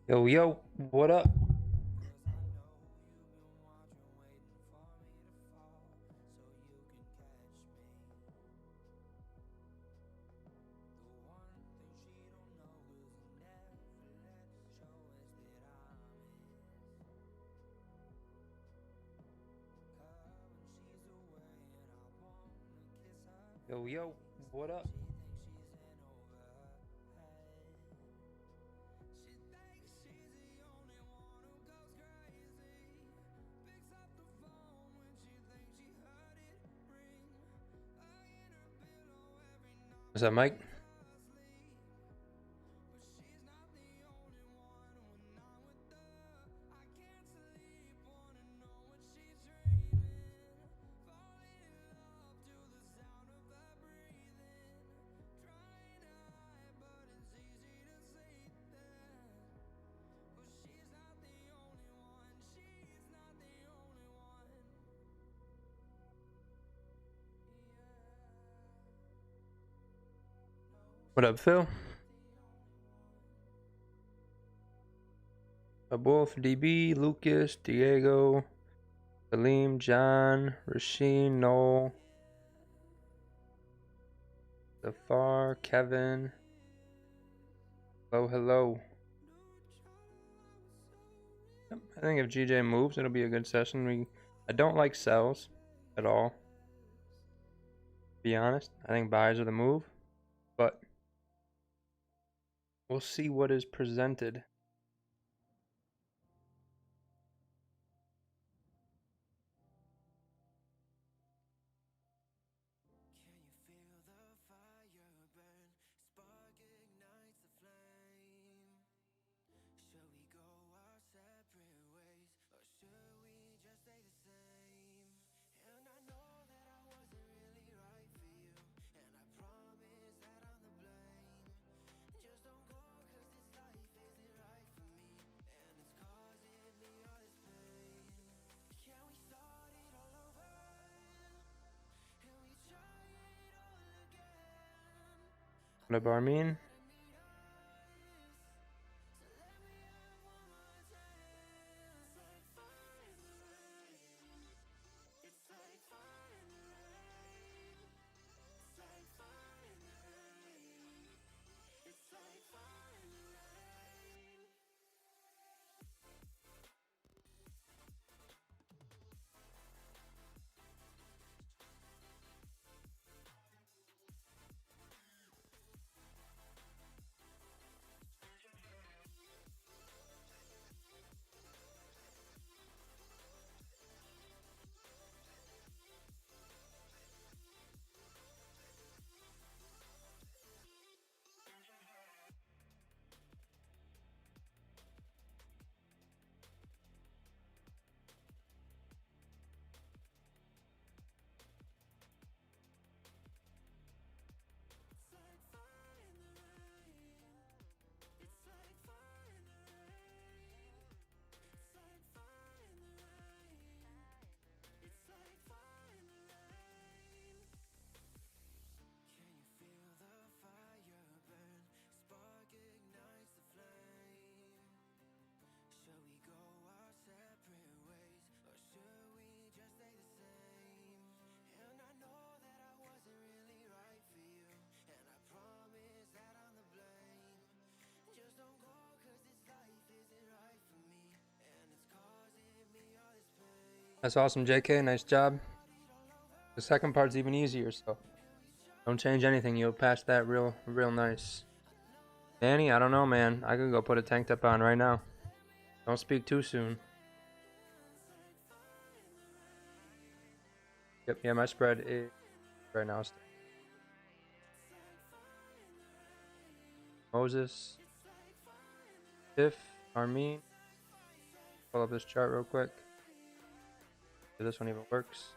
Yo, yo, what up? Yo, yo, what up? What's up, Mike? What up, Phil? Wolf, DB, Lucas, Diego, Salim, John, Rasheen, Noel, Zafar, Kevin. Hello, hello. I think if GJ moves, it'll be a good session. I don't like sells at all, to be honest. I think buys are the move, but we'll see what is presented. What up, Armin? That's awesome, JK. Nice job. The second part's even easier, so don't change anything. You'll pass that real nice. Danny, I don't know, man. I could go put a tank top on right now. Don't speak too soon. Yep, yeah, my spread is right now. Moses, Tiff, Armin. Pull up this chart real quick. If this one even works.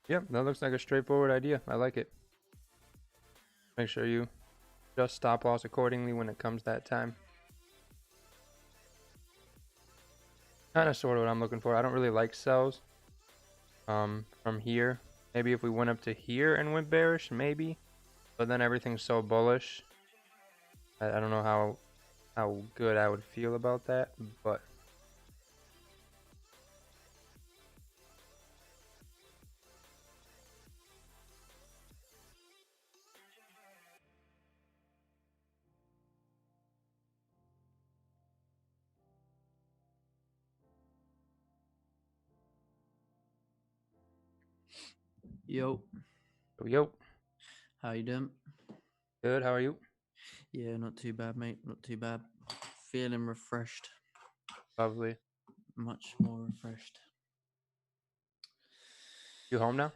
Yep, that looks like a straightforward idea. I like it. Make sure you just stop loss accordingly when it comes that time. Kind of sort of what I'm looking for. I don't really like sells from here. Maybe if we went up to here and went bearish, maybe. But then everything's so bullish. I don't know how good I would feel about that, but Yo, yo, how you doing? good. How are you? Yeah, not too bad, mate. Not too bad. Feeling refreshed, Lovely. much more refreshed. You home now?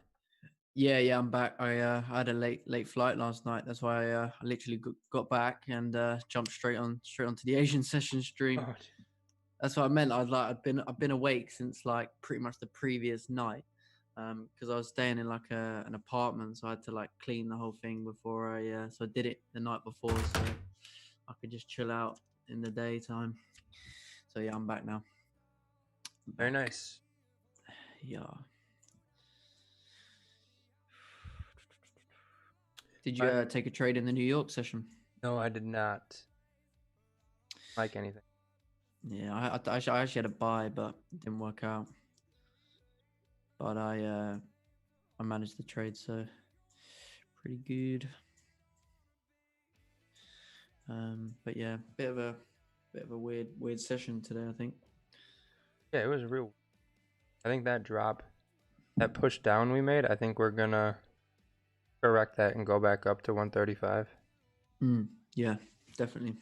Yeah, I'm back. I had a late flight last night. That's why I literally got back and jumped straight onto the Asian session stream. Oh, That's what I meant. I've been awake since like pretty much the previous night, because I was staying in like an apartment, so I had to like clean the whole thing before so I did it the night before, so I could just chill out in the daytime. So yeah, I'm back now. very Back. nice. Yeah. Did you Right. take a trade in the New York session? No, I did not like anything. Yeah, I actually had a buy, but it didn't work out. But I managed the trade, so pretty good. But yeah, bit of a weird session today, I think. Yeah, it was real. I think that drop, that push down we made, I think we're gonna correct that and go back up to 135. Yeah, definitely.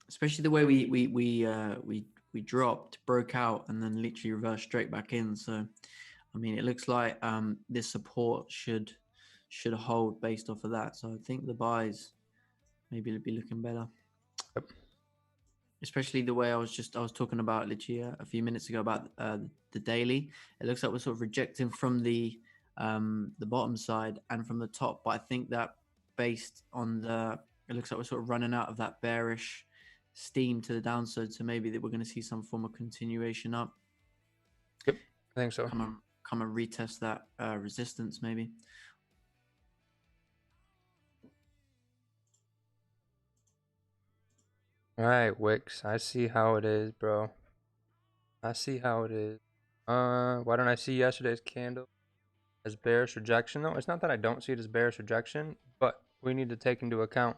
Especially the way we dropped, broke out, and then literally reversed straight back in. So, I mean, it looks like this support should hold based off of that. So I think the buys maybe it'll be looking better. Yep. Especially the way I was talking about literally a few minutes ago about the daily. It looks like we're sort of rejecting from the bottom side and from the top, but I think that based on it looks like we're sort of running out of that bearish steam to the downside. So maybe that we're going to see some form of continuation up. Yep, I think so. Come and retest that resistance maybe. All right, Wix. I see how it is, bro. I see how it is. Why don't I see yesterday's candle as bearish rejection though? It's not that I don't see it as bearish rejection, but we need to take into account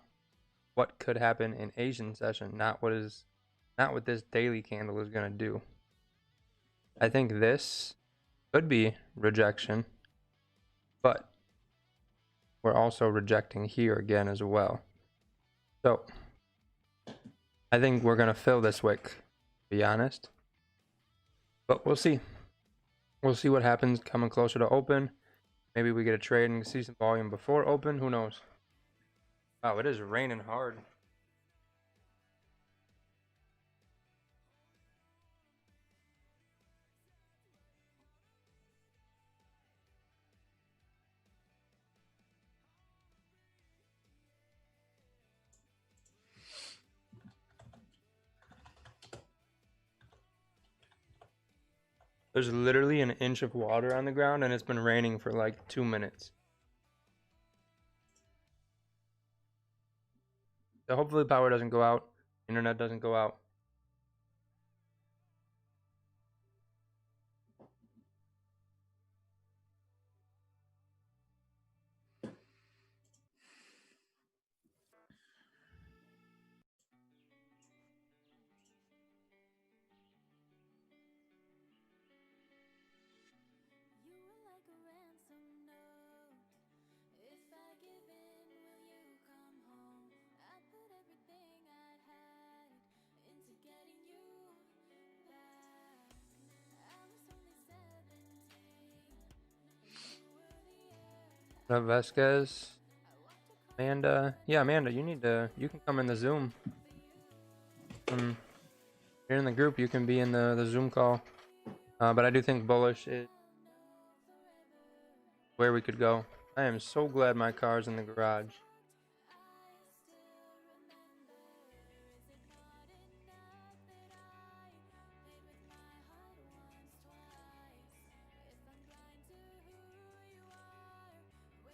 what could happen in Asian session, not what this daily candle is gonna do. I think this could be rejection, but we're also rejecting here again as well. So I think we're gonna fill this wick, to be honest. But we'll see. We'll see what happens coming closer to open. Maybe we get a trade and see some volume before open. Who knows? Wow, it is raining hard. There's literally an inch of water on the ground and it's been raining for like 2 minutes. So hopefully power doesn't go out, internet doesn't go out. Vasquez, Amanda. Yeah, Amanda, you can come in the Zoom. You're in the group, you can be in the Zoom call. But I do think bullish is where we could go. I am so glad my car's in the garage.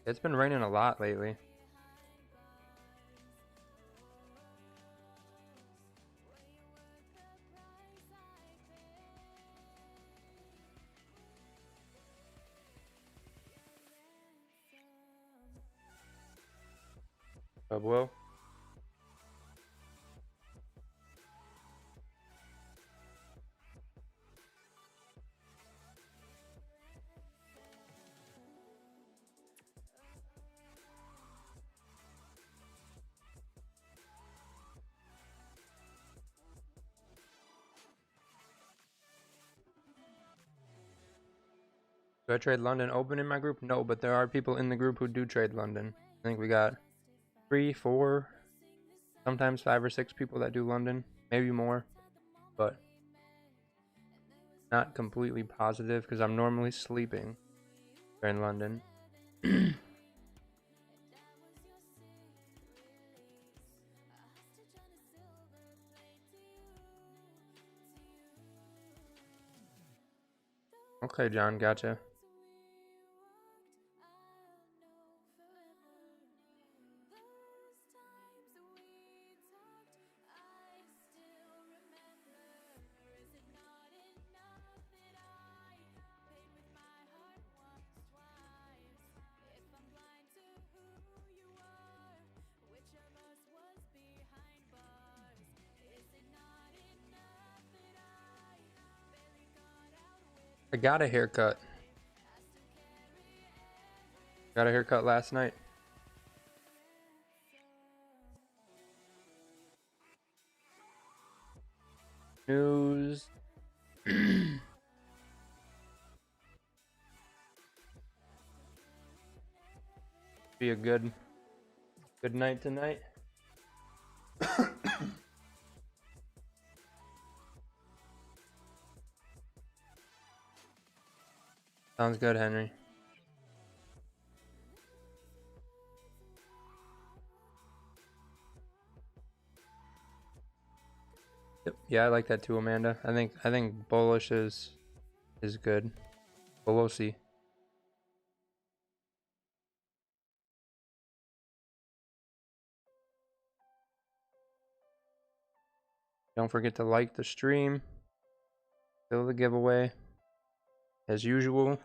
It's been raining a lot lately. Will. Do I trade London Open in my group? No, but there are people in the group who do trade London. I think we got 3, 4, sometimes 5 or 6 people that do London, maybe more, but not completely positive because I'm normally sleeping during London. Okay, John, gotcha. I got a haircut. Got a haircut last night. News. Be a good night tonight. Sounds good, Henry. Yep. Yeah, I like that too, Amanda. I think bullish is good, but we'll see. Don't forget to like the stream. Fill the giveaway as usual.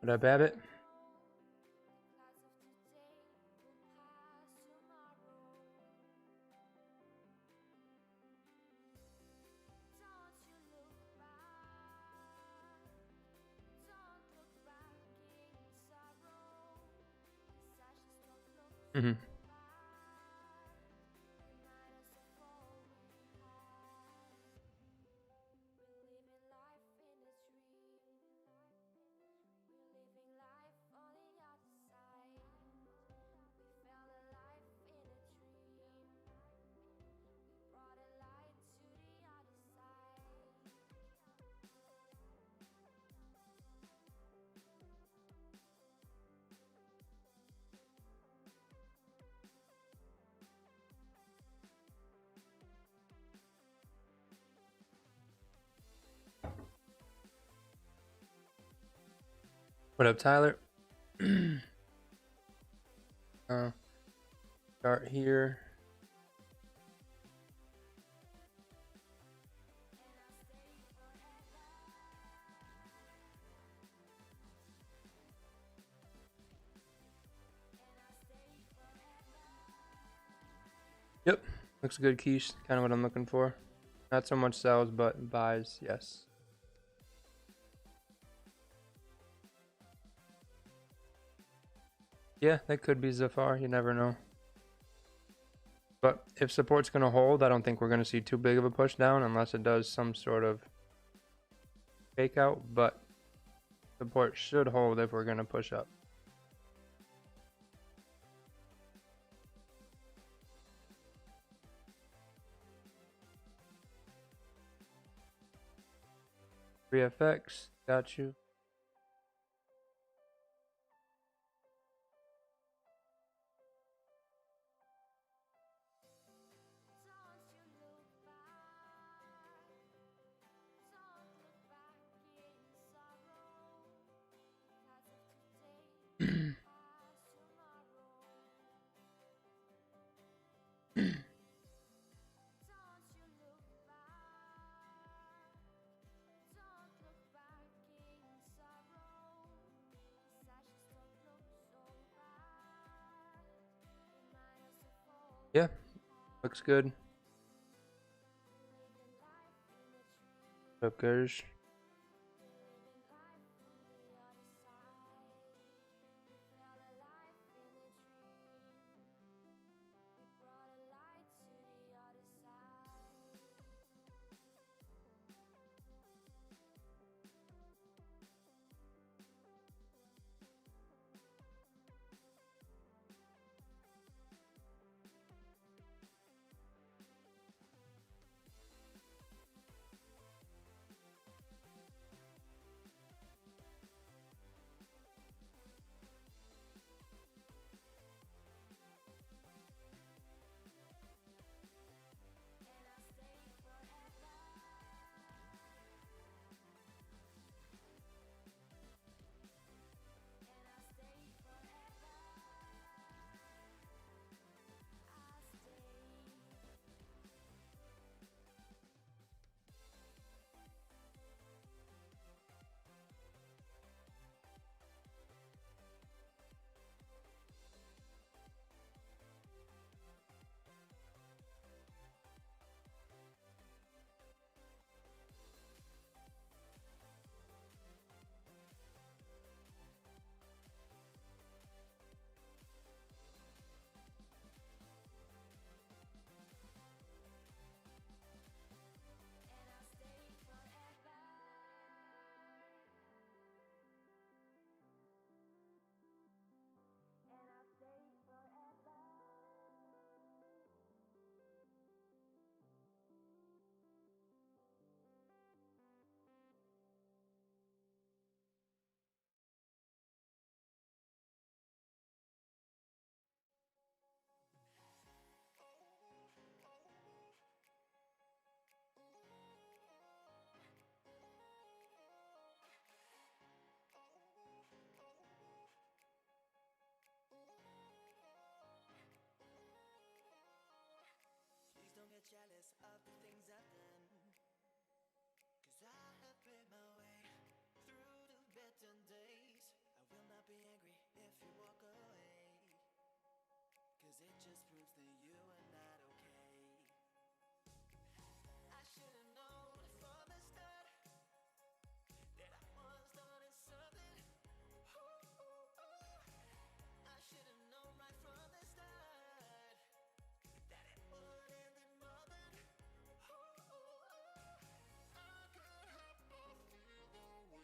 What up, Babbitt? Mm-hmm. What up, Tyler? Start here. Yep, looks good, Keish. Kind of what I'm looking for. Not so much sells, but buys, yes. Yeah, that could be Zafar. You never know. But if support's going to hold, I don't think we're going to see too big of a push down unless it does some sort of fake out. But support should hold if we're going to push up. 3FX, got you. Yeah, looks good. What's up, Gersh?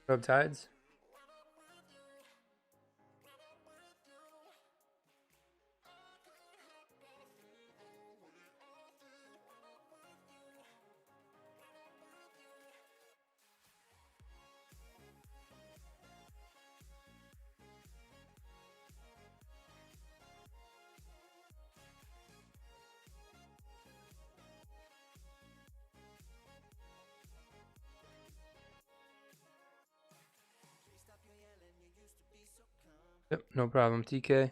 What up, Tides? Yep, no problem, TK.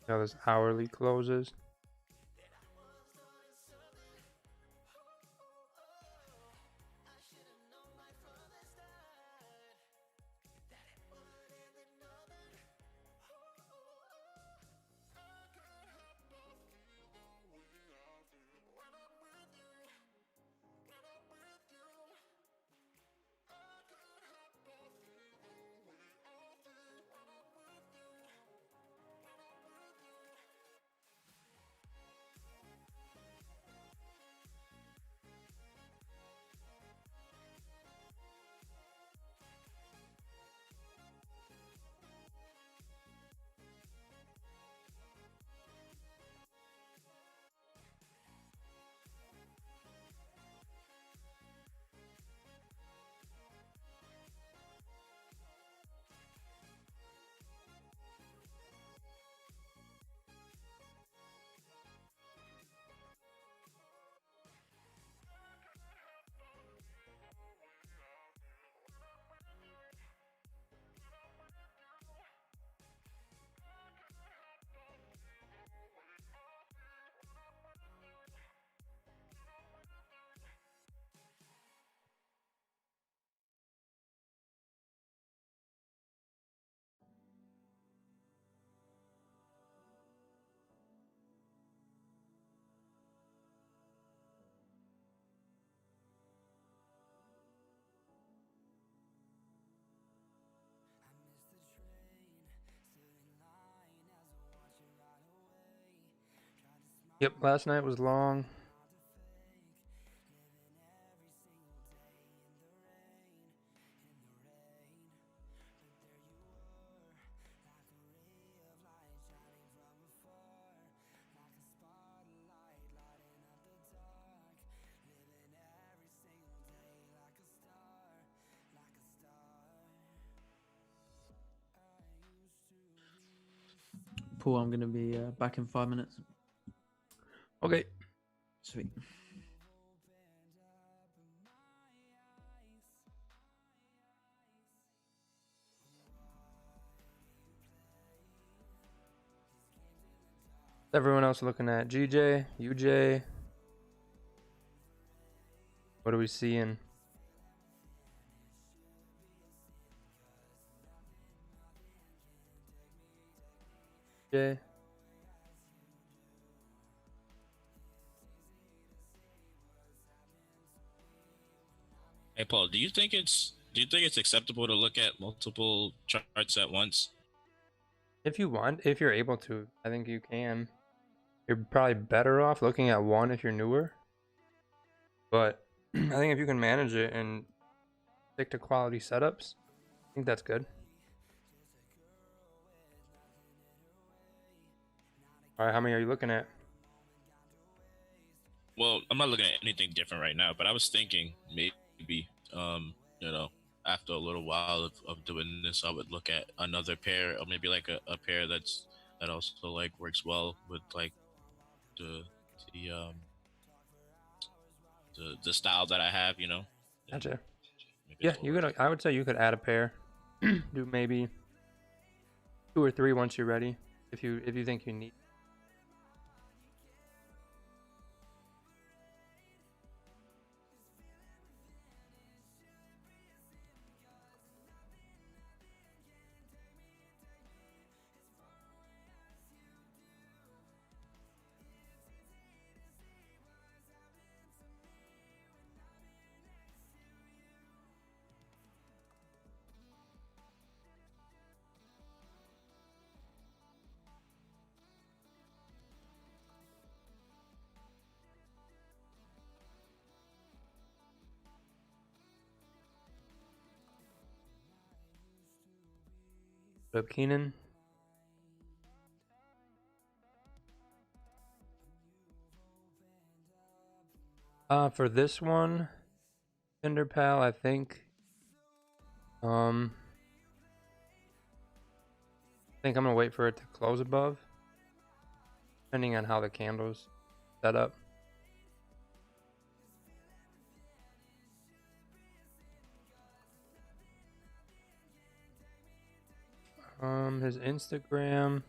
Now this hourly closes. Yep, last night was long. Paul, I'm going to be back in 5 minutes. Okay. Sweet. Everyone else looking at GJ, UJ. What are we seeing? Jay. Hey Paul, do you think it's acceptable to look at multiple charts at once? If you want, if you're able to, I think you can. You're probably better off looking at one if you're newer. But I think if you can manage it and stick to quality setups, I think that's good. All right, how many are you looking at? Well, I'm not looking at anything different right now, but I was thinking maybe, you know, after a little while of doing this, I would look at another pair, or maybe like a pair that also like works well with like the the um the style that I have, and Gotcha. maybe Yeah, that will you work. could. I would say you could add a pair. Do maybe 2 or 3 once you're ready. If you think you need. What up, Keenan? For this one, Tinder Pal, I um, think I'm gonna wait for it to close above, depending on how the candles set up. His Instagram.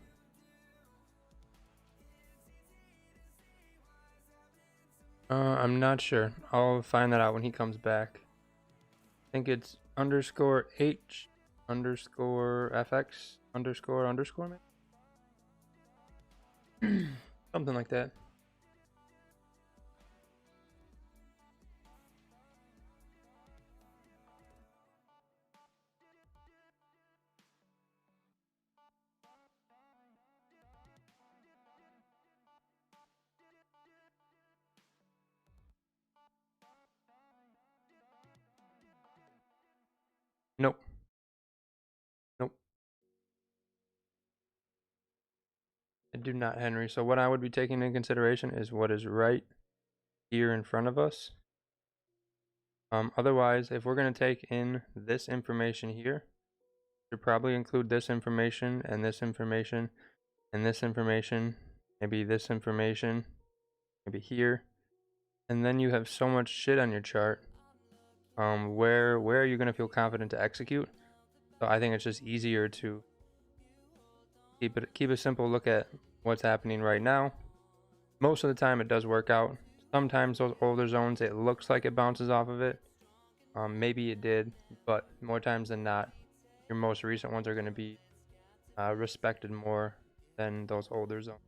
I'm not sure. I'll find that out when he comes back. I think it's underscore H underscore FX underscore underscore maybe? Something like that. Nope. Nope. I do not, Henry. So what I would be taking into consideration is what is right here in front of us. Otherwise, if we're going to take in this information here, should probably include this information and this information and this information, maybe this information, maybe here, and then you have so much shit on your chart. Where are you going to feel confident to execute? So I think it's just easier to keep a simple look at what's happening right now. Most of the time it does work out. Sometimes those older zones, it looks like it bounces off of it. Maybe it did, but more times than not, your most recent ones are going to be respected more than those older zones.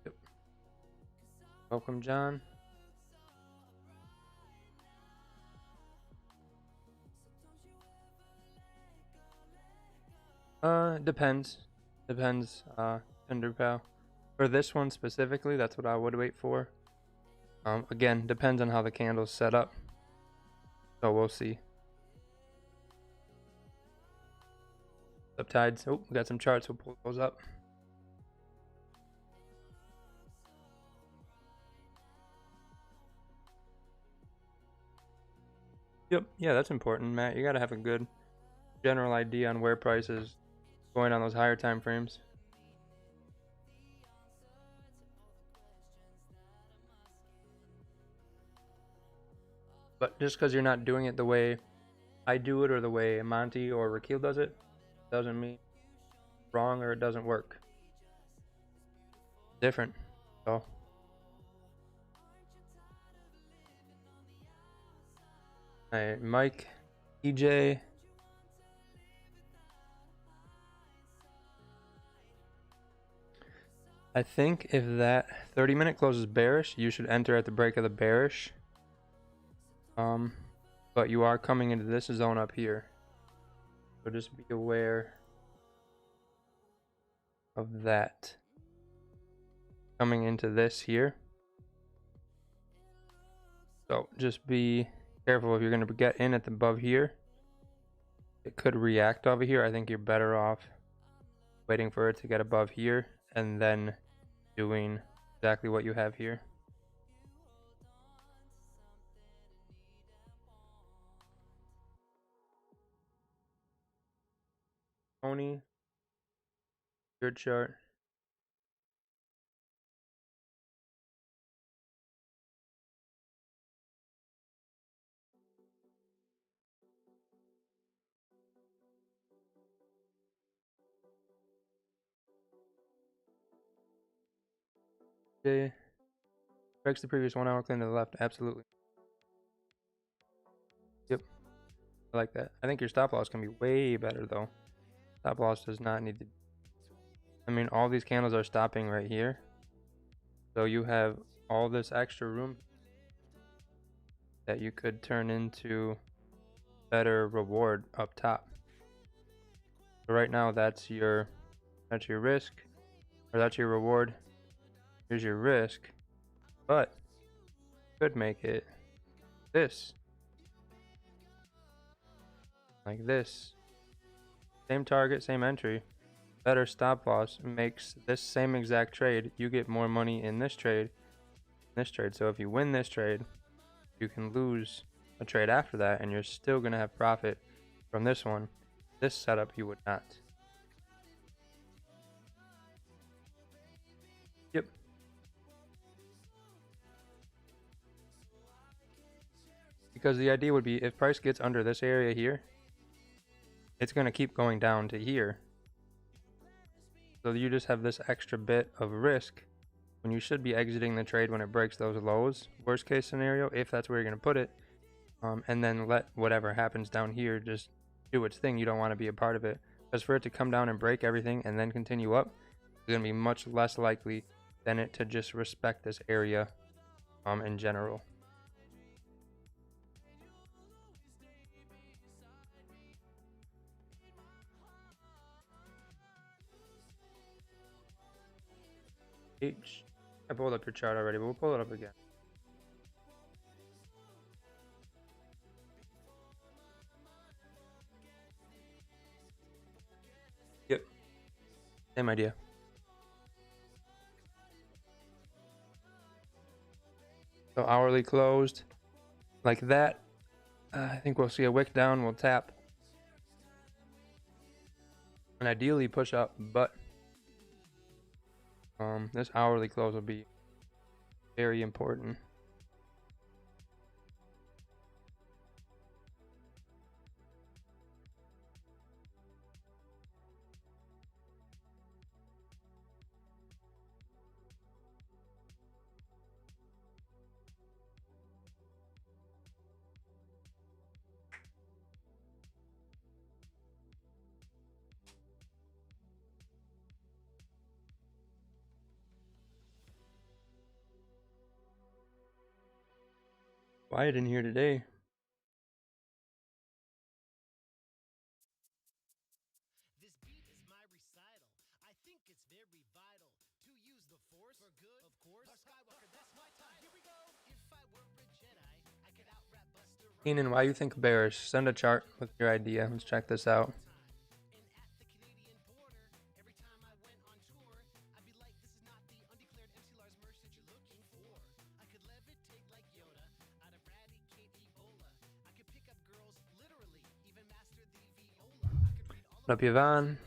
Yep. Welcome, John. Depends. Depends, Tender Pal. For this one specifically, that's what I would wait for. Again, depends on how the candle's set up. So we'll see. Subtides. Oh, we got some charts. We'll pull those up. Yep. Yeah, that's important, Matt. You gotta have a good general idea on where price is going on those higher time frames. But just because you're not doing it the way I do it or the way Monty or Rakil does it, doesn't mean it's wrong or it doesn't work. Different. So. Alright, Mike, EJ. I think if that 30-minute closes bearish, you should enter at the break of the bearish. But you are coming into this zone up here. So just be aware of that. Coming into this here. So just be careful if you're going to get in at the above here. It could react over here. I think you're better off waiting for it to get above here and then doing exactly what you have here. Tony, your chart. Okay. Breaks the previous 1 hour clean to the left. Absolutely. Yep. I like that. I think your stop loss can be way better though. Stop loss does not need to. I mean, all these candles are stopping right here. So you have all this extra room that you could turn into better reward up top. So right now that's your risk, or that's your reward. Here's your risk, but could make it this, like this. Same target, same entry, better stop loss makes this same exact trade. You get more money in this trade, So if you win this trade, you can lose a trade after that, and you're still gonna have profit from this one. This setup you would not. Yep. Because the idea would be if price gets under this area here, it's going to keep going down to here. So you just have this extra bit of risk when you should be exiting the trade when it breaks those lows. Worst case scenario, if that's where you're going to put it, and then let whatever happens down here just do its thing. You don't want to be a part of it. Because for it to come down and break everything and then continue up, it's going to be much less likely than it to just respect this area in general. I pulled up your chart already, but we'll pull it up again. Yep. Same idea. So hourly closed like that. I think we'll see a wick down. We'll tap. And ideally push up, but this hourly close will be very important. Quiet in here today. Keenan, why you think bearish? Send a chart with your idea. Let's check this out. What up, Yvonne?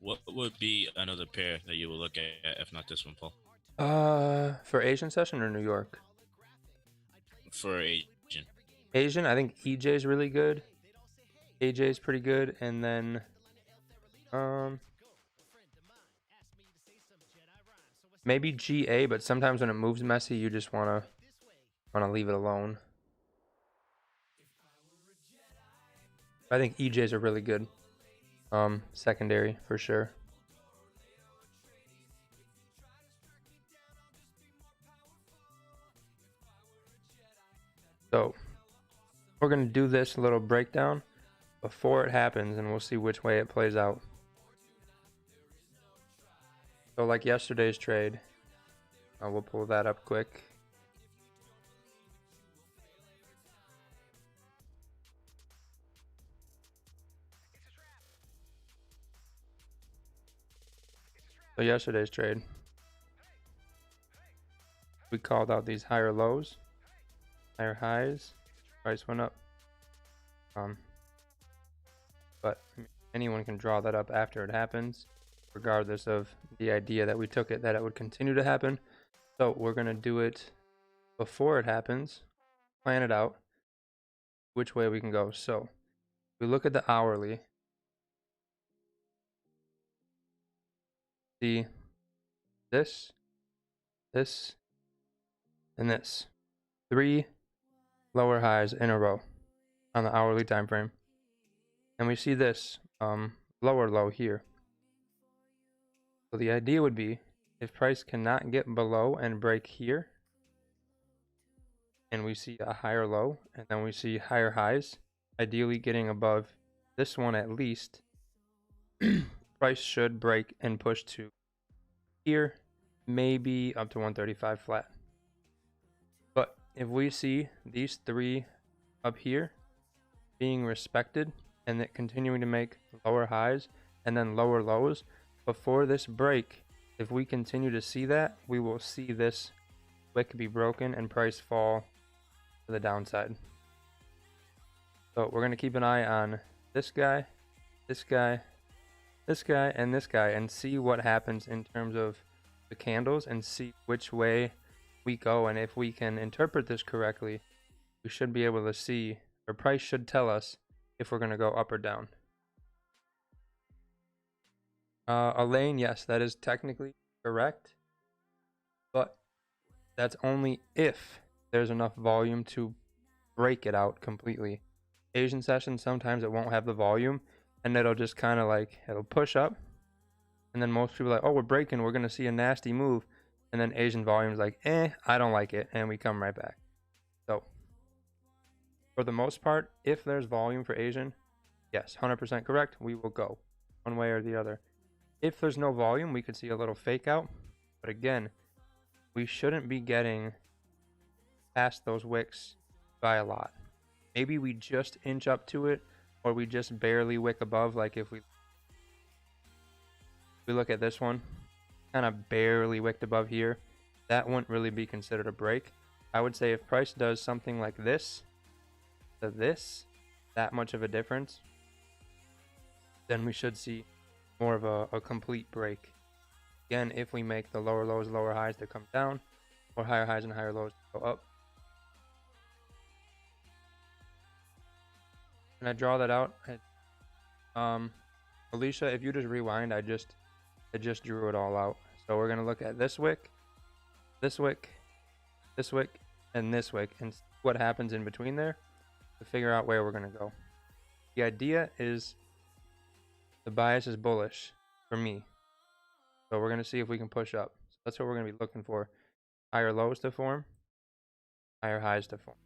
What would be another pair that you would look at if not this one, Paul? For Asian session or New York? For Asian. Asian, I think EJ is really good. AJ is pretty good, and then maybe GA, but sometimes when it moves messy, you just wanna leave it alone. I think EJs are really good. Secondary for sure. So we're gonna do this little breakdown before it happens, and we'll see which way it plays out. So like yesterday's trade, we'll pull that up quick. So yesterday's trade, we called out these higher lows, higher highs, price went up. But anyone can draw that up after it happens, regardless of the idea that we took it that it would continue to happen. So we're gonna do it before it happens, plan it out, which way we can go. So we look at the hourly. See this, and this. 3 lower highs in a row on the hourly time frame. And we see this lower low here. So the idea would be if price cannot get below and break here, and we see a higher low, and then we see higher highs, ideally getting above this one at least, price should break and push to here, maybe up to 135 flat. But if we see these 3 up here being respected and it continuing to make lower highs and then lower lows before this break, if we continue to see that, we will see this wick be broken and price fall to the downside. So we're going to keep an eye on this guy, this guy, this guy, and this guy, and see what happens in terms of the candles and see which way we go. And if we can interpret this correctly, we should be able to see, or price should tell us if we're going to go up or down. A lane, yes, that is technically correct, but that's only if there's enough volume to break it out completely. Asian session, sometimes it won't have the volume, and it'll just kind of like, it'll push up, and then most people are like, oh, we're breaking, we're going to see a nasty move, and then Asian volume's like, I don't like it, and we come right back. So for the most part, if there's volume for Asian, yes, 100% correct, we will go one way or the other. If there's no volume, we could see a little fake out, but again, we shouldn't be getting past those wicks by a lot. Maybe we just inch up to it, or we just barely wick above. Like if we look at this one, kind of barely wicked above here, that wouldn't really be considered a break. I would say if price does something like this to this, that much of a difference, then we should see more of a complete break. Again, if we make the lower lows, lower highs to come down, or higher highs and higher lows to go up. And I draw that out. Alicia, if you just rewind, I just drew it all out. So we're gonna look at this wick, this wick, this wick, and this wick, and see what happens in between there to figure out where we're gonna go. The idea is the bias is bullish for me, so we're gonna see if we can push up. So that's what we're gonna be looking for: higher lows to form, higher highs to form.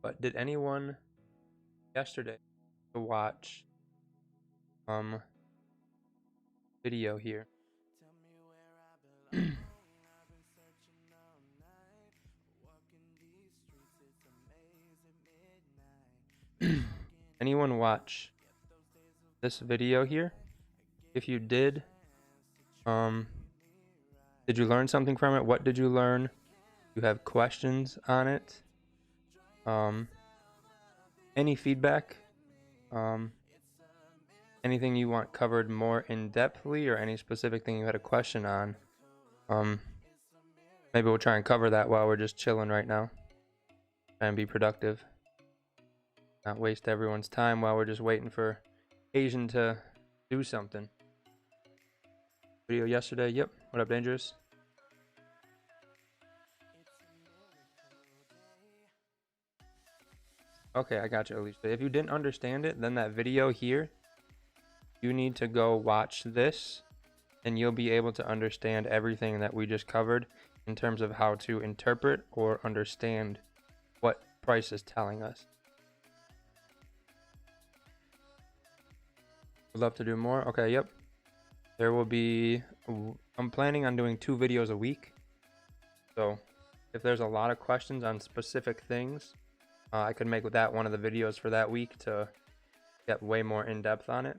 But did anyone yesterday watch video here? Anyone watch this video here? If you did, did you learn something from it? What did you learn? You have questions on it? Any feedback? Anything you want covered more in-depthly, or any specific thing you had a question on? Maybe we'll try and cover that while we're just chilling right now. Try and be productive. Not waste everyone's time while we're just waiting for Asian to do something. Video yesterday. Yep. What up, Dangerous? Okay, I got you, Alicia. If you didn't understand it, then that video here, you need to go watch this, and you'll be able to understand everything that we just covered in terms of how to interpret or understand what price is telling us. Would love to do more. Okay, yep. There will be, I'm planning on doing 2 videos a week. So if there's a lot of questions on specific things, I could make that one of the videos for that week to get way more in depth on it.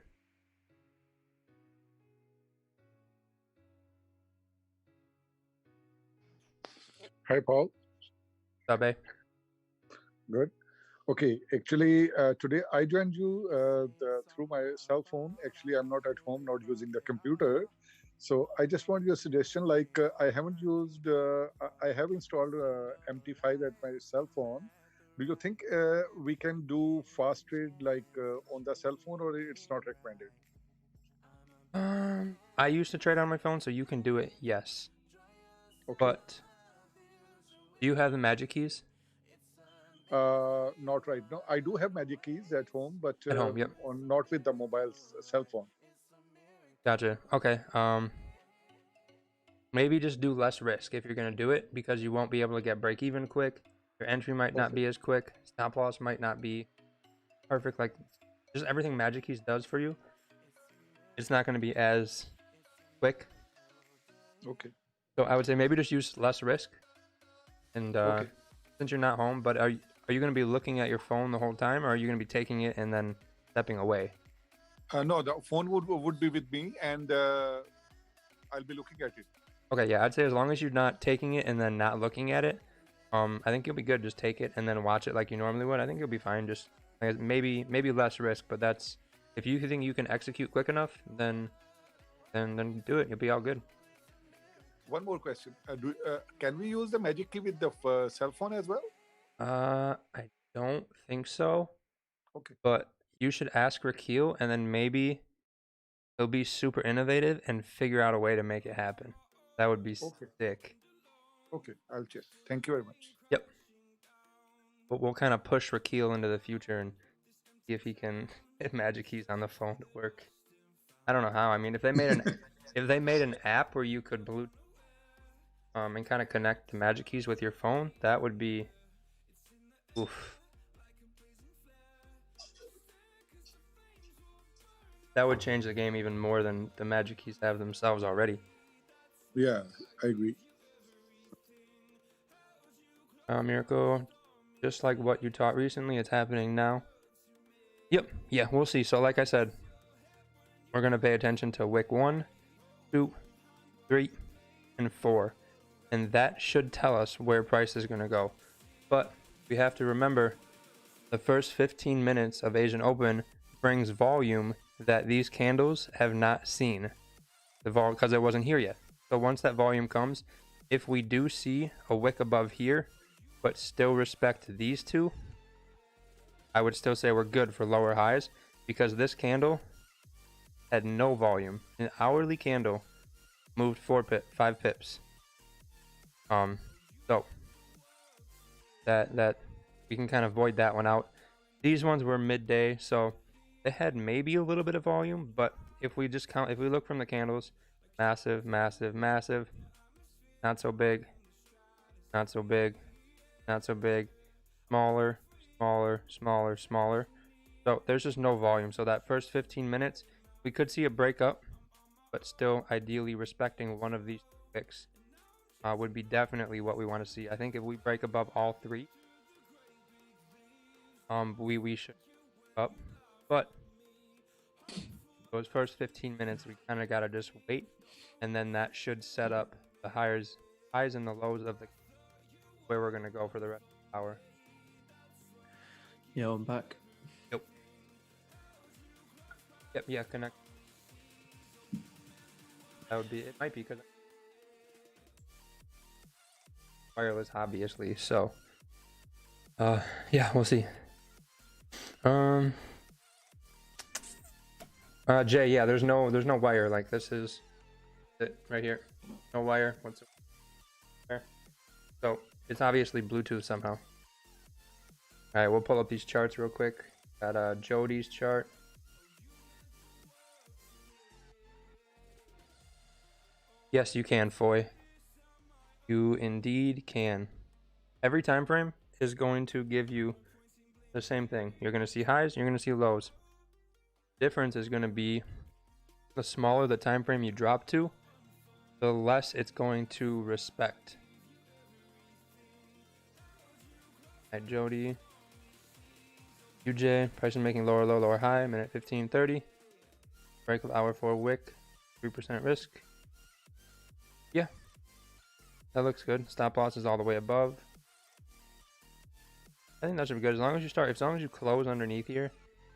Hi, Paul. What's up, babe? Good. Okay, actually, today I joined you through my cell phone. Actually, I'm not at home, not using the computer. So I just want your suggestion. Like, I haven't used, I have installed MT5 at my cell phone. Do you think we can do fast trade like on the cell phone, or it's not recommended? I used to trade on my phone, so you can do it, yes. Okay. But do you have the magic keys? Not right now. I do have magic keys at home, but At home, yep. not with the mobile cell phone. Gotcha. Okay. Maybe just do less risk if you're gonna do it, because you won't be able to get break even quick. Your entry might not be as quick. Stop loss might not be perfect. Like, just everything magic keys does for you, it's not gonna be as quick. Okay. So I would say maybe just use less risk. And Okay. since you're not home, but are you gonna be looking at your phone the whole time, or are you gonna be taking it and then stepping away? No, the phone would be with me, and I'll be looking at it. Okay, yeah, I'd say as long as you're not taking it and then not looking at it, I think you'll be good. Just take it and then watch it like you normally would. I think you'll be fine. Just maybe less risk, but that's, if you think you can execute quick enough, then do it. You'll be all good. One more question. Can we use the magic key with the cell phone as well? I don't think so. Okay. But you should ask Rakeel, and then maybe he'll be super innovative and figure out a way to make it happen. That would be sick. Okay, I'll check. Thank you very much. Yep. But we'll kind of push Rakeel into the future and see if he can get magic keys on the phone to work. I don't know how. I mean, if they made an app where you could and kind of connect the magic keys with your phone, that would be oof. That would change the game even more than the magic keys have themselves already. Yeah, I agree. Miracle, just like what you taught recently, it's happening now. Yep, yeah, we'll see. So like I said, we're going to pay attention to wick 1, 2, 3, and 4. And that should tell us where price is going to go. But we have to remember, the first 15 minutes of Asian Open brings volume that these candles have not seen. Because it wasn't here yet. So once that volume comes, if we do see a wick above here, but still respect these two, I would still say we're good for lower highs, because this candle had no volume. An hourly candle moved 5 pips. So that we can kind of void that one out. These ones were midday, so they had maybe a little bit of volume, but if we look from the candles, massive, massive, massive, not so big, not so big, not so big, smaller, smaller, smaller, smaller. So there's just no volume. So that first 15 minutes, we could see a breakup, but still ideally respecting one of these wicks would be definitely what we want to see. I think if we break above all three, we should up. But those first 15 minutes, we kind of got to just wait, and then that should set up the highs and the lows of the where we're going to go for the rest of the hour. Yeah, I'm back. Yep, yeah, connect. That would be, it might be because wireless, obviously. So, yeah, we'll see. Jay, yeah, there's no wire. Like, this is it right here. No wire whatsoever. So it's obviously Bluetooth somehow. All right, we'll pull up these charts real quick. Got Jody's chart. Yes, you can, Foy. You indeed can. Every time frame is going to give you the same thing. You're going to see highs, you're going to see lows. Difference is going to be the smaller the time frame you drop to, the less it's going to respect. All right, Jody. UJ, price is making lower low, lower high, minute 15:30. Break of hour 4 wick, 3% risk. Yeah, that looks good. Stop loss is all the way above. I think that should be good. As long as you close underneath here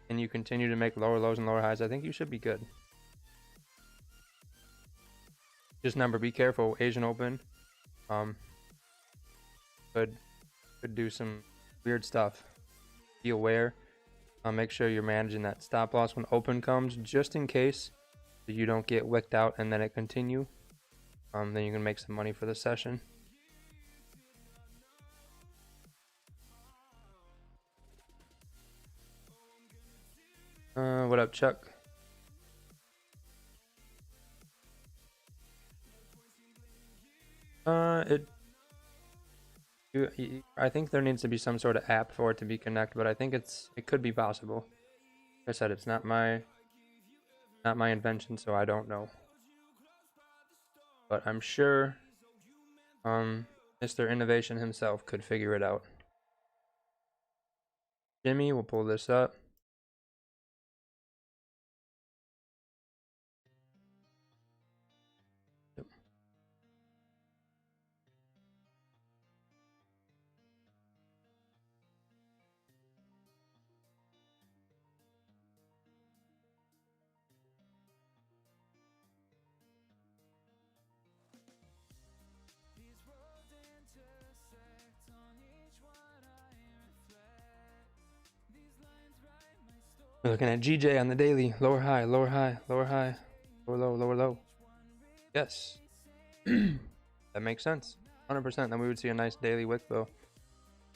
and you continue to make lower lows and lower highs, I think you should be good. Just remember, be careful. Asian Open could do some weird stuff. Be aware. Make sure you're managing that stop loss when open comes, just in case you don't get wicked out and then it continue. Then you can make some money for the session. What up, Chuck? I think there needs to be some sort of app for it to be connected, but I think it could be possible. Like I said, it's not my invention, so I don't know. But I'm sure Mr. Innovation himself could figure it out. Jimmy, we'll pull this up. We're looking at GJ on the daily. Lower high, lower high, lower high, lower low, lower low. Yes. That makes sense. 100%. Then we would see a nice daily wick though.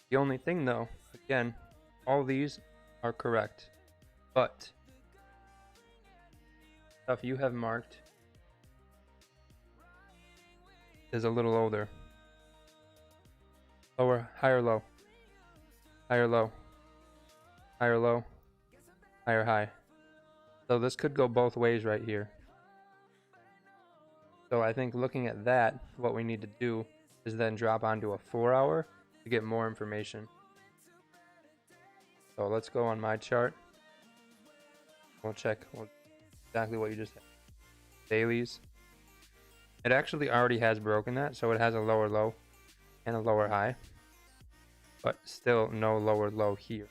The only thing though, again, all these are correct. But stuff you have marked is a little older. Lower, higher low. Higher low. Higher low. Higher high. So this could go both ways right here. So I think looking at that, what we need to do is then drop onto a 4 hour to get more information. So let's go on my chart. We'll check exactly what you just had. Dailies. It actually already has broken that, so it has a lower low and a lower high, but still no lower low here.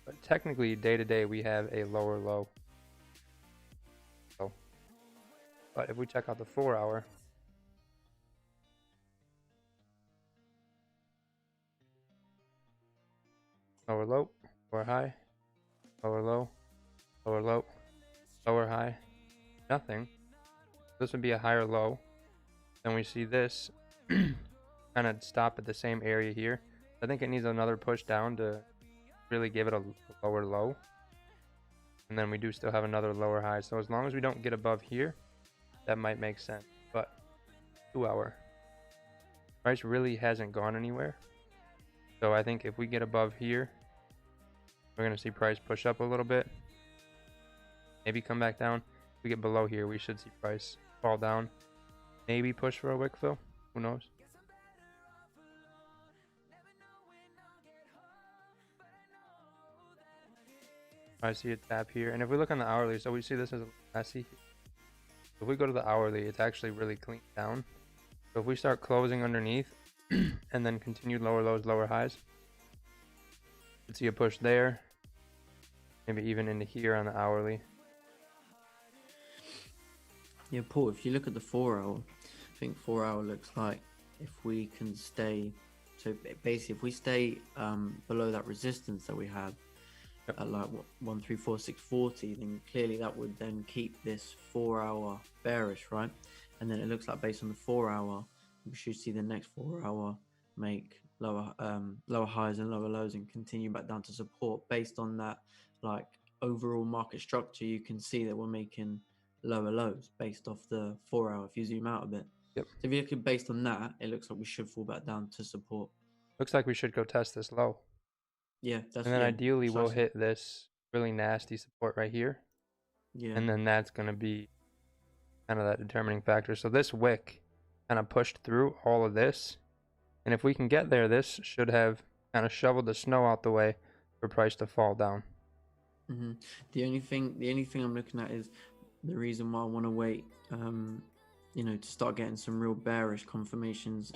But technically, day to day, we have a lower low. So, but if we check out the 4 hour, lower low, lower high, lower low, lower low, lower high, nothing. This would be a higher low. Then we see this kind of stop at the same area here. I think it needs another push down to really give it a lower low. And then we do still have another lower high. So as long as we don't get above here, that might make sense. But 2 hour price really hasn't gone anywhere. So I think if we get above here, We're going to see price push up a little bit. Maybe come back down. If we get below here, we should see price fall down. Maybe push for a wick fill. Who knows? I see a tap here. And if we look on the hourly, so we see this as a messy. If we go to the hourly, it's actually really clean down. So if we start closing underneath and then continue lower lows, lower highs, you see a push there. Maybe even into here on the hourly. Yeah, Paul, if you look at the 4 hour, I think 4 hour looks like if we can stay, so basically if we stay below that resistance that we had at like 134,640, then clearly that would then keep this 4 hour bearish, right? And then it looks like based on the 4 hour, we should see the next 4 hour make lower highs and lower lows and continue back down to support. Based on that like overall market structure, you can see that we're making lower lows based off the 4 hour if you zoom out a bit. Yep. So if you look at based on that, it looks like we should fall back down to support. Looks like we should go test this low. Yeah, that's and then yeah, ideally we'll precisely. hit this really nasty support right here. Yeah. And then that's going to be kind of that determining factor. So this wick kind of pushed through all of this. And if we can get there, this should have kind of shoveled the snow out the way for price to fall down. Mm-hmm. The only thing I'm looking at is the reason why I want to wait, to start getting some real bearish confirmations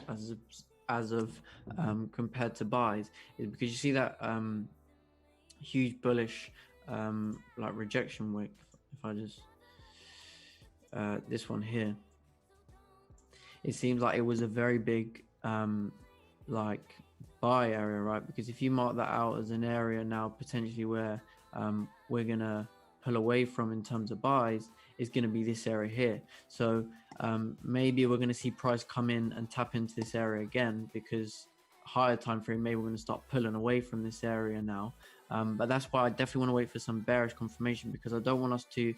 as of compared to buys, is because you see that huge bullish like rejection wick. If I just this one here, it seems like it was a very big like buy area, right? Because if you mark that out as an area now potentially where we're gonna pull away from in terms of buys, is going to be this area here. So maybe we're going to see price come in and tap into this area again, because higher time frame, maybe we're going to start pulling away from this area now. But that's why I definitely want to wait for some bearish confirmation, because I don't want us to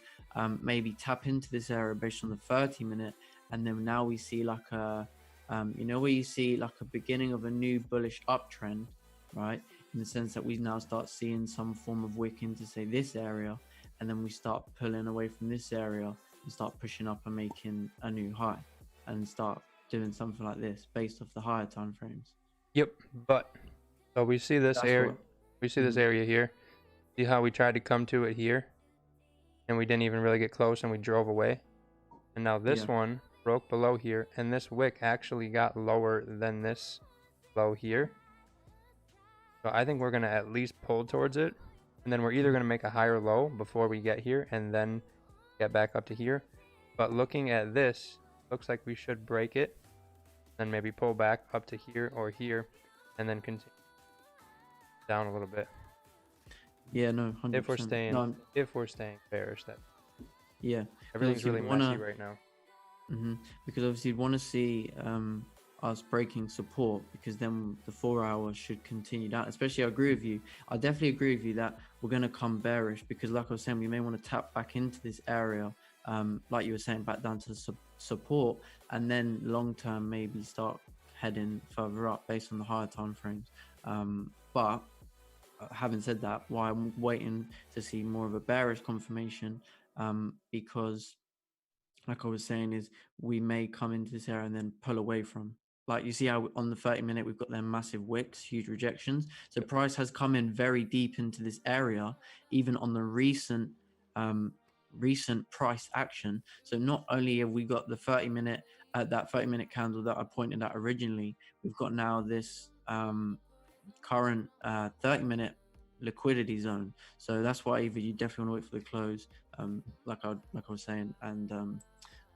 maybe tap into this area based on the 30-minute, and then now we see like a where you see like a beginning of a new bullish uptrend, right? In the sense that we now start seeing some form of wick into say this area, and then we start pulling away from this area and start pushing up and making a new high, and start doing something like this based off the higher time frames. Yep, but so we see this area. We see this area here. See how we tried to come to it here, and we didn't even really get close, and we drove away. And now this one broke below here, and this wick actually got lower than this low here. So I think we're gonna at least pull towards it. And then we're either going to make a higher low before we get here and then get back up to here. But looking at this, looks like we should break it. Then maybe pull back up to here or here. And then continue down a little bit. Yeah, no, 100%. If we're staying bearish, that. Yeah. Everything's really messy right now. Because obviously you'd want to see us breaking support, because then the 4 hours should continue down. Especially, I agree with you. I definitely agree with you that we're going to come bearish, because like I was saying, we may want to tap back into this area, like you were saying, back down to support, and then long term maybe start heading further up based on the higher time frames. But having said that, why I'm waiting to see more of a bearish confirmation, because like I was saying, is we may come into this area and then pull away from. Like you see how on the 30-minute we've got them massive wicks, huge rejections. So price has come in very deep into this area, even on the recent price action. So not only have we got the 30-minute that 30-minute candle that I pointed out originally, we've got now this current 30-minute liquidity zone. So that's why either you definitely want to wait for the close, like I was saying, and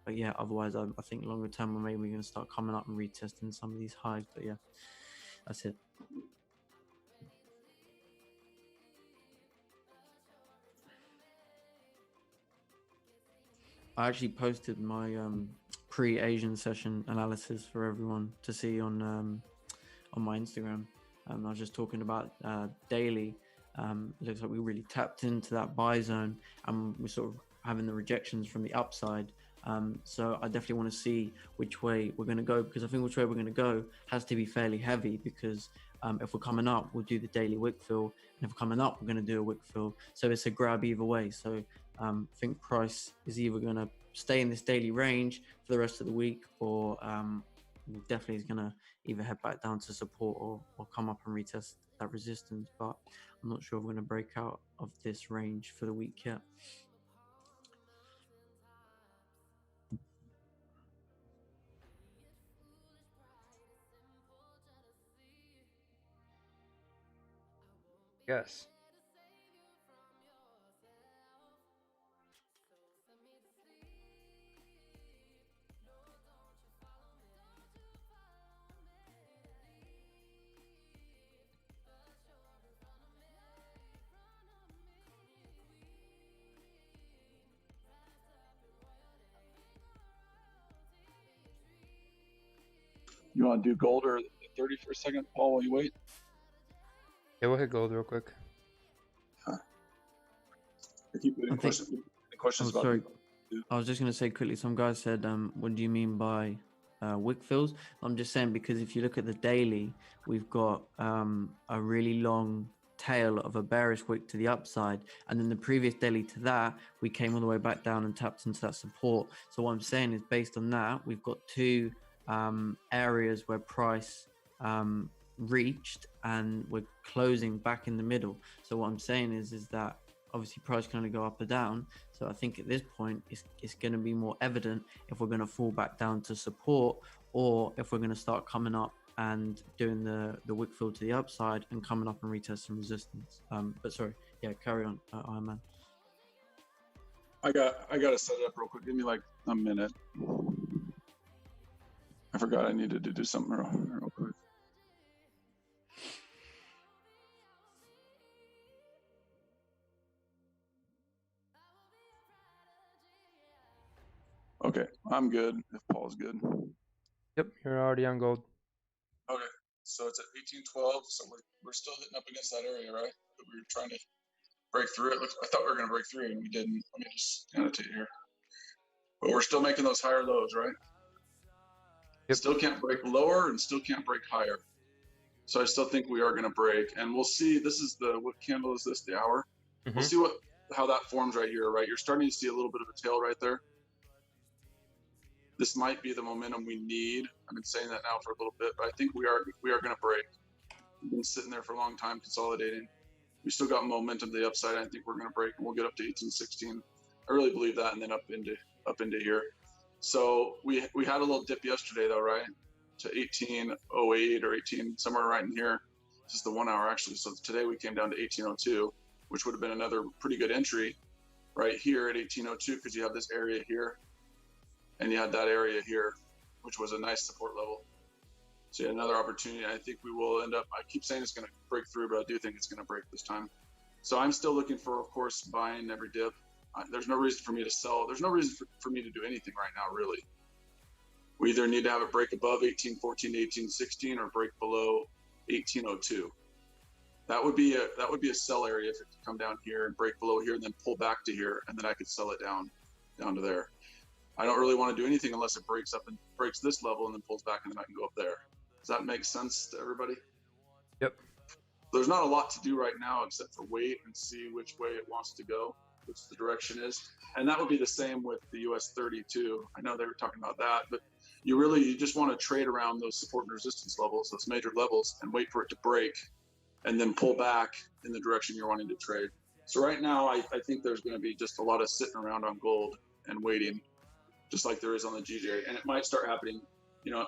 but yeah, otherwise I think longer term maybe we're going to start coming up and retesting some of these highs. But yeah, that's it. I actually posted my pre-Asian session analysis for everyone to see on my Instagram. I was just talking about daily. It looks like we really tapped into that buy zone, and we're sort of having the rejections from the upside. So I definitely want to see which way we're going to go, because I think which way we're going to go has to be fairly heavy, because if we're coming up, we'll do the daily wick fill, and if we're coming up, we're going to do a wick fill. So it's a grab either way. So I think price is either going to stay in this daily range for the rest of the week, or definitely is going to either head back down to support or come up and retest that resistance. But I'm not sure if we're going to break out of this range for the week yet. Yes. You want to do gold or 30 for a second, Paul, while you wait? Yeah, we'll hit gold real quick. Any questions about sorry. the- I was just going to say quickly, some guy said, what do you mean by wick fills? I'm just saying, because if you look at the daily, we've got a really long tail of a bearish wick to the upside, and then the previous daily to that, we came all the way back down and tapped into that support. So what I'm saying is, based on that, we've got two areas where price reached, and we're closing back in the middle. So what I'm saying is that obviously price can only go up or down. So I think at this point it's going to be more evident if we're going to fall back down to support, or if we're going to start coming up and doing the wick fill to the upside and coming up and retest some resistance. But sorry, yeah, carry on, Iron Man. I got to set it up real quick. Give me like a minute. I forgot I needed to do something real quick. Okay, I'm good if Paul's good. Yep, you're already on gold. Okay, so it's at 1812, so we're still hitting up against that area, right? That we were trying to break through it. I thought we were going to break through and we didn't. Let me just annotate here. But we're still making those higher lows, right? Yep. Still can't break lower and still can't break higher. So I still think we are going to break, and we'll see. This is what candle is this? The hour. Mm-hmm. We'll see how that forms right here, right? You're starting to see a little bit of a tail right there. This might be the momentum we need. I've been saying that now for a little bit, but I think we are going to break. We've been sitting there for a long time consolidating. We still got momentum to the upside. I think we're going to break, and we'll get up to 1816. I really believe that, and then up into here. So we had a little dip yesterday though, right? To 1808 or 18, somewhere right in here. This is the 1 hour actually. So today we came down to 1802, which would have been another pretty good entry right here at 1802, because you have this area here and you had that area here, which was a nice support level. So you had another opportunity. I think we will end up, I keep saying it's going to break through, but I do think it's going to break this time. So I'm still looking for, of course, buying every dip. There's no reason for me to sell. There's no reason for me to do anything right now, really. We either need to have it break above 1814 to 1816 or break below 1802. That would be a sell area if it could come down here and break below here and then pull back to here, and then I could sell it down to there. I don't really want to do anything unless it breaks up and breaks this level and then pulls back, and then I can go up there. Does that make sense to everybody? Yep. There's not a lot to do right now except for wait and see which way it wants to go, which the direction is. And that would be the same with the US 30 too. I know they were talking about that, but you just want to trade around those support and resistance levels, those major levels, and wait for it to break and then pull back in the direction you're wanting to trade. So right now, I think there's going to be just a lot of sitting around on gold and waiting, just like there is on the GJ. And it might start happening,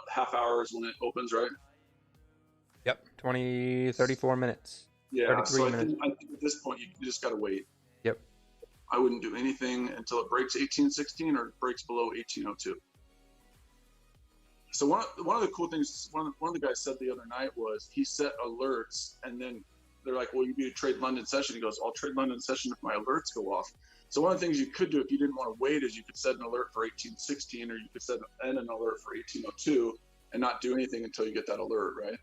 half hours when it opens, right? Yep, 34 minutes. Yeah, so I minutes. think at this point, you just got to wait. Yep. I wouldn't do anything until it breaks 1816 or it breaks below 1802. So one of the cool things, one of the guys said the other night was he set alerts, and then they're like, well, you need to trade London session. He goes, I'll trade London session if my alerts go off. So one of the things you could do if you didn't want to wait is you could set an alert for 1816, or you could set an alert for 1802 and not do anything until you get that alert, right?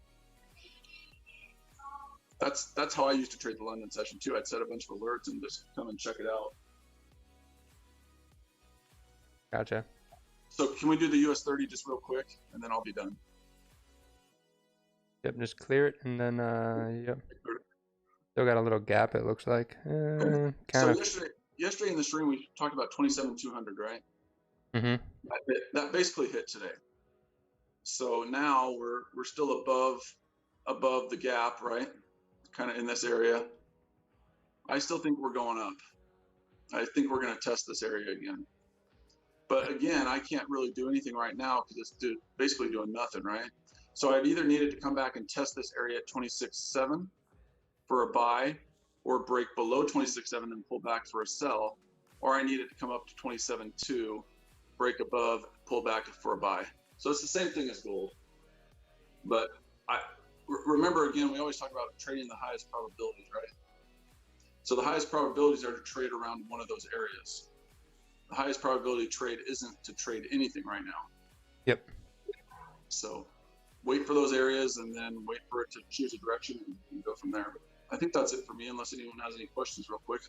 That's how I used to trade the London session too. I'd set a bunch of alerts and just come and check it out. Gotcha. So can we do the US 30 just real quick, and then I'll be done. Yep, just clear it, and then yep. Still got a little gap, it looks like. Kind So of. yesterday in the stream we talked about 27,200, right? Mm-hmm. That basically hit today. So now we're still above the gap, right? Kind of in this area. I still think we're going up. I think we're going to test this area again. But again, I can't really do anything right now because it's basically doing nothing, right? So I'd either need it to come back and test this area at 26.7 for a buy, or break below 26.7 and pull back for a sell, or I need it to come up to 27.2, break above, pull back for a buy. So it's the same thing as gold. But remember, again, we always talk about trading the highest probabilities, right? So the highest probabilities are to trade around one of those areas. The highest probability trade isn't to trade anything right now. Yep. So wait for those areas and then wait for it to choose a direction and go from there. But I think that's it for me, unless anyone has any questions real quick.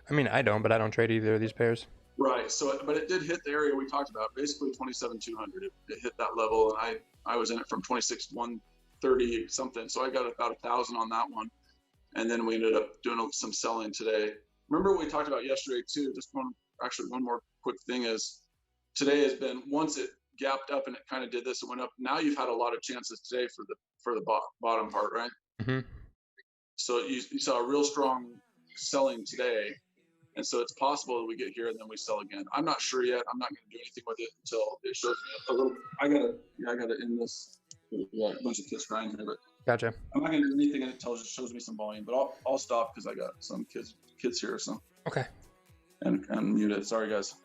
I mean, I don't, but I don't trade either of these pairs. Right. So, but it did hit the area we talked about, basically 27,200. It hit that level, and I was in it from 26,130 something. So I got about 1,000 on that one, and then we ended up doing some selling today. Remember what we talked about yesterday too? Just one more quick thing is today has been, once it gapped up and it kind of did this, it went up. Now you've had a lot of chances today for the bottom part, right? Mm-hmm. So you saw a real strong selling today. And so it's possible that we get here and then we sell again. I'm not sure yet. I'm not going to do anything with it until it shows me a little. I gotta end this. Yeah, a bunch of kids crying here, but Gotcha. I'm not going to do anything until it shows me some volume. But I'll stop because I got some kids here. So okay. And mute it. Sorry, guys.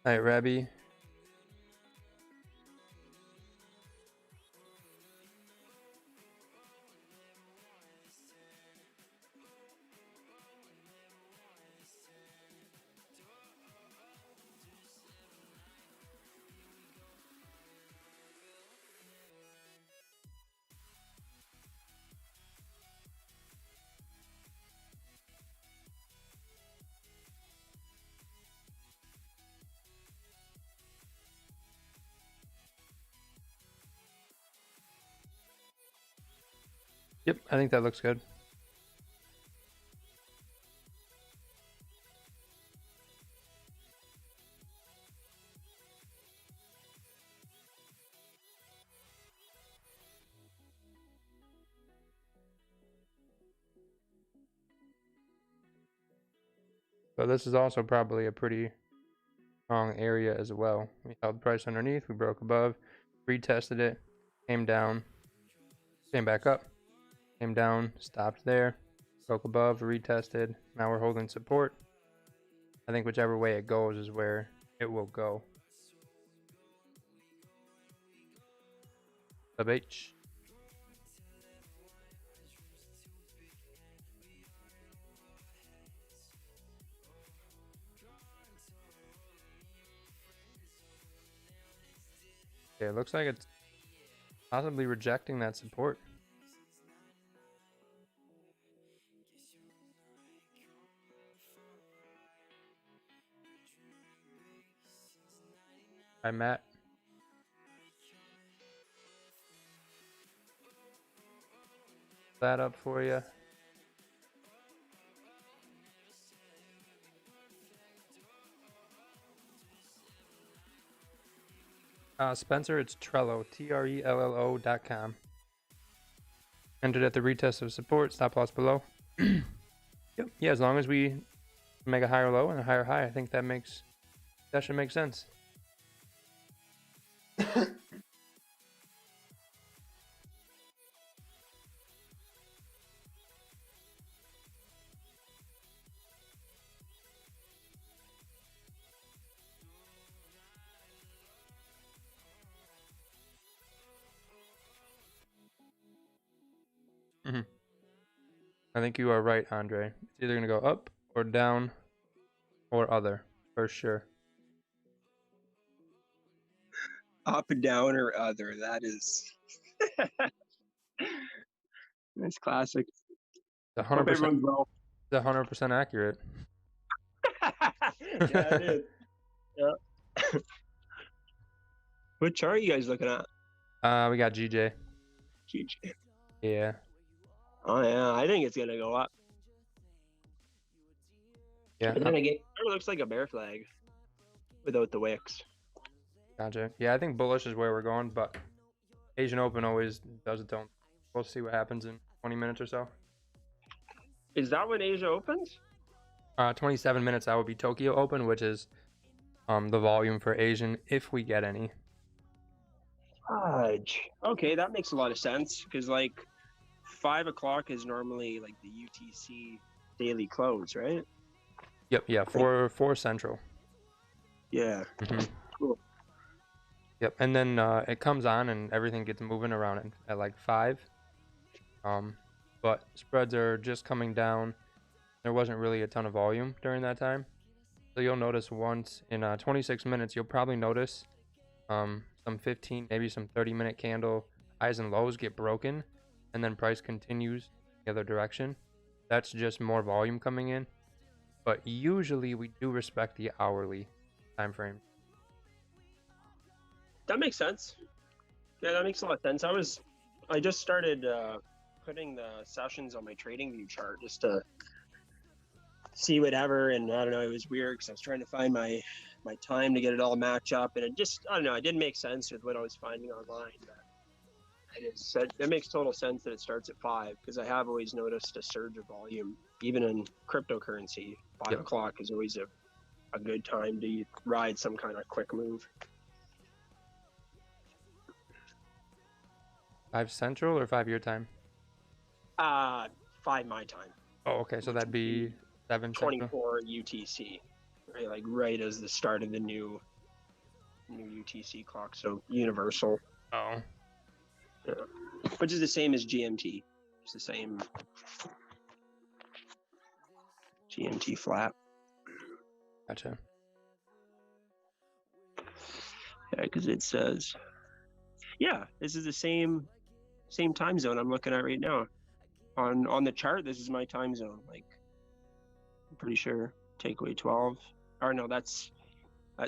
All right, Rabbi. Yep, I think that looks good. But this is also probably a pretty strong area as well. We held price underneath, we broke above, retested it, came down, came back up, came down, stopped there, broke above, retested. Now we're holding support. I think whichever way it goes is where it will go. Sub H. Okay, it looks like it's possibly rejecting that support. Hi, Matt. That up for you. Spencer, it's Trello, TRELLO.com. Entered at the retest of support, stop loss below. Yep. Yeah, as long as we make a higher low and a higher high, I think that should make sense. I think you are right, Andre. It's either going to go up or down or other, for sure. Up, down, or other. That is... That's classic. It's Hope 100%. everyone's well. It's 100% accurate. Yeah, it is. Yeah. What chart are you guys looking at? We got GJ. GJ. Yeah. Oh yeah, I think it's gonna go up. Yeah. And then again, it looks like a bear flag without the wicks. Gotcha. Yeah, I think bullish is where we're going, but Asian Open always does its own. We'll see what happens in 20 minutes or so. Is that when Asia opens? 27 minutes, that would be Tokyo Open, which is the volume for Asian, if we get any. Fudge. Okay, that makes a lot of sense because like 5 o'clock is normally like the UTC daily close, right? Yep, yeah, 4 Central. Yeah. Cool. Yep, and then it comes on and everything gets moving around at like 5. But spreads are just coming down. There wasn't really a ton of volume during that time. So you'll notice once in 26 minutes, you'll probably notice some 15, maybe some 30-minute candle highs and lows get broken, and then price continues the other direction. That's just more volume coming in. But usually we do respect the hourly time frame. That makes sense. Yeah, that makes a lot of sense. I just started putting the sessions on my trading view chart just to see whatever, and I don't know, it was weird because I was trying to find my time to get it all match up, and it just, I don't know, it didn't make sense with what I was finding online. But it makes total sense that it starts at 5 because I have always noticed a surge of volume, even in cryptocurrency. 5 o'clock is always a good time to ride some kind of quick move. 5 Central or 5 your time? 5 my time. Oh, okay, so that'd be 7 Central. 24 UTC, right? Like right as the start of the new UTC clock, so universal. Oh. Yeah. Which is the same as GMT. It's the same GMT flat. Gotcha. Yeah, because it says, yeah, this is the same time zone I'm looking at right now. On the chart, this is my time zone. Like, I'm pretty sure takeaway 12. Or no, that's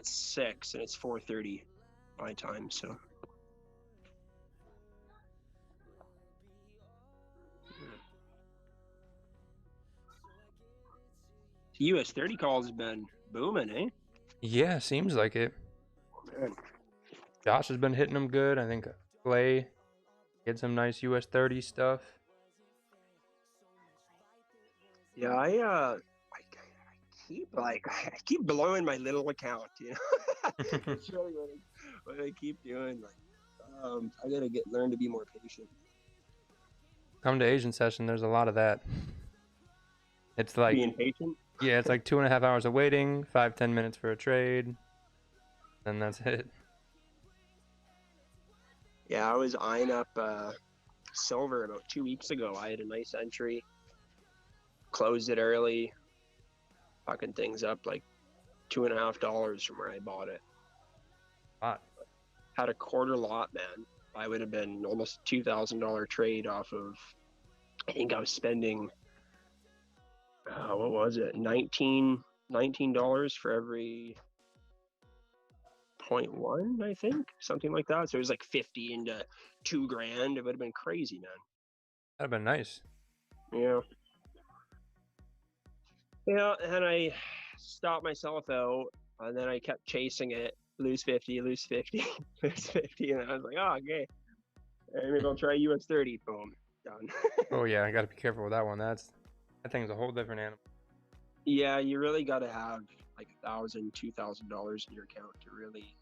6, and it's 4:30 my time. So. US 30 calls have been booming, eh? Yeah, seems like it. Oh, man. Josh has been hitting them good. I think Clay get some nice US 30 stuff. Yeah, I keep blowing my little account, you know. That's really what I keep doing. Like, I gotta learn to be more patient. Come to Asian session, there's a lot of that. It's like Being patient. Yeah, it's like 2.5 hours of waiting, 5-10 minutes for a trade, and that's it. Yeah, I was eyeing up silver about 2 weeks ago. I had a nice entry, closed it early, fucking things up like $2.50 from where I bought it. Lot. Had a quarter lot, man. I would have been almost $2,000 trade off of. I think I was spending. What was it? $19 for every 0.1, I think, something like that. So it was like 50 into $2,000. It would have been crazy, man. That'd have been nice. Yeah. Yeah, and I stopped myself out, and then I kept chasing it. Lose 50, lose 50, lose 50, and I was like, oh, okay. Maybe I'll try US 30. Boom, done. Oh yeah, I gotta be careful with that one. That thing's a whole different animal. Yeah, you really got to have like $1,000, $2,000 in your account to really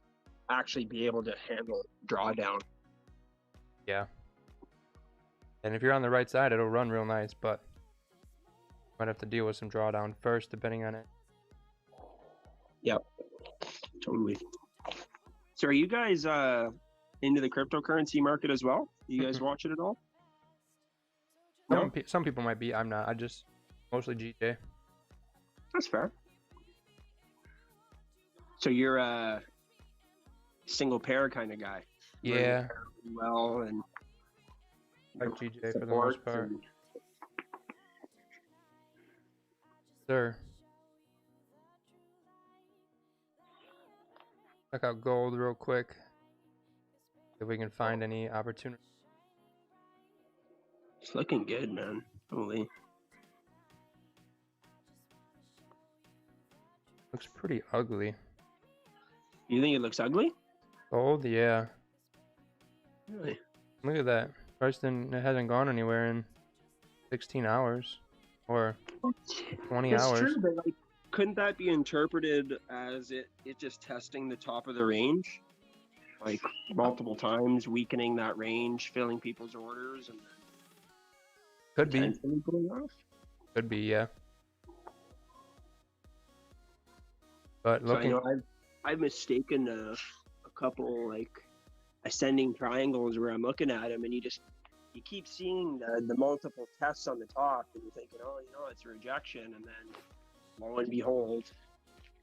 actually be able to handle drawdown. Yeah. And if you're on the right side, it'll run real nice, but might have to deal with some drawdown first, depending on it. Yep, totally. So are you guys into the cryptocurrency market as well? You guys watch it at all? No? Some people might be. I'm not. I just mostly GJ. That's fair. So you're a single pair kind of guy. Yeah. Well, and Like GJ for the most part. Sir. Check out gold real quick. See if we can find any opportunity. It's looking good, man. Holy. Looks pretty ugly. You think it looks ugly? Gold, yeah. Really? Look at that. Price it hasn't gone anywhere in 16 hours or 20 It's hours. true, but like, couldn't that be interpreted as it just testing the top of the range, like multiple times, weakening that range, filling people's orders, and then Could be. potentially going off? Could be, yeah. But So I looking, know I've mistaken a couple like ascending triangles where I'm looking at them, and you keep seeing the multiple tests on the top, and you're thinking, oh, it's a rejection, and then lo and behold,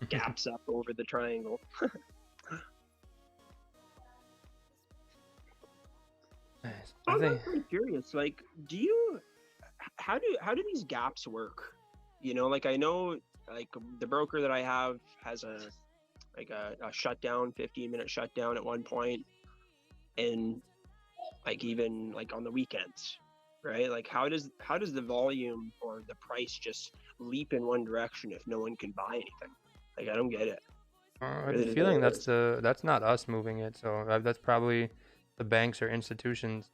gaps up over the triangle. I think, I'm pretty curious. Like, how do these gaps work? Like I know, like the broker that I have has a shutdown, 15-minute shutdown at one point, and like even like on the weekends, right? Like how does the volume or the price just leap in one direction if no one can buy anything? Like I don't get it. I have a feeling that's not us moving it. So that's probably the banks or institutions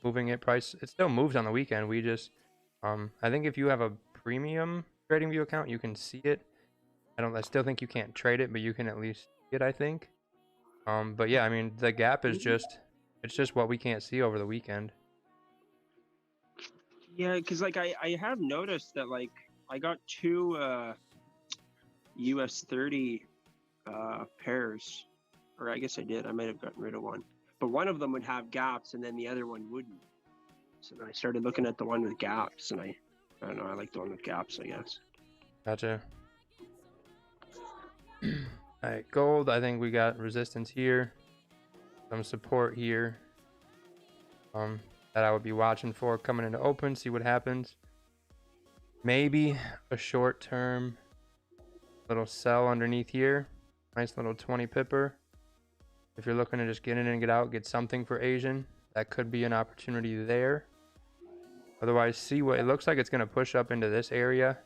moving it. Price, it still moves on the weekend. We just, I think if you have a premium TradingView account, you can see it. I still think you can't trade it, but you can at least see it, I think. But yeah, I mean, the gap is it's just what we can't see over the weekend. Yeah, because like I have noticed that like I got two US 30 pairs, or I guess I did. I might have gotten rid of one, but one of them would have gaps, and then the other one wouldn't. So then I started looking at the one with gaps, and I don't know. I like the one with gaps, I guess. Gotcha. All right, gold. I think we got resistance here, some support here. That I would be watching for coming into open. See what happens. Maybe a short-term little sell underneath here. Nice little 20 pipper. If you're looking to just get in and get out, get something for Asian, that could be an opportunity there. Otherwise, see what it looks like. It's going to push up into this area,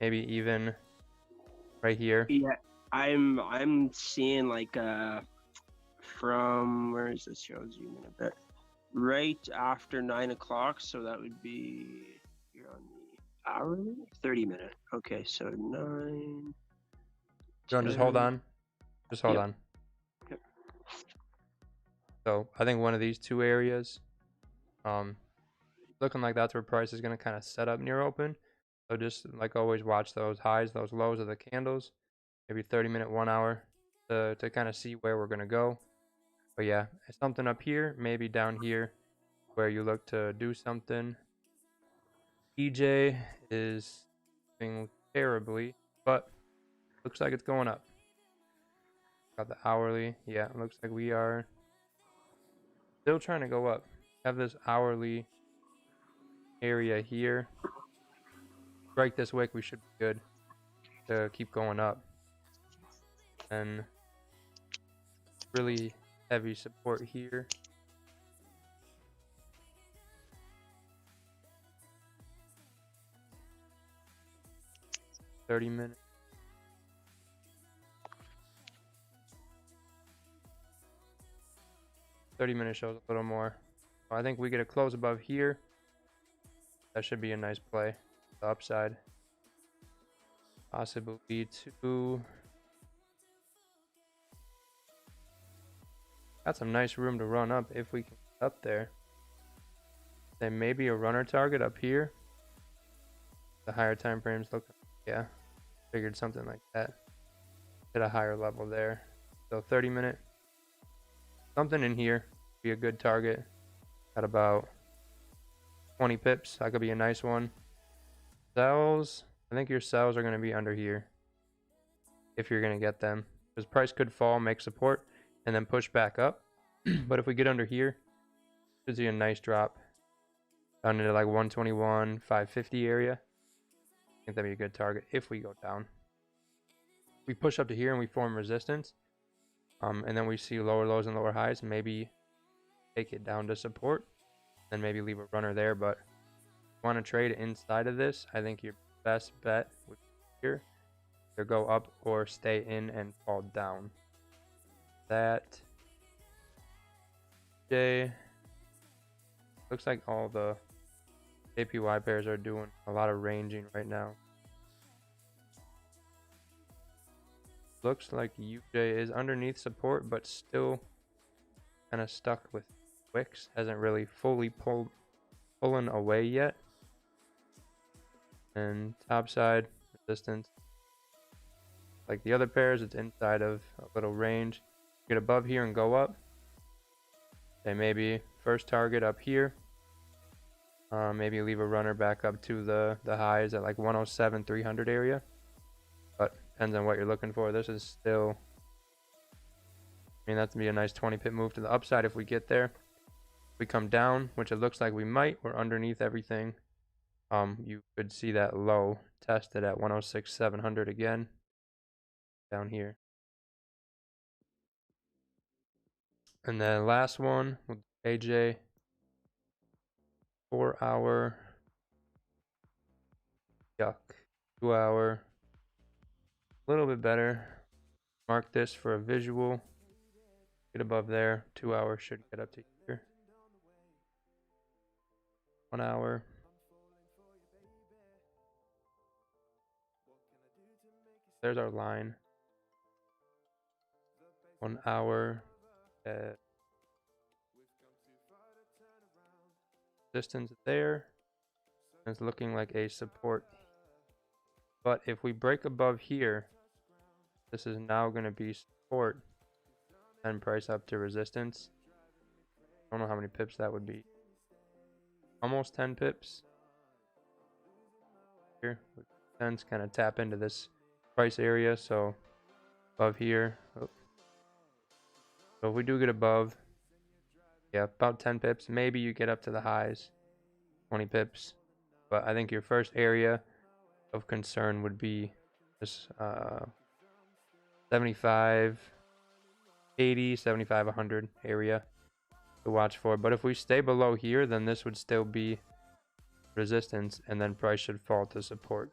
maybe even right here. Yeah, I'm seeing like from where is this? Show zoom in a bit. Right after 9 o'clock, so that would be you're on the hourly 30-minute. Okay, so 9. You want to just hold on? Just hold on. Yep. So I think one of these two areas, looking like that's where price is going to kind of set up near open. So just like always, watch those highs, those lows of the candles. Maybe 30-minute, 1 hour to kind of see where we're going to go. But yeah, it's something up here, maybe down here where you look to do something. EJ is doing terribly, but looks like it's going up. Got the hourly. Yeah, it looks like we are still trying to go up. Have this hourly area here. Break this wick, we should be good to keep going up. And really heavy support here. $30-minute. $30-minute shows a little more. I think we get a close above here. That should be a nice play. The upside. Possibly to. Got some nice room to run up if we can get up there. Then maybe a runner target up here. The higher time frames look, yeah, figured something like that. At a higher level there. So 30-minute. Something in here be a good target. At about 20 pips. That could be a nice one. Sells. I think your sells are going to be under here. If you're going to get them. Because price could fall, make support, and then push back up. But if we get under here, should see a nice drop down into like 121, 550 area. think that'd be a good target if we go down. We push up to here and we form resistance, and then we see lower lows and lower highs, maybe take it down to support, then maybe leave a runner there. But if you want to trade inside of this, I think your best bet would be here. Either go up or stay in and fall down. That J looks like all the APY pairs are doing a lot of ranging right now. Looks like UJ is underneath support, but still kind of stuck with wicks. Hasn't really fully pulling away yet. And topside resistance, like the other pairs, it's inside of a little range. Get above here and go up. Okay, maybe first target up here. Maybe leave a runner back up to the highs at like 107, 300 area. But depends on what you're looking for. This is still, I mean, that's gonna be a nice 20 pip move to the upside if we get there. If we come down, which it looks like we might, we're underneath everything. You could see that low tested at 106, 700 again down here. And then last one with AJ, 4 hour, yuck, 2 hour, a little bit better. Mark this for a visual. Get above there. 2 hours should get up to here. 1 hour. There's our line. 1 hour. Distance there. It's looking like a support. But if we break above here, this is now going to be support and price up to resistance. I don't know how many pips that would be. Almost 10 pips. Here, with sense, kind of tap into this price area. So above here. Oh. So if we do get above, yeah, about 10 pips. Maybe you get up to the highs, 20 pips. But I think your first area of concern would be this 75, 80, 75, 100 area to watch for. But if we stay below here, then this would still be resistance, and then price should fall to support.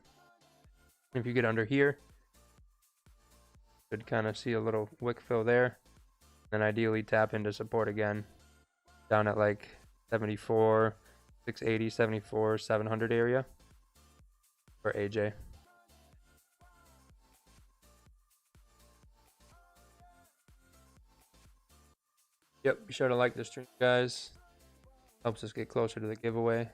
If you get under here, you could kind of see a little wick fill there, and ideally tap into support again down at like 74, 680, 74, 700 area for AJ. Yep, be sure to like the stream, guys. Helps us get closer to the giveaway.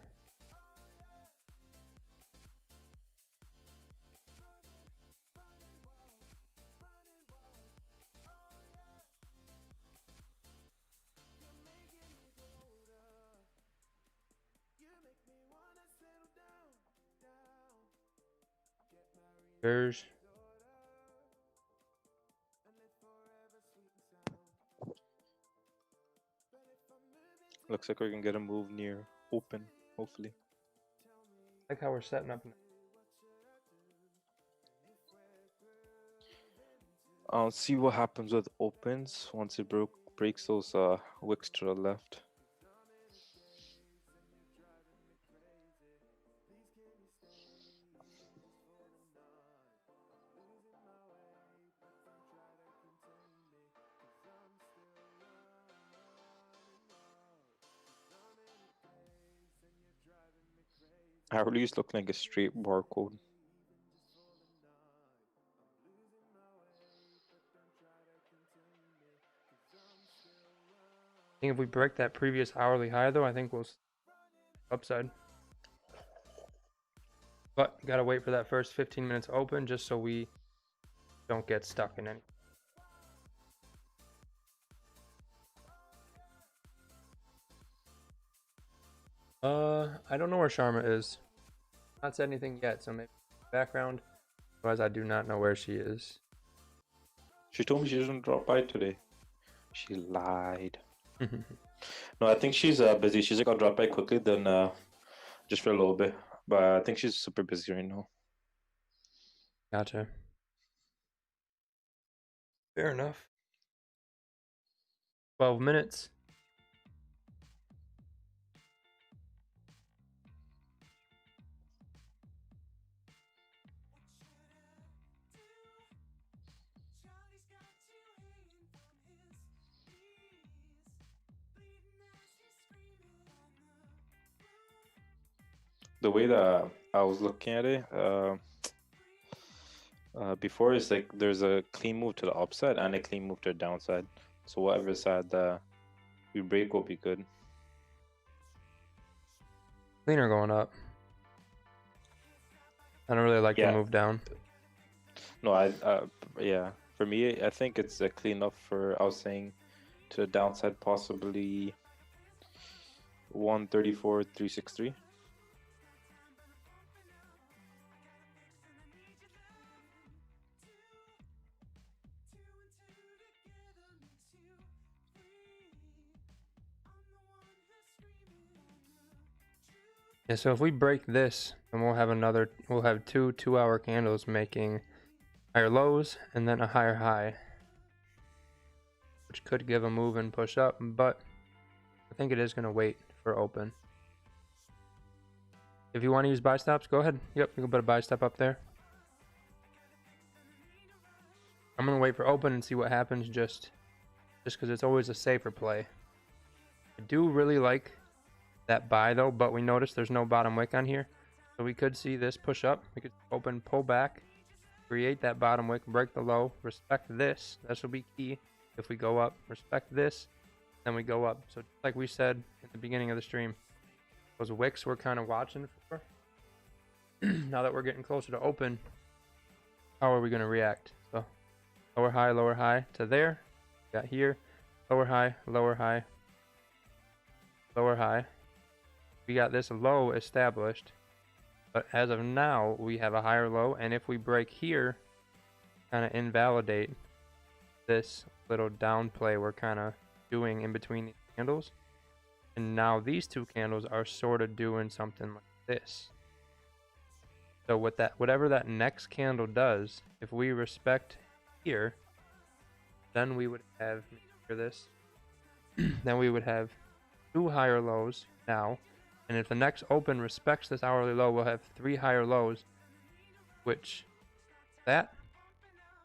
Here's Looks like we're gonna get a move near open, hopefully. like how we're setting up. I'll see what happens with opens once it breaks those wicks to the left. Hourly's looking like a straight barcode. I think if we break that previous hourly high, though, I think we'll upside. But gotta wait for that first 15 minutes open just so we don't get stuck in any. I don't know where Sharma is. Not said anything yet, so maybe background. Otherwise, I do not know where she is. She told me she doesn't drop by today. She lied. No, I think she's busy. She's like, I'll drop by quickly, then just for a little bit. But I think she's super busy right now. Gotcha. Fair enough. 12 minutes. The way that I was looking at it before is like there's a clean move to the upside and a clean move to the downside. So whatever side we break will be good. Cleaner going up. I don't really like the Yeah. move down. No, yeah. For me, I think it's a clean up for, I was saying, to the downside, possibly 134.363. Yeah, so if we break this, then we'll have two 2-hour candles making higher lows and then a higher high, which could give a move and push up, but I think it is going to wait for open. If you want to use buy stops, go ahead. Yep, you can put a buy stop up there. I'm going to wait for open and see what happens just because it's always a safer play. I do really like that buy though, but we notice there's no bottom wick on here. So we could see this push up. We could open, pull back, create that bottom wick, break the low, respect this. This will be key. If we go up, respect this, then we go up. So just like we said at the beginning of the stream, those wicks we're kind of watching for. Now that we're getting closer to open, how are we going to react? So lower high to there. Got here, lower high, lower high, lower high. We got this low established, but as of now we have a higher low, and if we break here, kind of invalidate this little down play we're kind of doing in between these candles. And now these two candles are sort of doing something like this. So with that, whatever that next candle does, if we respect here, then we would have, for this, then we would have two higher lows now. And if the next open respects this hourly low, we'll have three higher lows, which that.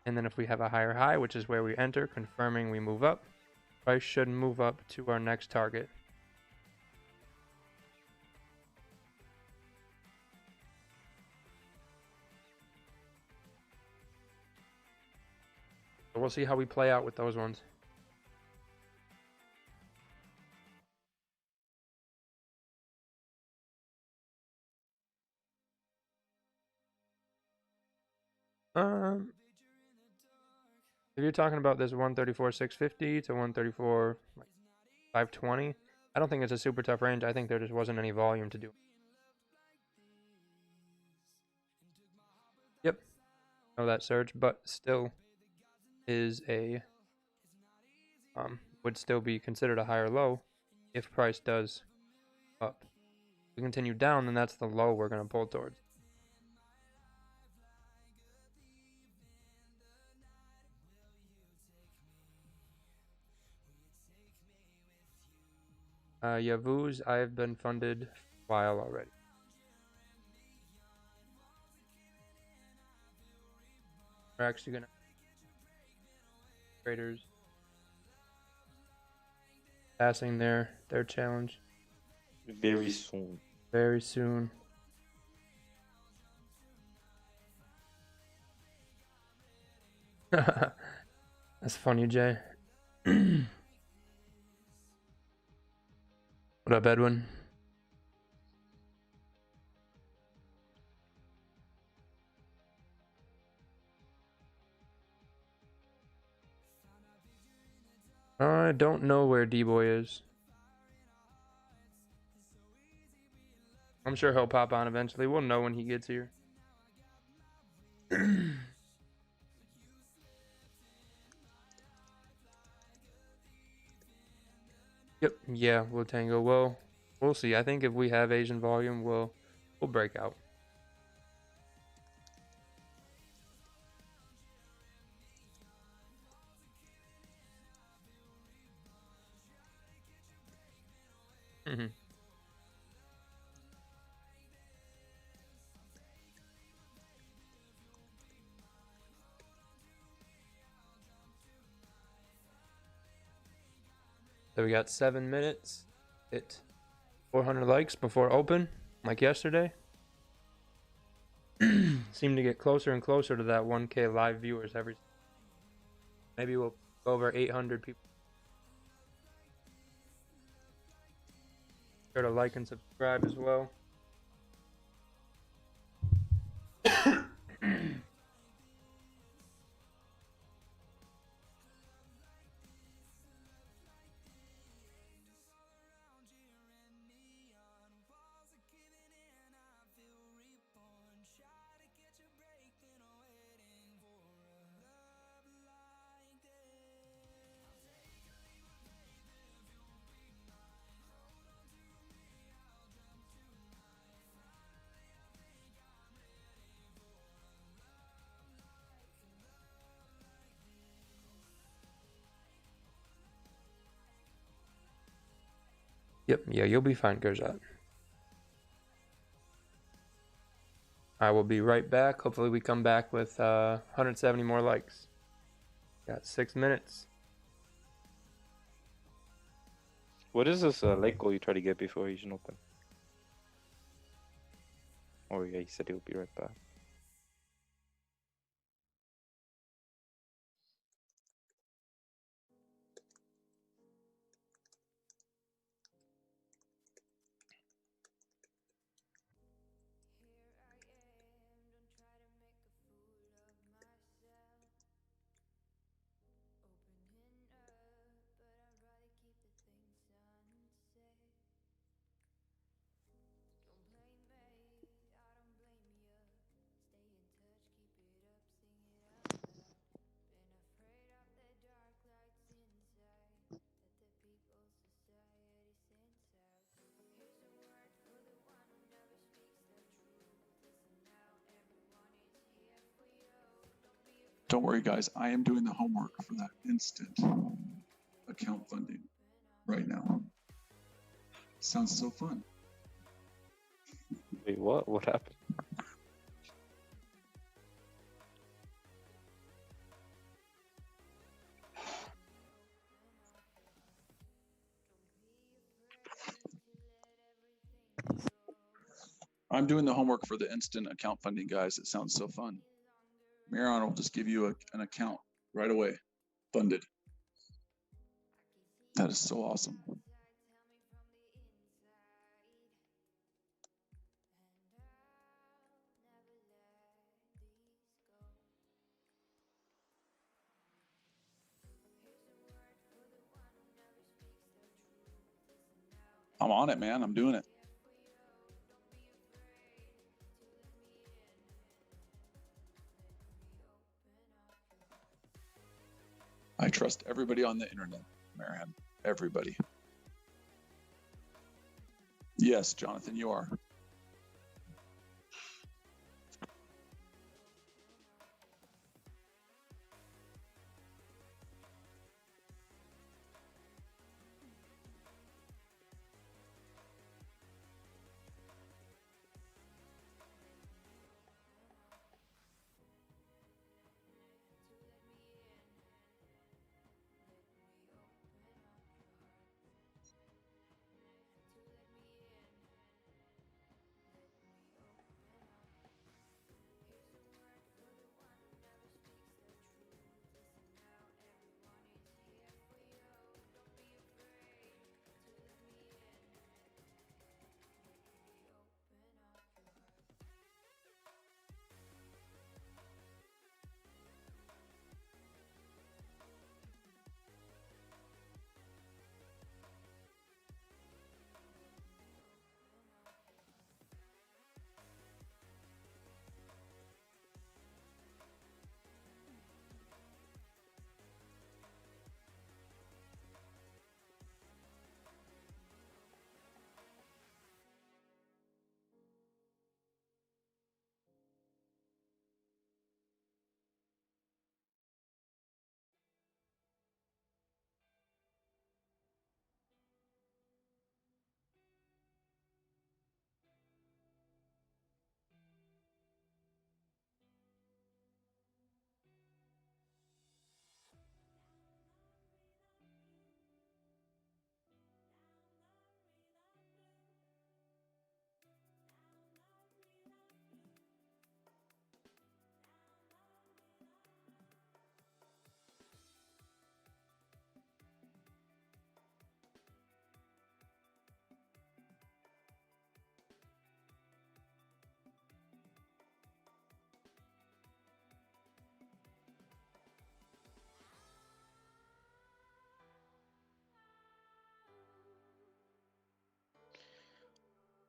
And then if we have a higher high, which is where we enter, confirming we move up, price should move up to our next target. So we'll see how we play out with those ones. If you're talking about this 134.650 to 134.520, I don't think it's a super tough range. I think there just wasn't any volume to do. Yep. Know that surge, but still is a would still be considered a higher low if price does up. If we continue down, then that's the low we're going to pull towards. Yavuz, I've been funded for a while already. We're actually gonna traders passing their challenge Very soon. very soon. That's funny, Jay. What up, Edwin? I don't know where D-Boy is. I'm sure he'll pop on eventually. We'll know when he gets here. Yep, yeah, we'll tango. Well, we'll see. I think if we have Asian volume, we'll break out. Mhm. So we got 7 minutes. Hit 400 likes before open, like yesterday. Seem to get closer and closer to that 1K live viewers every. Maybe we'll go over 800 people. Sure to like and subscribe as well. Yep, yeah, you'll be fine, Gerzat. I will be right back. Hopefully we come back with 170 more likes. Got 6 minutes. What is this lake goal you try to get before Asian Open? Oh yeah, he said he'll be right back. Don't worry, guys. I am doing the homework for that instant account funding right now. Sounds so fun. Wait, what? What happened? I'm doing the homework for the instant account funding, guys. It sounds so fun. Marion will just give you an account right away, funded. That is so awesome. I'm on it, man. I'm doing it. I trust everybody on the internet, Marianne. Everybody. Yes, Jonathan, you are.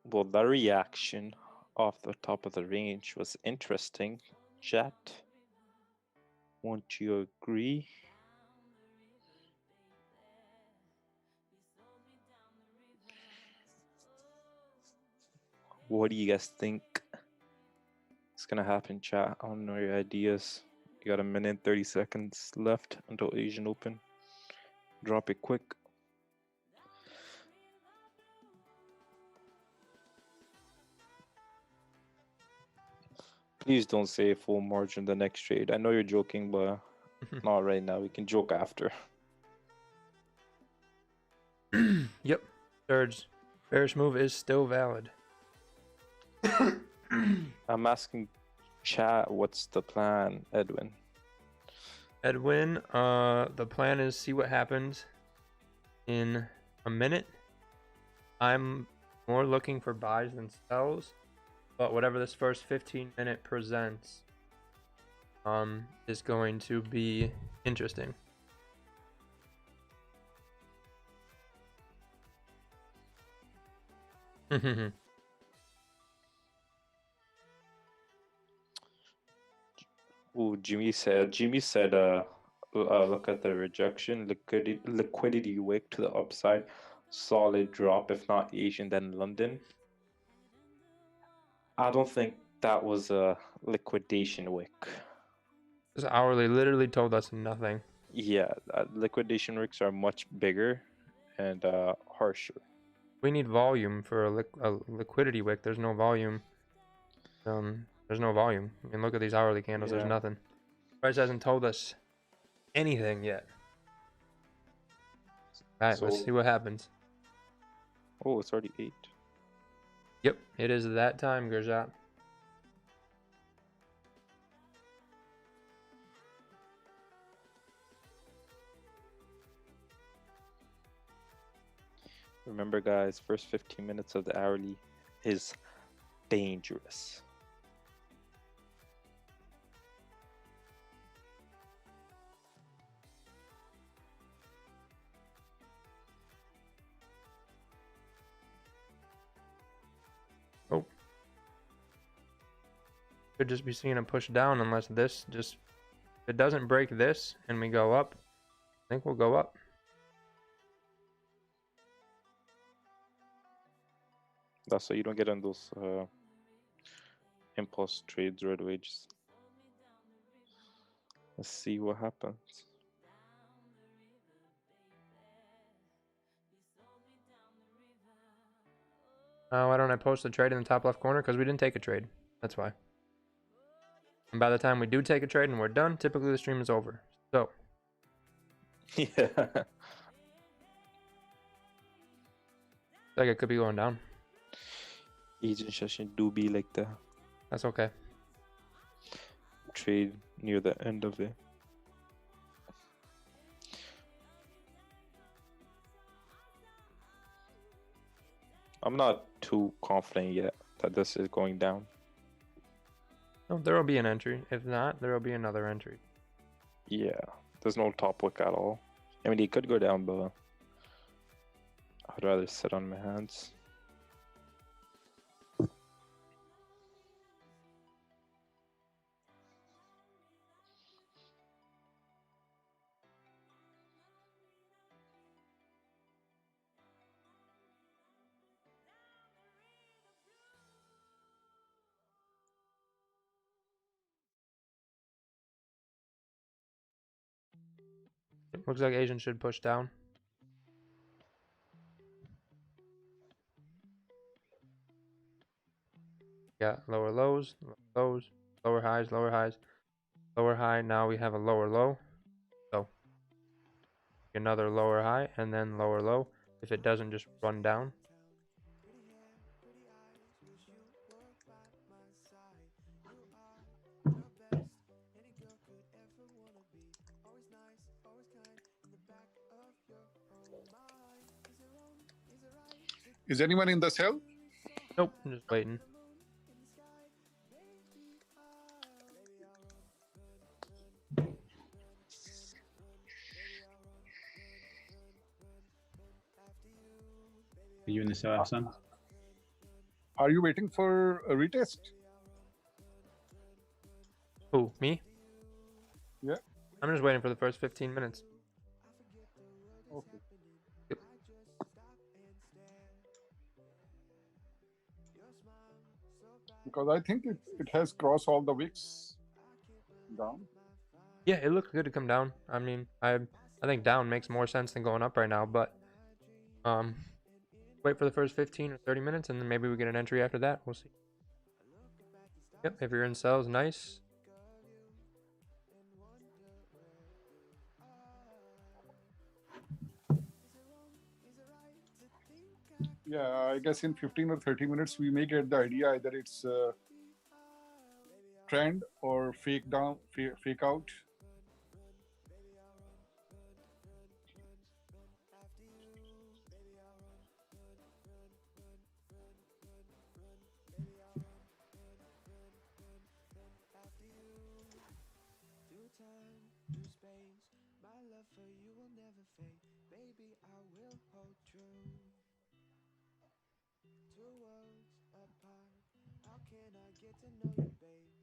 Well, the reaction off the top of the range was interesting. Chat, won't you agree? What do you guys think is gonna happen, chat? I want to know your ideas. You got a minute, 30 seconds left until Asian Open. Drop it quick. Please don't say full margin the next trade. I know you're joking, but not right now. We can joke after. Yep. Surge. Bearish move is still valid. I'm asking chat, what's the plan, Edwin? Edwin, the plan is see what happens in a minute. I'm more looking for buys than sells, but whatever this first 15-minute presents is going to be interesting. Oh, Jimmy said, look at the rejection, liquidity wick to the upside, solid drop, if not Asian, then London. I don't think that was a liquidation wick. This hourly literally told us nothing. Yeah, liquidation wicks are much bigger and harsher. We need volume for a liquidity wick. There's no volume. There's no volume. I mean, look at these hourly candles. Yeah. There's nothing. Price hasn't told us anything yet. All right, let's So- see what happens. Oh, it's already 8. Yep, it is that time, Gurjat. Remember, guys, first 15 minutes of the hourly is dangerous. Oh. Could just be seeing a push down unless this just... If it doesn't break this and we go up, I think we'll go up. That's why you don't get on those impulse trades right away. Just let's see what happens. Why don't I post the trade in the top left corner? Because we didn't take a trade. That's why. And by the time we do take a trade and we're done, typically the stream is over. So, Yeah. like it could be going down. Asian session do be like that. That's okay. Trade near the end of it. I'm not too confident yet that this is going down. Oh, there will be an entry. If not, there will be another entry. Yeah, there's no top wick at all. I mean, it could go down, but I'd rather sit on my hands. Looks like Asian should push down. Got lower lows, lows, lower highs, lower highs, lower high. Now we have a lower low. So another lower high and then lower low. If it doesn't just run down. Is anyone in the cell? Nope, I'm just waiting. Are you in the cell, Hassan? Are you waiting for a retest? Who, me? Yeah. I'm just waiting for the first 15 minutes. Okay. Yep. Because I think it has crossed all the wicks down. Yeah, it looked good to come down. I mean, I think down makes more sense than going up right now, but wait for the first 15 or 30 minutes and then maybe we get an entry after that. We'll see. Yep, if you're in sells, nice. Yeah, I guess in 15 or 30 minutes we may get the idea either it's trend or fake down, fake out.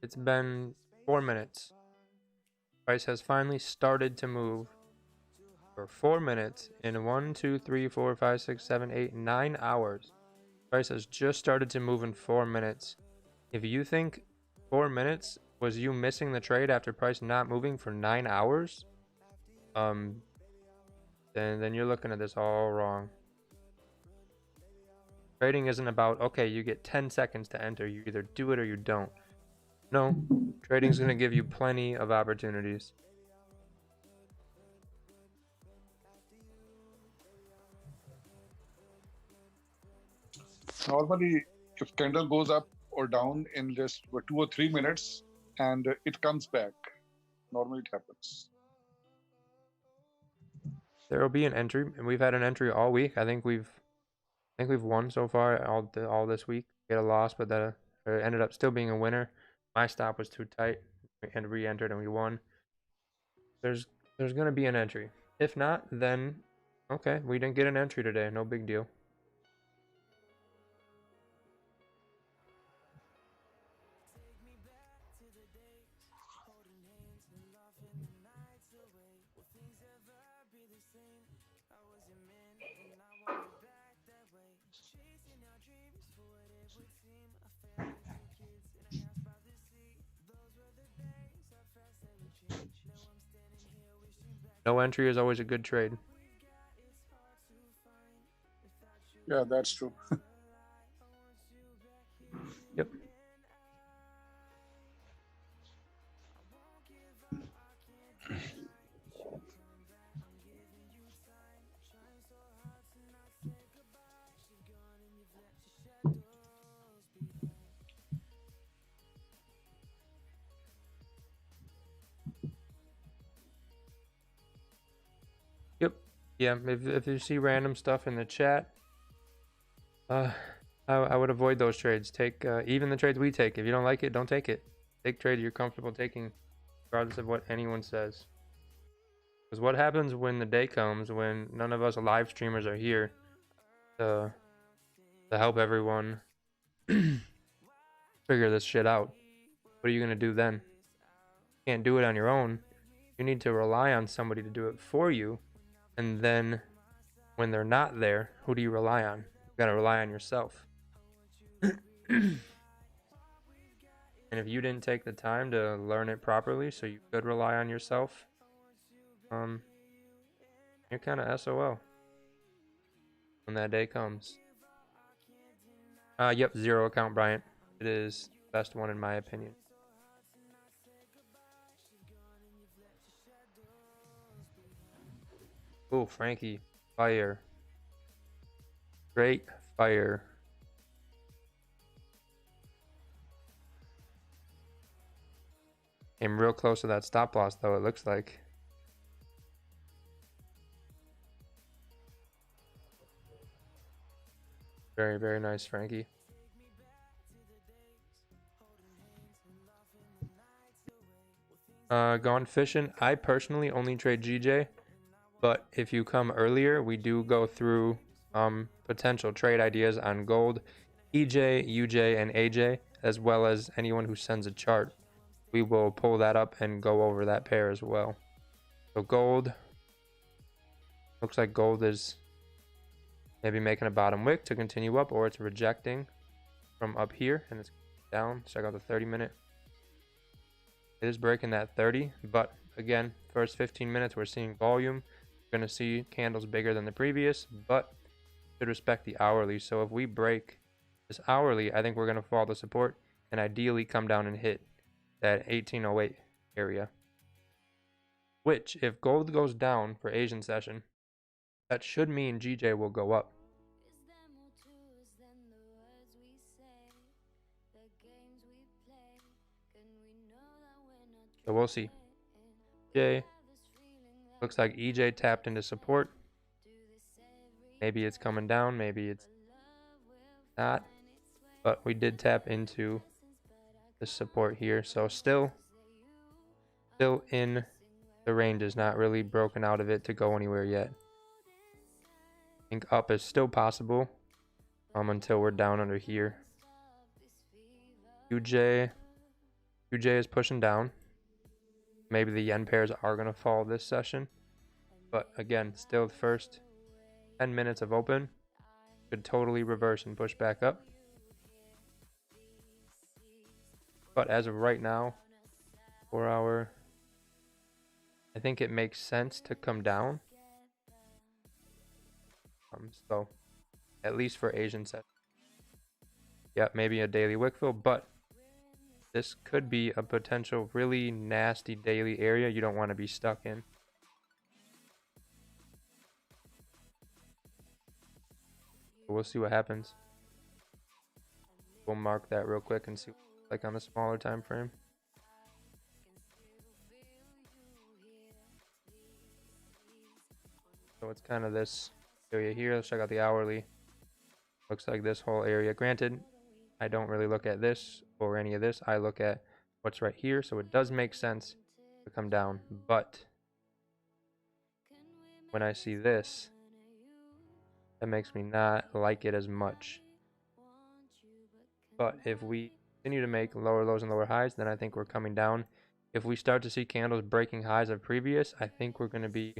It's been 4 minutes. Price has finally started to move for 4 minutes in 1, 2, 3, 4, 5, 6, 7, 8, 9 hours. Price has just started to move in 4 minutes. If you think 4 minutes was you missing the trade after price not moving for 9 hours, then you're looking at this all wrong. Trading isn't about, okay, you get 10 seconds to enter. You either do it or you don't. No, trading's going to give you plenty of opportunities. Normally, if candle goes up or down in just 2 or 3 minutes and it comes back, normally it happens. There will be an entry, and we've had an entry all week. I think we've won so far all this week. We had a loss, but that ended up still being a winner. My stop was too tight and re-entered, and we won. There's gonna be an entry. If not, then okay, we didn't get an entry today. No big deal. No entry is always a good trade. Yeah, that's true. Yep. Yep. Yeah, if you see random stuff in the chat, I would avoid those trades. Take even the trades we take. If you don't like it, don't take it. Take trades you're comfortable taking, regardless of what anyone says. Because what happens when the day comes when none of us live streamers are here to help everyone figure this shit out? What are you gonna do then? You can't do it on your own. You need to rely on somebody to do it for you. And then when they're not there, who do you rely on? You gotta rely on yourself. And if you didn't take the time to learn it properly so you could rely on yourself, you're kind of SOL when that day comes. Yep, 0 account Bryant. It is the best one in my opinion. Oh, Frankie, fire. Great fire. Came real close to that stop loss though, it looks like. Very, very nice, Frankie. Gone fishing. I personally only trade GJ, but if you come earlier, we do go through potential trade ideas on gold, EJ, UJ, and AJ, as well as anyone who sends a chart. We will pull that up and go over that pair as well. So gold, looks like gold is maybe making a bottom wick to continue up, or it's rejecting from up here and it's down. Check out the 30-minute. It is breaking that 30, but again, first 15 minutes we're seeing volume. We're going to see candles bigger than the previous, but should respect the hourly. So if we break this hourly, I think we're going to follow the support and ideally come down and hit that 1808 area. Which, if gold goes down for Asian session, that should mean GJ will go up. So we'll see. EJ, looks like EJ tapped into support. Maybe it's coming down, maybe it's not. But we did tap into the support here. So still in the range, is not really broken out of it to go anywhere yet. I think up is still possible until we're down under here. UJ is pushing down. Maybe the yen pairs are going to fall this session. But again, still the first 10 minutes of open could totally reverse and push back up. But as of right now, 4 hour, I think it makes sense to come down. So at least for Asian set. Yeah, maybe a daily wick fill, but this could be a potential really nasty daily area you don't want to be stuck in. We'll see what happens. We'll mark that real quick and see what it's like on the smaller time frame. So it's kind of this area here. Let's check out the hourly. Looks like this whole area. Granted, I don't really look at this or any of this. I look at what's right here. So it does make sense to come down. But when I see this, that makes me not like it as much. But if we continue to make lower lows and lower highs, then I think we're coming down. If we start to see candles breaking highs of previous, I think we're going to be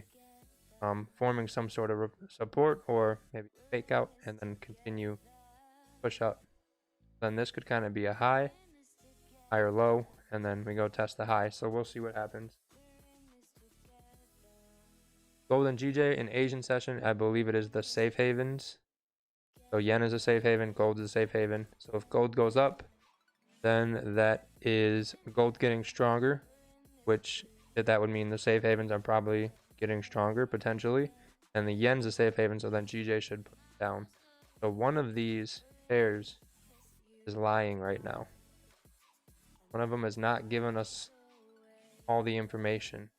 forming some sort of support or maybe fake out and then continue push up. Then this could kind of be a high or low, and then we go test the high. So we'll see what happens. Gold and GJ in Asian session, I believe it is the safe havens. So yen is a safe haven, gold is a safe haven. So if gold goes up, then that is gold getting stronger, which that would mean the safe havens are probably getting stronger potentially, and the yen's a safe haven, so then GJ should put it down. So one of these pairs is lying right now. One of them is not giving us all the information.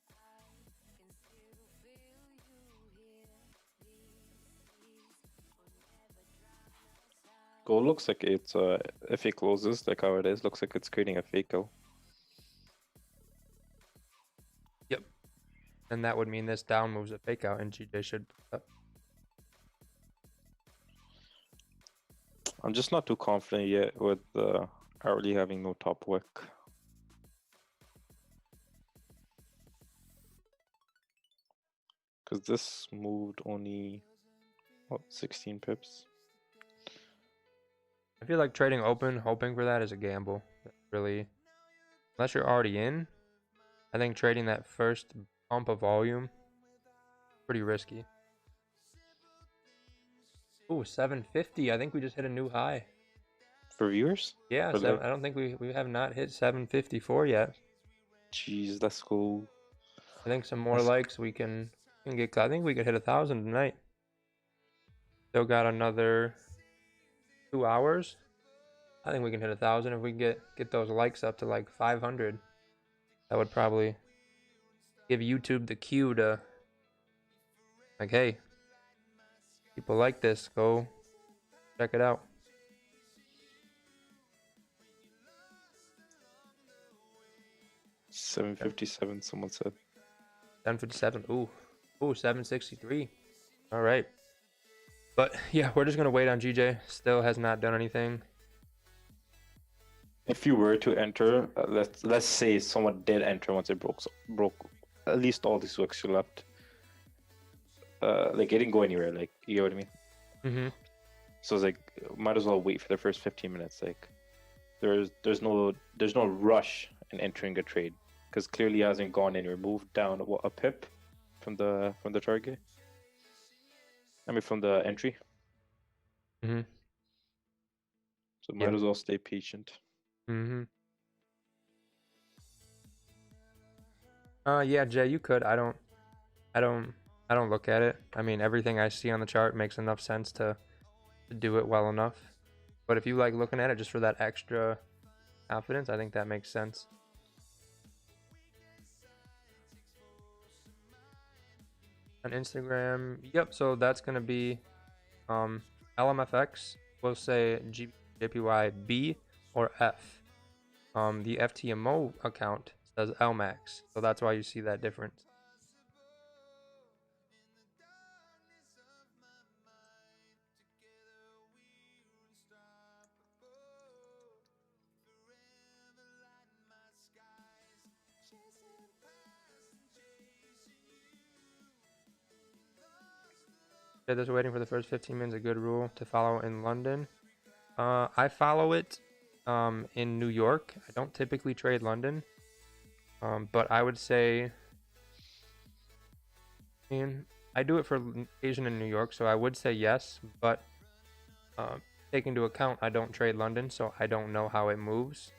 Gold looks like it's if it closes like how it is, looks like it's creating a fake out. Yep. And that would mean this down moves a fake out and GJ should put up. I'm just not too confident yet with hourly having no top wick. Because this moved only, what, 16 pips? I feel like trading open, hoping for that is a gamble. Really, unless you're already in, I think trading that first pump of volume, pretty risky. Ooh, 750. I think we just hit a new high. For viewers? Yeah, For I don't think we have not hit 754 yet. Jeez, let's go. I think some more likes we can get. I think we could hit 1,000 tonight. Still got another 2 hours. I think we can hit 1,000 if we get those likes up to like 500. That would probably give YouTube the cue to like, hey, people like this, go check it out. $757, someone said. 757. Ooh, 763. All right. But yeah, we're just gonna wait on GJ. Still has not done anything. If you were to enter, let's say someone did enter once it broke at least all these wicks you left. Like it didn't go anywhere. Like you get what I mean? Mm-hmm. So it's like might as well wait for the first 15 minutes. Like there's no rush in entering a trade because clearly it hasn't gone anywhere. Moved down a pip from the target. I mean from the entry. Mm-hmm. So might as well stay patient. Mm-hmm. Yeah, Jay, you could. I don't look at it. I mean, everything I see on the chart makes enough sense to do it well enough. But if you like looking at it just for that extra confidence, I think that makes sense. On Instagram, yep. So that's gonna be LMFX. We'll say JPY B or F. The FTMO account says LMAX, so that's why you see that difference. Yeah, just waiting for the first 15 minutes, a good rule to follow in London. I follow it in New York. I don't typically trade London, but I would say, I do it for Asian in New York, so I would say yes, but take into account I don't trade London, so I don't know how it moves.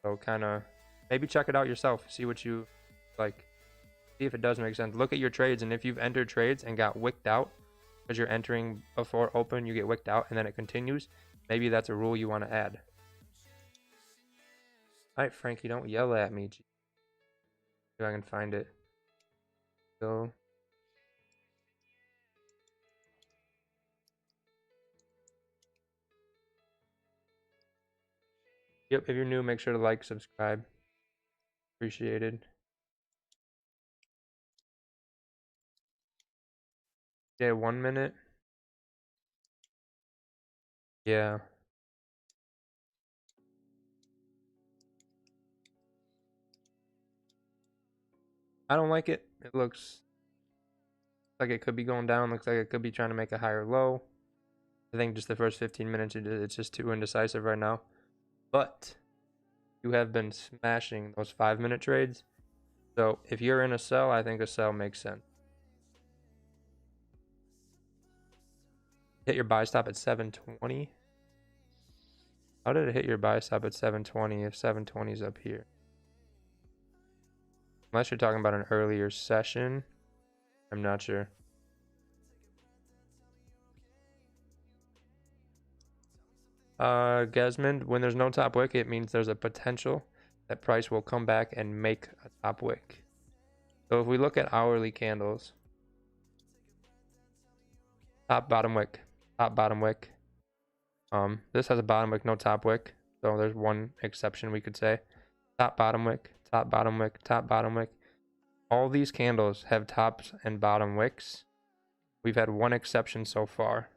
So kind of maybe check it out yourself, see what you like, see if it does make sense. Look at your trades, and if you've entered trades and got wicked out because you're entering before open, you get wicked out and then it continues, maybe that's a rule you want to add. All right, Frankie, don't yell at me. See if I can find it. So yep, if you're new, make sure to like, subscribe. Appreciated. Yeah, 1 minute. Yeah. I don't like it. It looks like it could be going down. Looks like it could be trying to make a higher low. I think just the first 15 minutes, it's just too indecisive right now. But you have been smashing those 5-minute trades. So if you're in a sell, I think a sell makes sense. Hit your buy stop at 720. How did it hit your buy stop at 720 if 720 is up here? Unless you're talking about an earlier session. I'm not sure. Gesmond, when there's no top wick, it means there's a potential that price will come back and make a top wick. So if we look at hourly candles, top bottom wick, top bottom wick. This has a bottom wick, no top wick. So there's one exception we could say. Top bottom wick, top bottom wick, top bottom wick. All these candles have tops and bottom wicks. We've had one exception so far.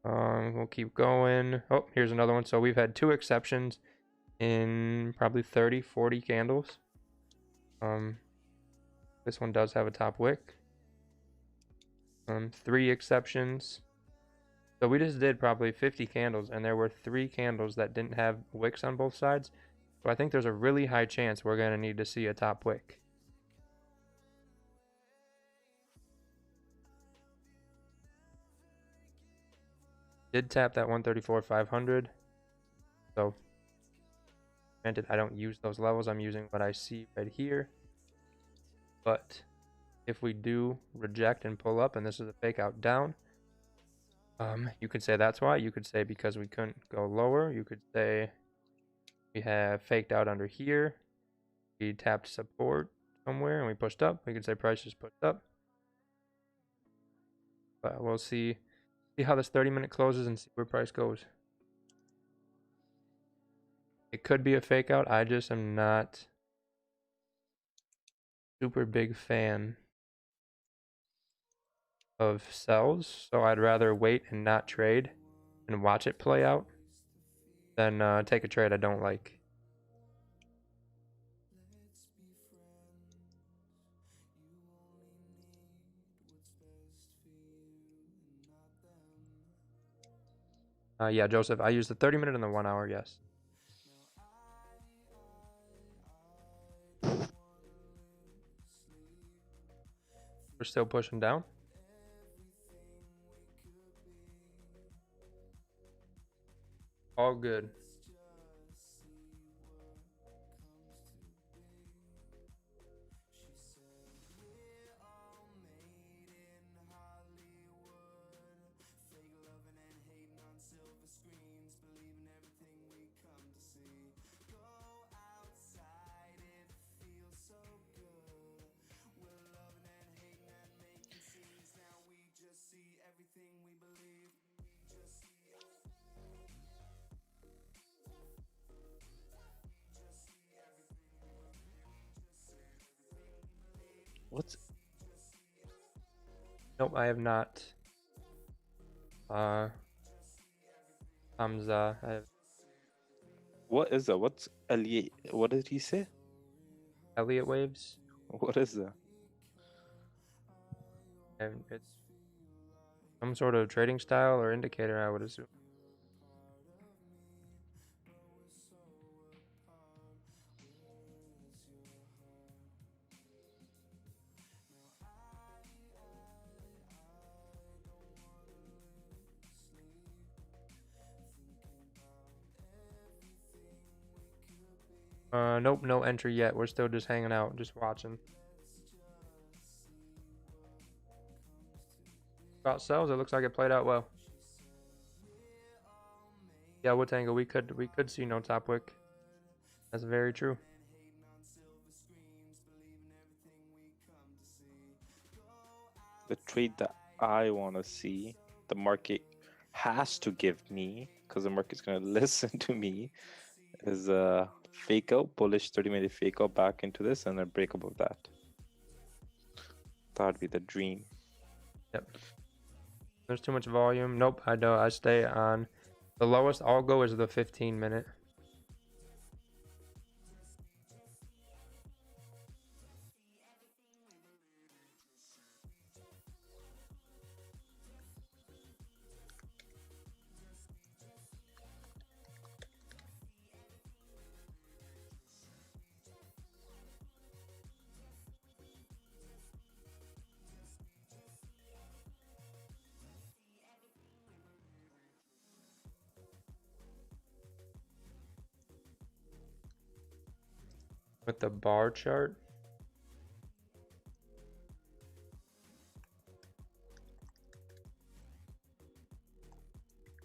We'll keep going. Oh, here's another one. So we've had 2 exceptions in probably 30, 40 candles. This one does have a top wick. 3 exceptions. So we just did probably 50 candles, and there were 3 candles that didn't have wicks on both sides. So I think there's a really high chance we're going to need to see a top wick. Did tap that 134,500. So granted, I don't use those levels. I'm using what I see right here. But if we do reject and pull up, and this is a fake out down, you could say that's why. You could say because we couldn't go lower. You could say we have faked out under here. We tapped support somewhere and we pushed up. We could say price just pushed up. But we'll see how this 30-minute closes and see where price goes. It could be a fake out. I just am not super big fan of sells, so I'd rather wait and not trade and watch it play out than take a trade I don't like. Yeah, Joseph, I use the 30-minute and the 1 hour, yes. We're still pushing down. All good. What's Nope, I have not. Hamza, I have what is that? What's Elliot? What did he say? Elliott waves. What is that? And it's some sort of trading style or indicator, I would assume. Nope, no entry yet. We're still just hanging out, just watching. About sells, it looks like it played out well. Yeah, Wootangle, we could see no top wick. That's very true. The trade that I want to see, the market has to give me, because the market's going to listen to me, is a fake out, bullish 30-minute fake out back into this and a break above that. That would be the dream. Yep. There's too much volume. Nope, I don't. I stay on the lowest I'll go is the 15-minute. With the bar chart.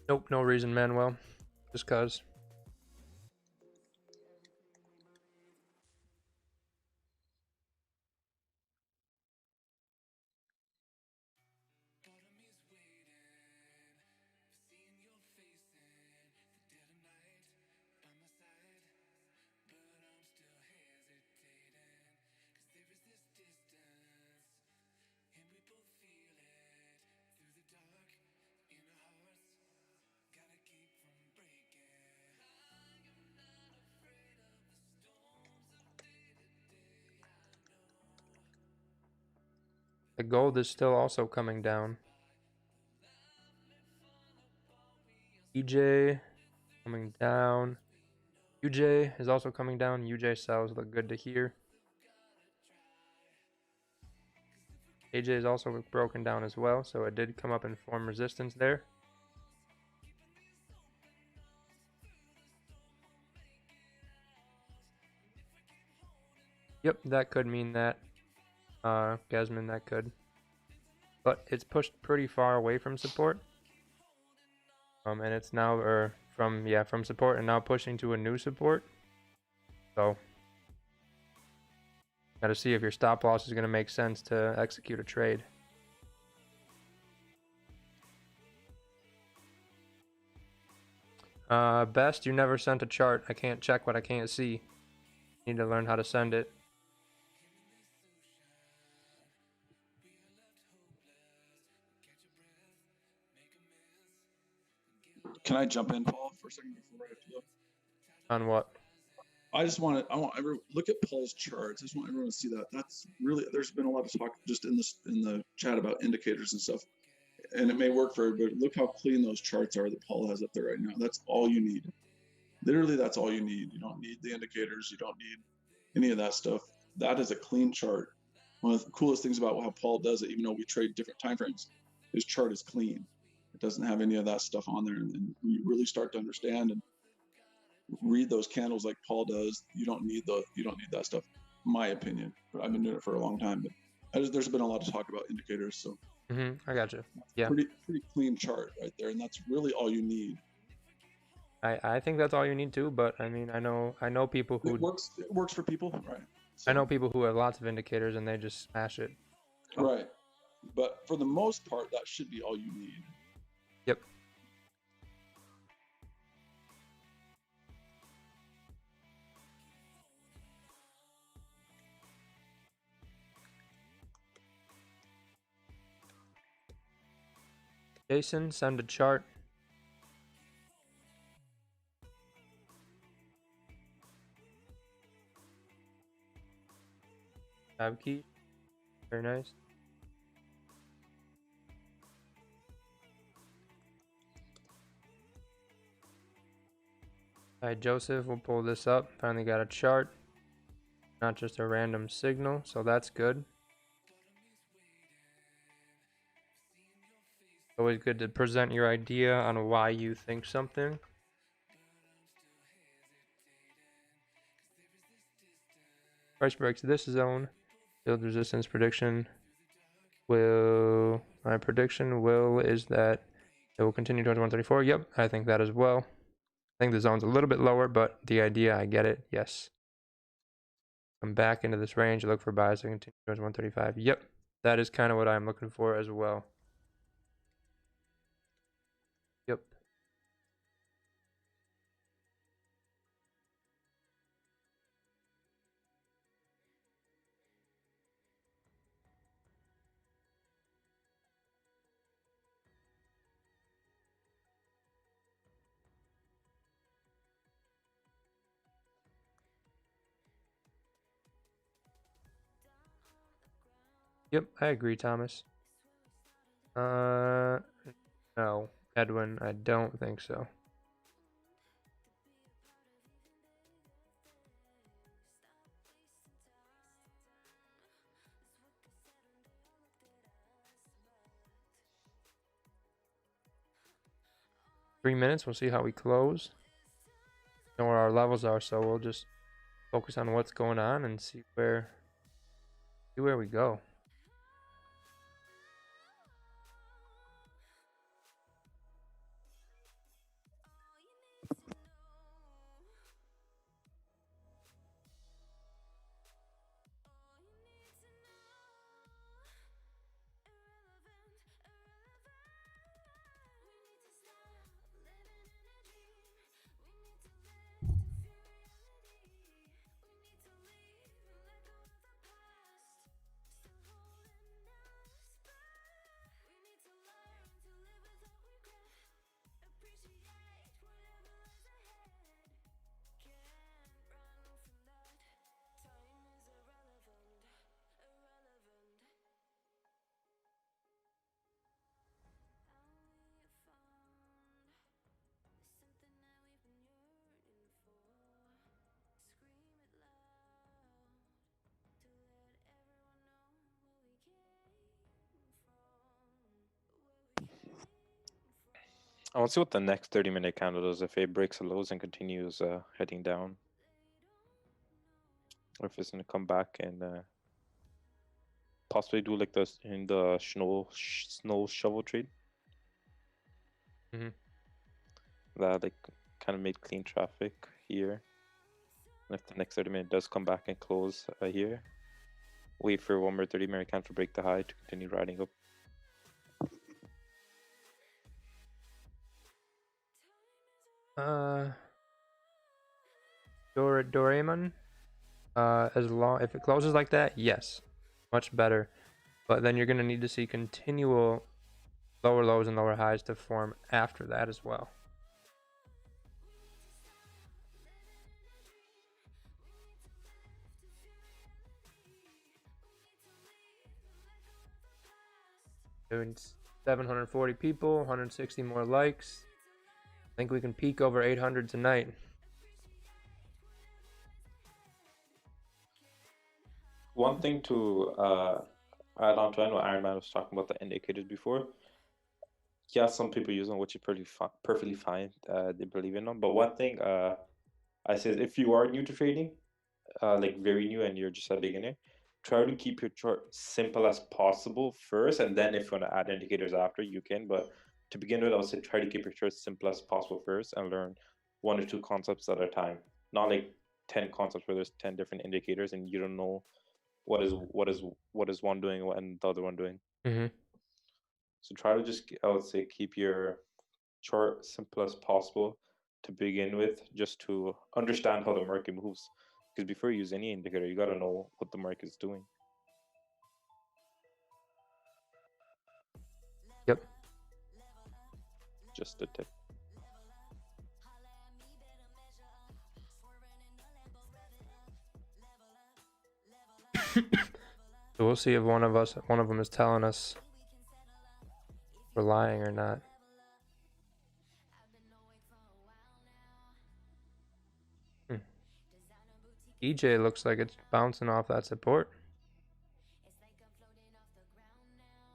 Nope, no reason, Manuel. Just cause. The gold is still also coming down. EJ coming down. UJ is also coming down. UJ sells look good to hear. AJ is also broken down as well, so it did come up and form resistance there. Yep, that could mean that. Gasman, that could. But it's pushed pretty far away from support. And it's now, from support and now pushing to a new support. So, gotta see if your stop loss is gonna make sense to execute a trade. Best, you never sent a chart. I can't check what I can't see. Need to learn how to send it. Can I jump in, Paul, for a second before I have to go? On what? I want everyone look at Paul's charts. I just want everyone to see that. That's really, there's been a lot of talk just in the chat about indicators and stuff, and it may work for everybody. Look how clean those charts are that Paul has up there right now. That's all you need. Literally, that's all you need. You don't need the indicators. You don't need any of that stuff. That is a clean chart. One of the coolest things about how Paul does it, even though we trade different time frames, his chart is clean. It doesn't have any of that stuff on there, and you really start to understand and read those candles like Paul does. You don't need that stuff, my opinion. But I've been doing it for a long time. But there's been a lot of talk about indicators, so I got you. Yeah. Pretty clean chart right there, and that's really all you need. I think that's all you need too, but I mean, I know people who It works for people, right? So, I know people who have lots of indicators and they just smash it. right. But for the most part, that should be all you need. Yep. Jason, send a chart. Tab key. Very nice. Alright, Joseph, we'll pull this up. Finally got a chart. Not just a random signal, so that's good. Always good to present your idea on why you think something. Price breaks this zone. Field resistance prediction. My prediction is that it will continue towards 134. Yep, I think that as well. I think the zone's a little bit lower, but the idea, I get it. Yes. Come back into this range, look for buys to continue towards 135. Yep, that is kind of what I'm looking for as well. Yep. Yep, I agree, Thomas. No, Edwin, I don't think so. Three minutes, we'll see how we close. Know where our levels are, so we'll just focus on what's going on and see where we go. I want to see what the next 30-minute candle does if it breaks the lows and continues heading down. Or if it's going to come back and possibly do like this in the snow shovel trade. That like kind of made clean traffic here. And if the next 30-minute does come back and close here, wait for one more 30-minute candle to break the high to continue riding up. Doraemon, if it closes like that, yes, much better. But then you're gonna need to see continual lower lows and lower highs to form after that as well. doing 740 people, 160 more likes. I think we can peak over 800 tonight. One thing to add on to, I know Iron Man was talking about the indicators before. Yeah, some people use them, which is perfectly fine. They believe in them. But one thing I say is if you are new to trading, like very new and you're just a beginner, try to keep your chart simple as possible first, and then if you want to add indicators after, you can. But to begin with, I would say try to keep your chart simple as possible first and learn 1 or 2 concepts at a time. Not like 10 concepts where there's 10 different indicators and you don't know what is one doing and the other one doing. Mm-hmm. So try to just, I would say, keep your chart simple as possible to begin with, just to understand how the market moves. Because before you use any indicator, you got to know what the market is doing. Yep. Just a tip. So we'll see if one of them is telling us we're lying or not. EJ looks like it's bouncing off that support.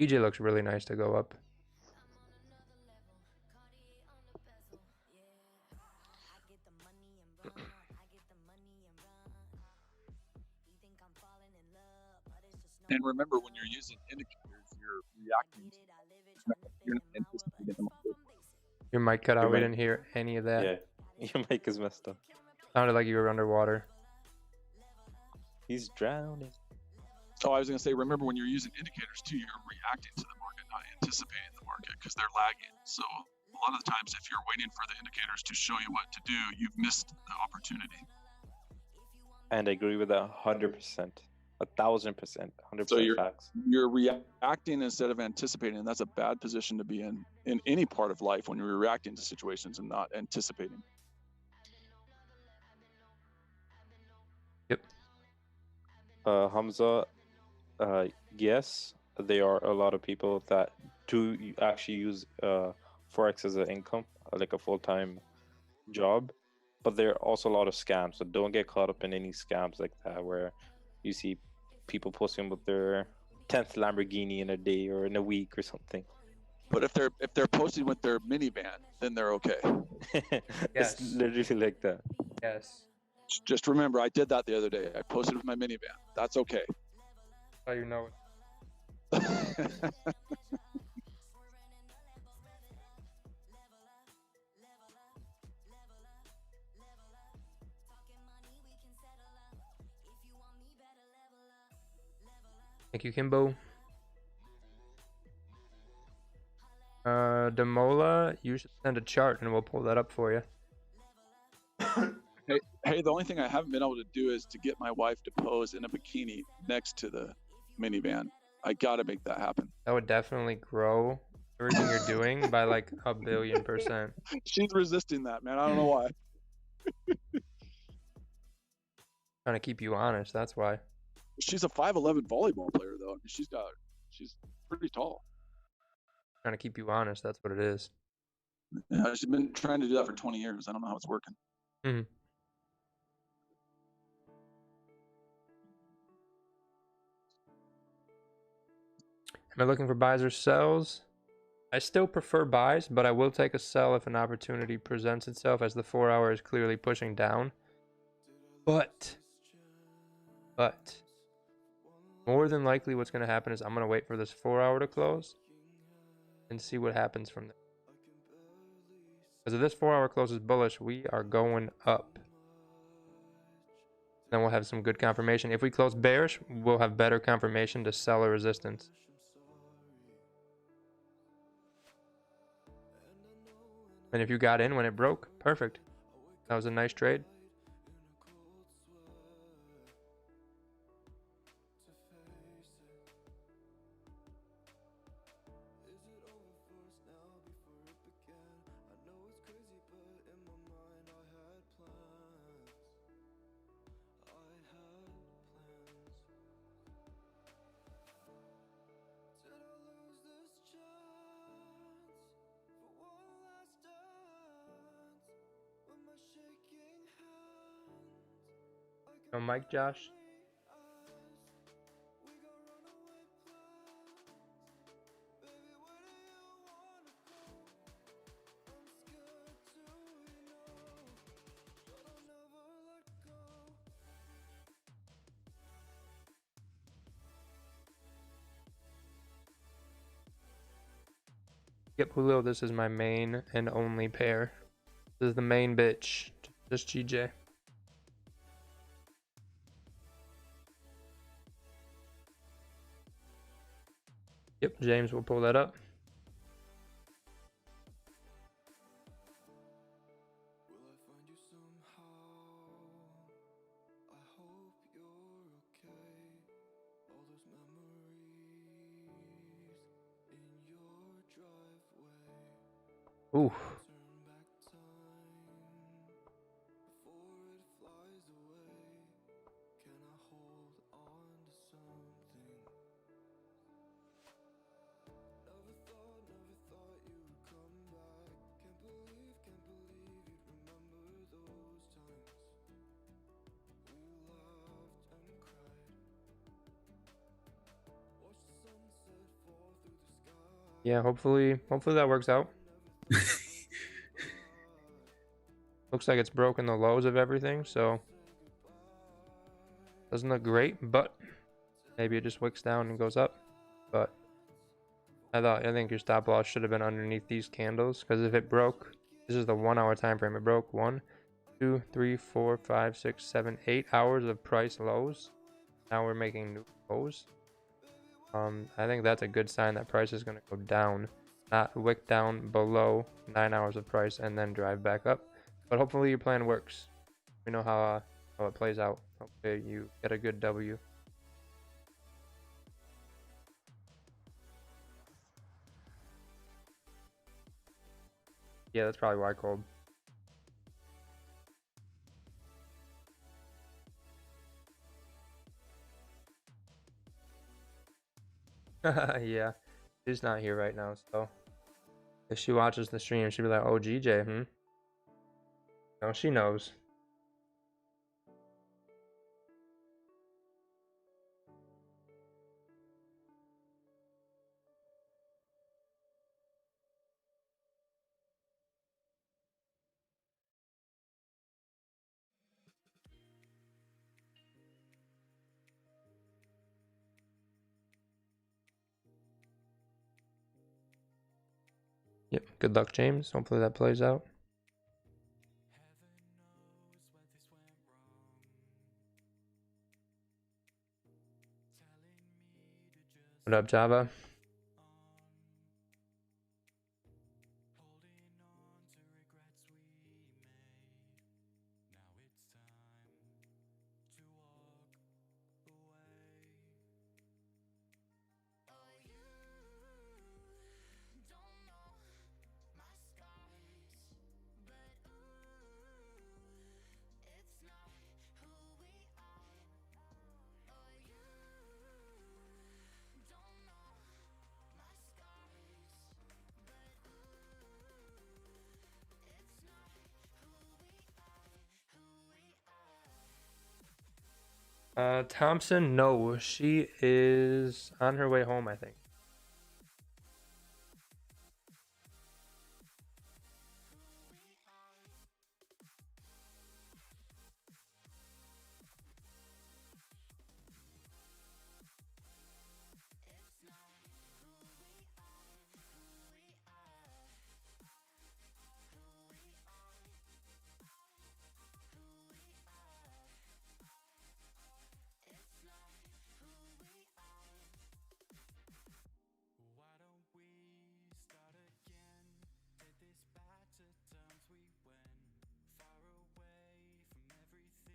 EJ looks really nice to go up. And remember, when you're using indicators, you're reacting. You're not anticipating the market. Your mic cut out. Your We mic- didn't hear any of that. Yeah, your mic is messed up. Sounded like you were underwater. He's drowning. Oh, I was going to say, remember when you're using indicators too, you're reacting to the market, not anticipating the market, because they're lagging. So a lot of the times, if you're waiting for the indicators to show you what to do, you've missed the opportunity. And I agree with that 100%. 1,000%. 100% So facts. you're reacting instead of anticipating, and that's a bad position to be in any part of life when you're reacting to situations and not anticipating. Yep. Hamza, yes, there are a lot of people that do actually use Forex as an income, like a full-time job, but there are also a lot of scams. So don't get caught up in any scams like that where you see people posting with their 10th Lamborghini in a day or in a week or something. But if they're posting with their minivan, then they're okay. Yes. It's literally like that. Yes. Just remember, I did that the other day. I posted with my minivan. That's okay. How you know it? Thank you, Kimbo. Demola, you should send a chart and we'll pull that up for you. Hey, the only thing I haven't been able to do is to get my wife to pose in a bikini next to the minivan. I gotta make that happen. That would definitely grow everything you're doing by like 1,000,000,000%. She's resisting that, man. I don't know why. Trying to keep you honest, that's why. She's a 5'11" volleyball player, though. I mean, she's pretty tall. Trying to keep you honest, that's what it is. Yeah, she's been trying to do that for 20 years. I don't know how it's working. Mm-hmm. Am I looking for buys or sells? I still prefer buys, but I will take a sell if an opportunity presents itself as the 4 hour is clearly pushing down. But more than likely what's going to happen is I'm going to wait for this 4 hour to close and see what happens from there. Because if this 4 hour closes bullish, we are going up. Then we'll have some good confirmation. If we close bearish, we'll have better confirmation to sell or resistance. And if you got in when it broke, perfect. That was a nice trade. No Mike, Josh. Yep, Julio, this is my main and only pair. This is the main bitch. Just GJ. Yep, James will pull that up. Ooh. Yeah, hopefully that works out. Looks like it's broken the lows of everything, so doesn't look great, but maybe it just wicks down and goes up. But I think your stop loss should have been underneath these candles, because if it broke, this is the 1 hour time frame. It broke 1, 2, 3, 4, 5, 6, 7, 8 hours of price lows. Now we're making new lows. I think that's a good sign that price is going to go down, not wick down below 9 hours of price and then drive back up. But hopefully your plan works. We know how it plays out. Hopefully you get a good W. Yeah, that's probably why I called. Yeah, she's not here right now, so if she watches the stream, she'll be like, "Oh, GJ, No, she knows." Yep. Good luck, James. Hopefully that plays out. What up, Java? Thompson, no, she is on her way home, I think.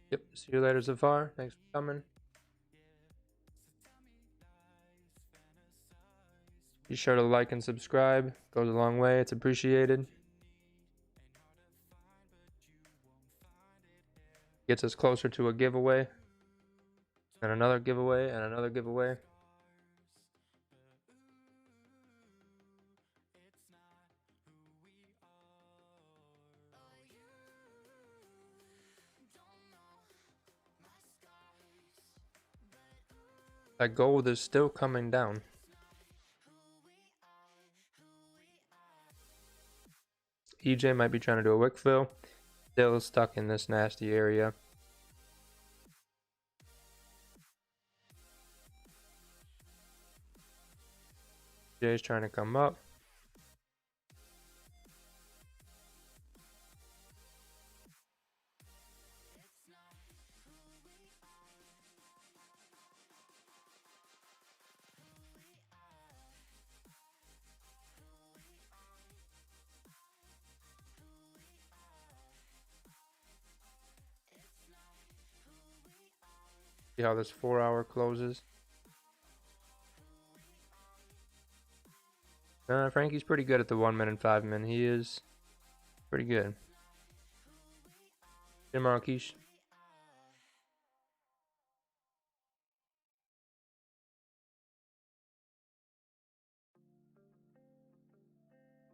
Yep, see you later, Zafar. Thanks for coming. Be sure to like and subscribe. Goes a long way. It's appreciated. Gets us closer to a giveaway. And another giveaway, and another giveaway. That gold is still coming down. EJ might be trying to do a wick fill. Still stuck in this nasty area. EJ's trying to come up. See how this 4 hour closes. Frankie's pretty good at the 1 min and 5 min. He is pretty good. Good tomorrow, Keish.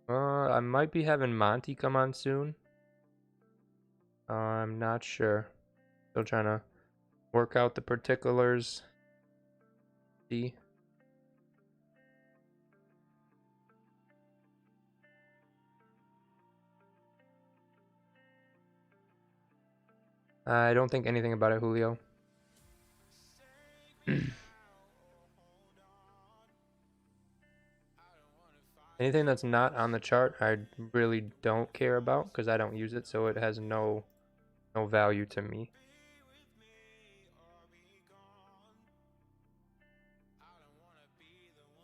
I might be having Monty come on soon. I'm not sure. Still trying to work out the particulars. See. I don't think anything about it, Julio. Anything that's not on the chart, I really don't care about because I don't use it, so it has no value to me.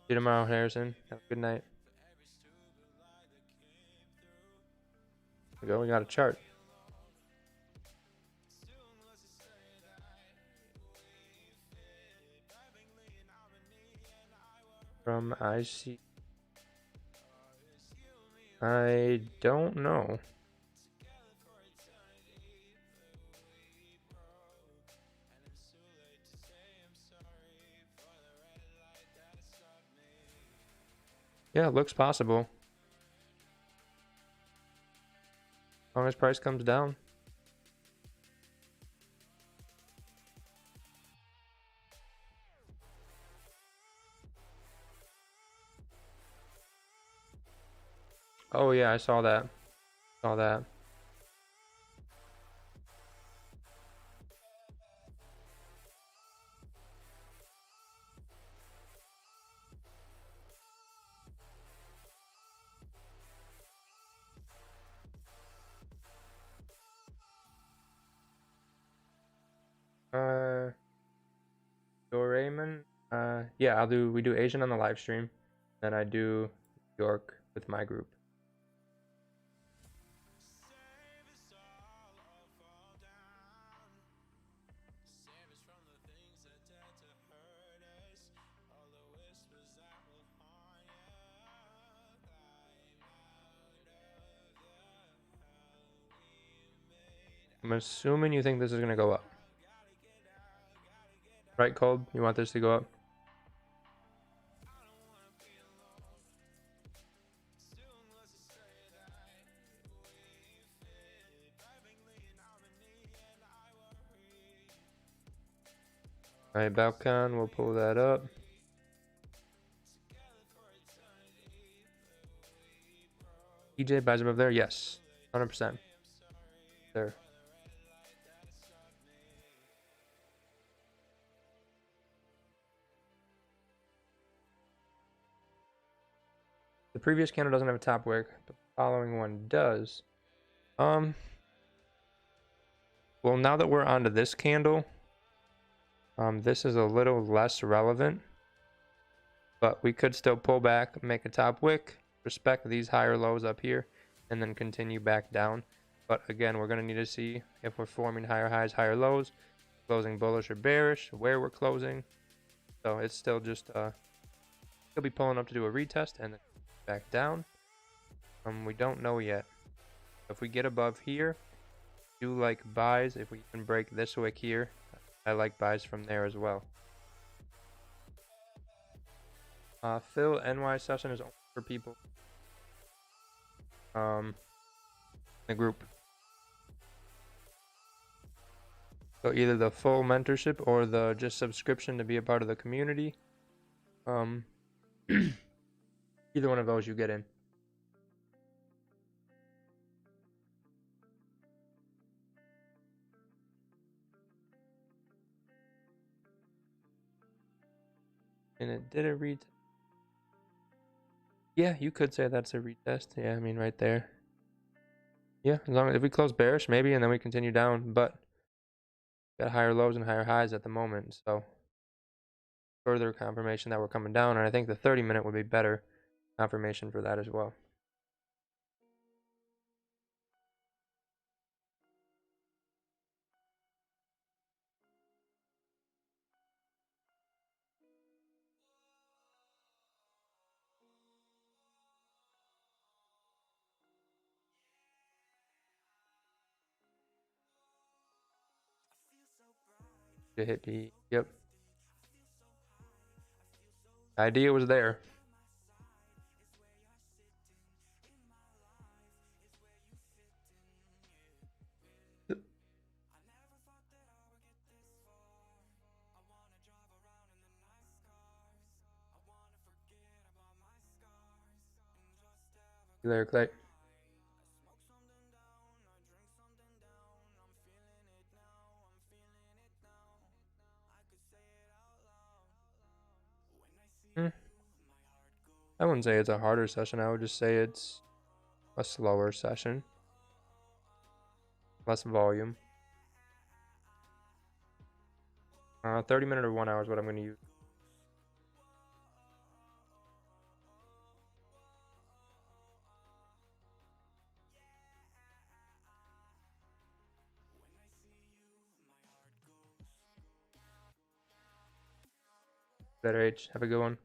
See you tomorrow, Harrison. Have a good night. There we go. We got a chart. From IC. I don't know. Yeah, it looks possible. As long as price comes down. Oh yeah, I saw that. Saw that. Doraemon. Yeah, we do Asian on the live stream. Then I do York with my group. I'm assuming you think this is gonna go up. Right, Cold? You want this to go up? Alright, Balkan, we'll pull that up. EJ buys above there? Yes. 100%. There. The previous candle doesn't have a top wick, but the following one does. Well, now that we're onto this candle, this is a little less relevant, but we could still pull back, make a top wick, respect these higher lows up here, and then continue back down. But again, we're going to need to see if we're forming higher highs, higher lows, closing bullish or bearish, where we're closing. So it's still just, he'll be pulling up to do a retest and then back down. We don't know yet. If we get above here, do like buys. If we can break this wick here, I like buys from there as well. Phil, NY session is only for people in the group. So either the full mentorship or the just subscription to be a part of the community. Either one of those you get in. And it did a retest. Yeah, you could say that's a retest. Yeah, I mean right there. Yeah, as long as if we close bearish, maybe, and then we continue down, but got higher lows and higher highs at the moment, so further confirmation that we're coming down, and I think the 30-minute would be better confirmation for that as well. To hit the, yep. The idea was there. See you later, Clay. I wouldn't say it's a harder session. I would just say it's a slower session. Less volume. 30-minute or 1 hour is what I'm going to use. Better H. Have a good one.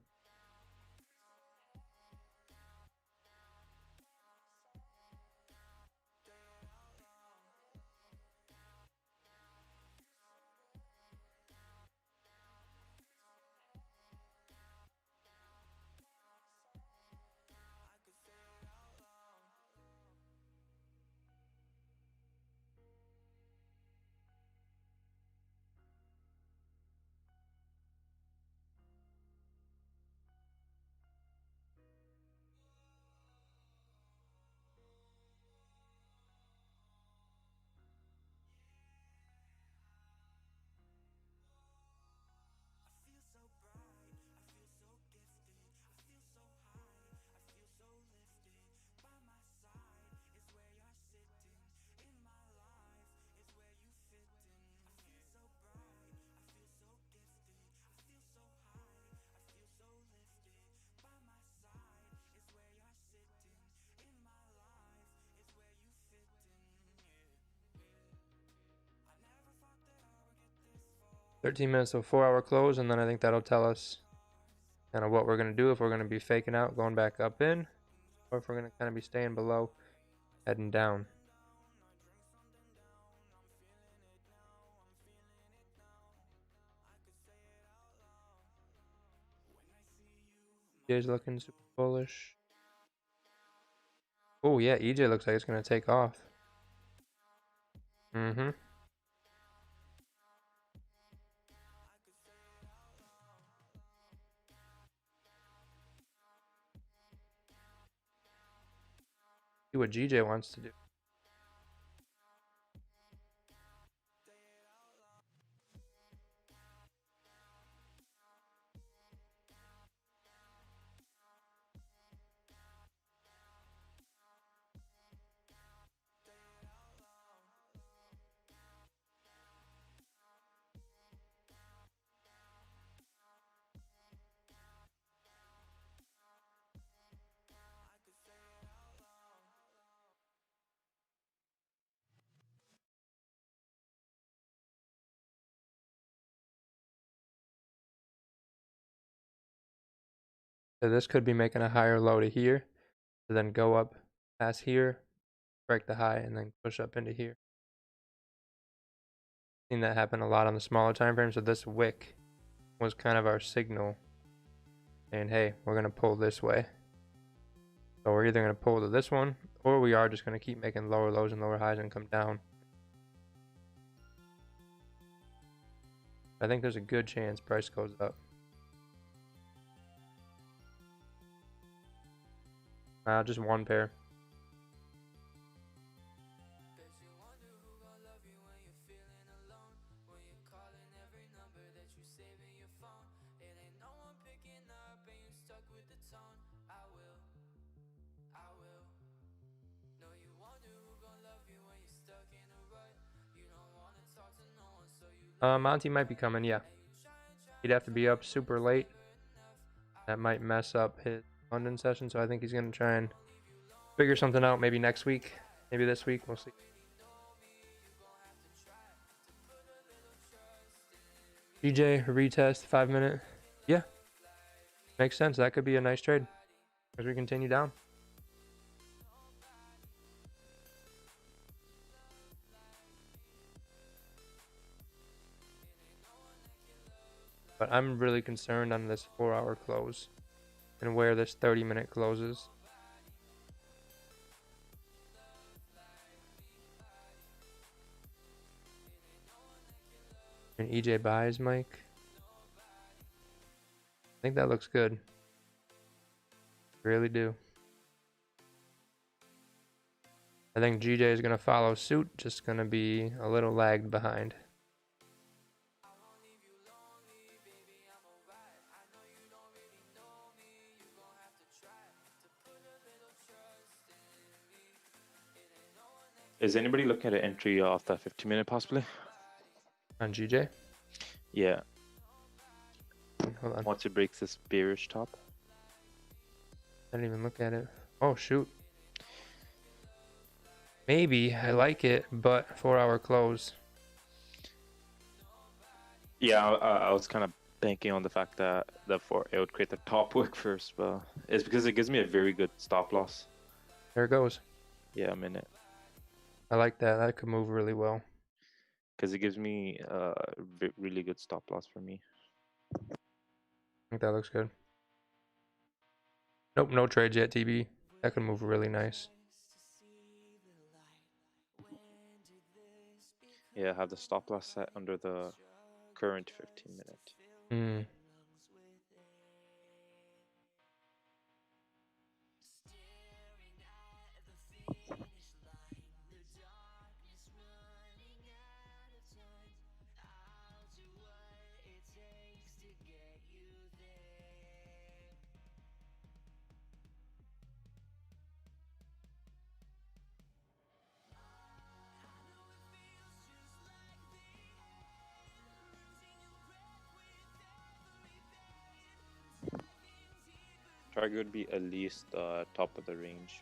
$13 so 4-hour close, and then I think that'll tell us kind of what we're going to do, if we're going to be faking out, going back up in, or if we're going to kind of be staying below, heading down. EJ's looking super bullish. Oh yeah, EJ looks like it's going to take off. See what GJ wants to do. So this could be making a higher low to here, to then go up past here, break the high, and then push up into here. Seen that happen a lot on the smaller time frame. So this wick was kind of our signal saying, hey, we're going to pull this way. So we're either going to pull to this one, or we are just going to keep making lower lows and lower highs and come down. I think there's a good chance price goes up. Just one pair. Monty might be coming, yeah. He'd have to be up super late. That might mess up his London session, so I think he's going to try and figure something out maybe next week. Maybe this week, we'll see. DJ, retest, 5 minute. Yeah. Makes sense. That could be a nice trade as we continue down. But I'm really concerned on this 4-hour close and where this 30-minute closes. And EJ buys, Mike. I think that looks good. Really do. I think GJ is going to follow suit, just going to be a little lagged behind. Is anybody looking at an entry off that 15-minute possibly? On GJ? Yeah. Hold on. Once it breaks this bearish top. I didn't even look at it. Oh, shoot. Maybe. I like it, but 4-hour close. Yeah, I was kind of banking on the fact that it would create the top wick first, but it's because it gives me a very good stop loss. There it goes. Yeah, I'm in it. I like that. That could move really well. Because it gives me a really good stop loss for me. I think that looks good. Nope, no trades yet, TB. That could move really nice. Yeah, I have the stop loss set under the current 15-minute. Target would be at least top of the range.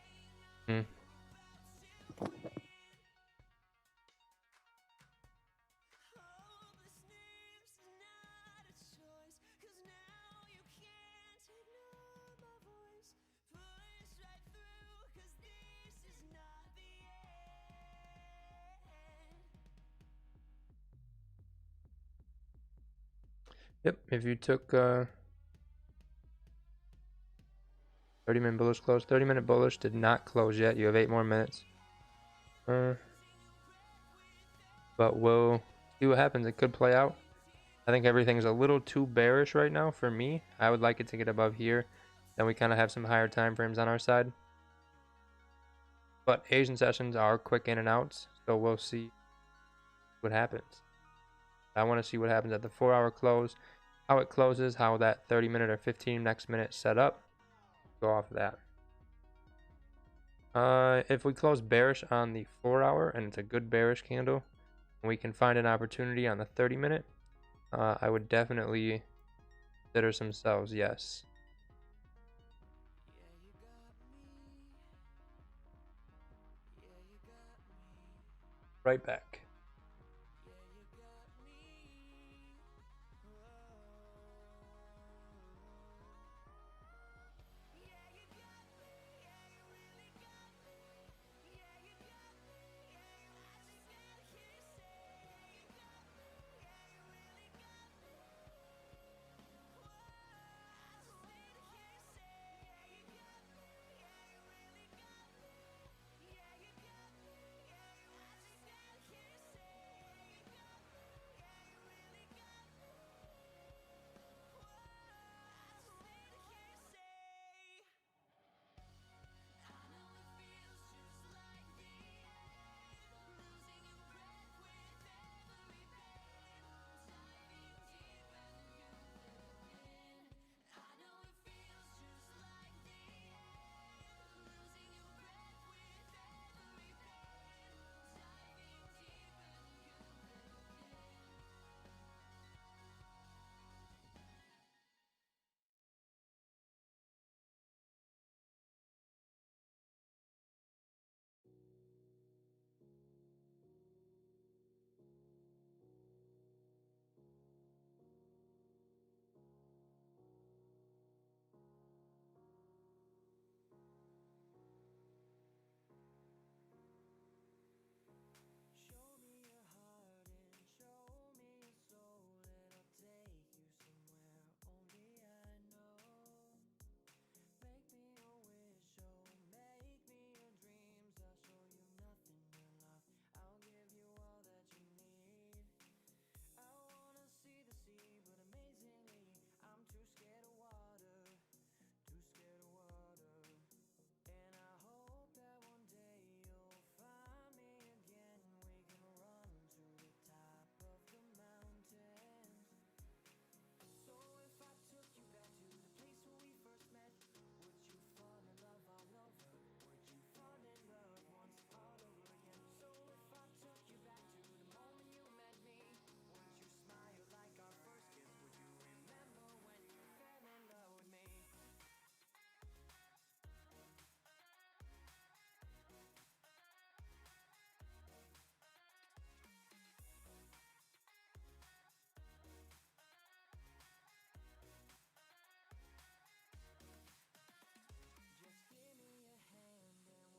Yep, if you took 30-minute bullish close. 30-minute bullish did not close yet. You have 8 more minutes. But we'll see what happens. It could play out. I think everything's a little too bearish right now for me. I would like it to get above here. Then we kind of have some higher time frames on our side. But Asian sessions are quick in and outs, so we'll see what happens. I want to see what happens at the 4-hour close, how it closes, how that 30-minute or 15 next minute set up. Go off of that. If we close bearish on the 4-hour and it's a good bearish candle, and we can find an opportunity on the 30-minute, I would definitely consider some sells, yes. Right back.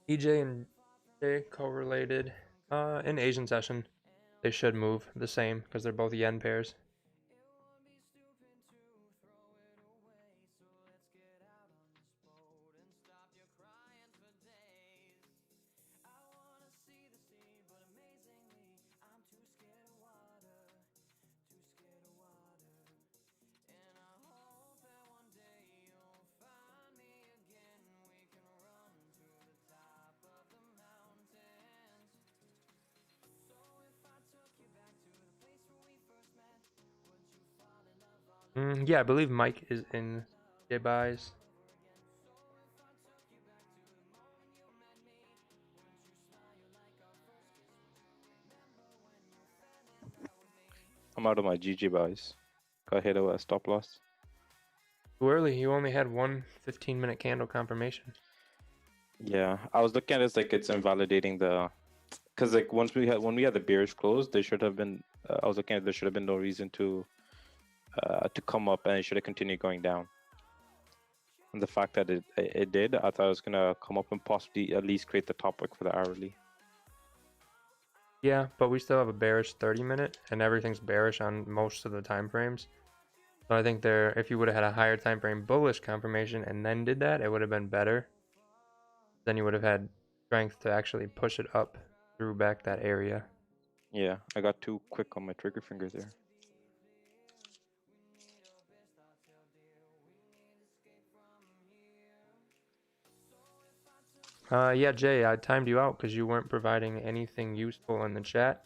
EJ and J correlated. In Asian session, they should move the same because they're both yen pairs. Yeah, I believe Mike is in J buys. I'm out of my GG buys. Got hit a stop loss. Too early. You only had one 15-minute candle confirmation. Yeah, I was looking at it as like it's invalidating the, because like when we had the bearish close, there should have been. I was looking at there should have been no reason to come up, and it should have continued going down. And the fact that it did, I thought it was gonna come up and possibly at least create the top wick for the hourly. Yeah, but we still have a bearish 30-minute, and everything's bearish on most of the time frames. So I think if you would have had a higher time frame bullish confirmation and then did that, it would have been better. Then you would have had strength to actually push it up through back that area. Yeah, I got too quick on my trigger finger there. Yeah, Jay, I timed you out because you weren't providing anything useful in the chat.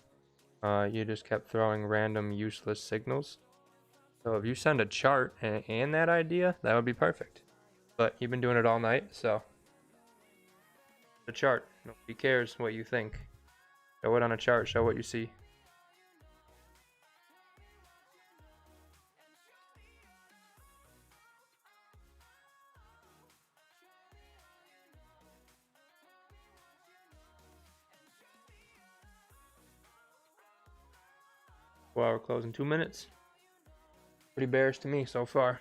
You just kept throwing random useless signals. So if you send a chart and that idea, that would be perfect. But you've been doing it all night, so the chart. Nobody cares what you think. Show it on a chart. Show what you see. Well, we're closing 2 minutes. Pretty bearish to me so far.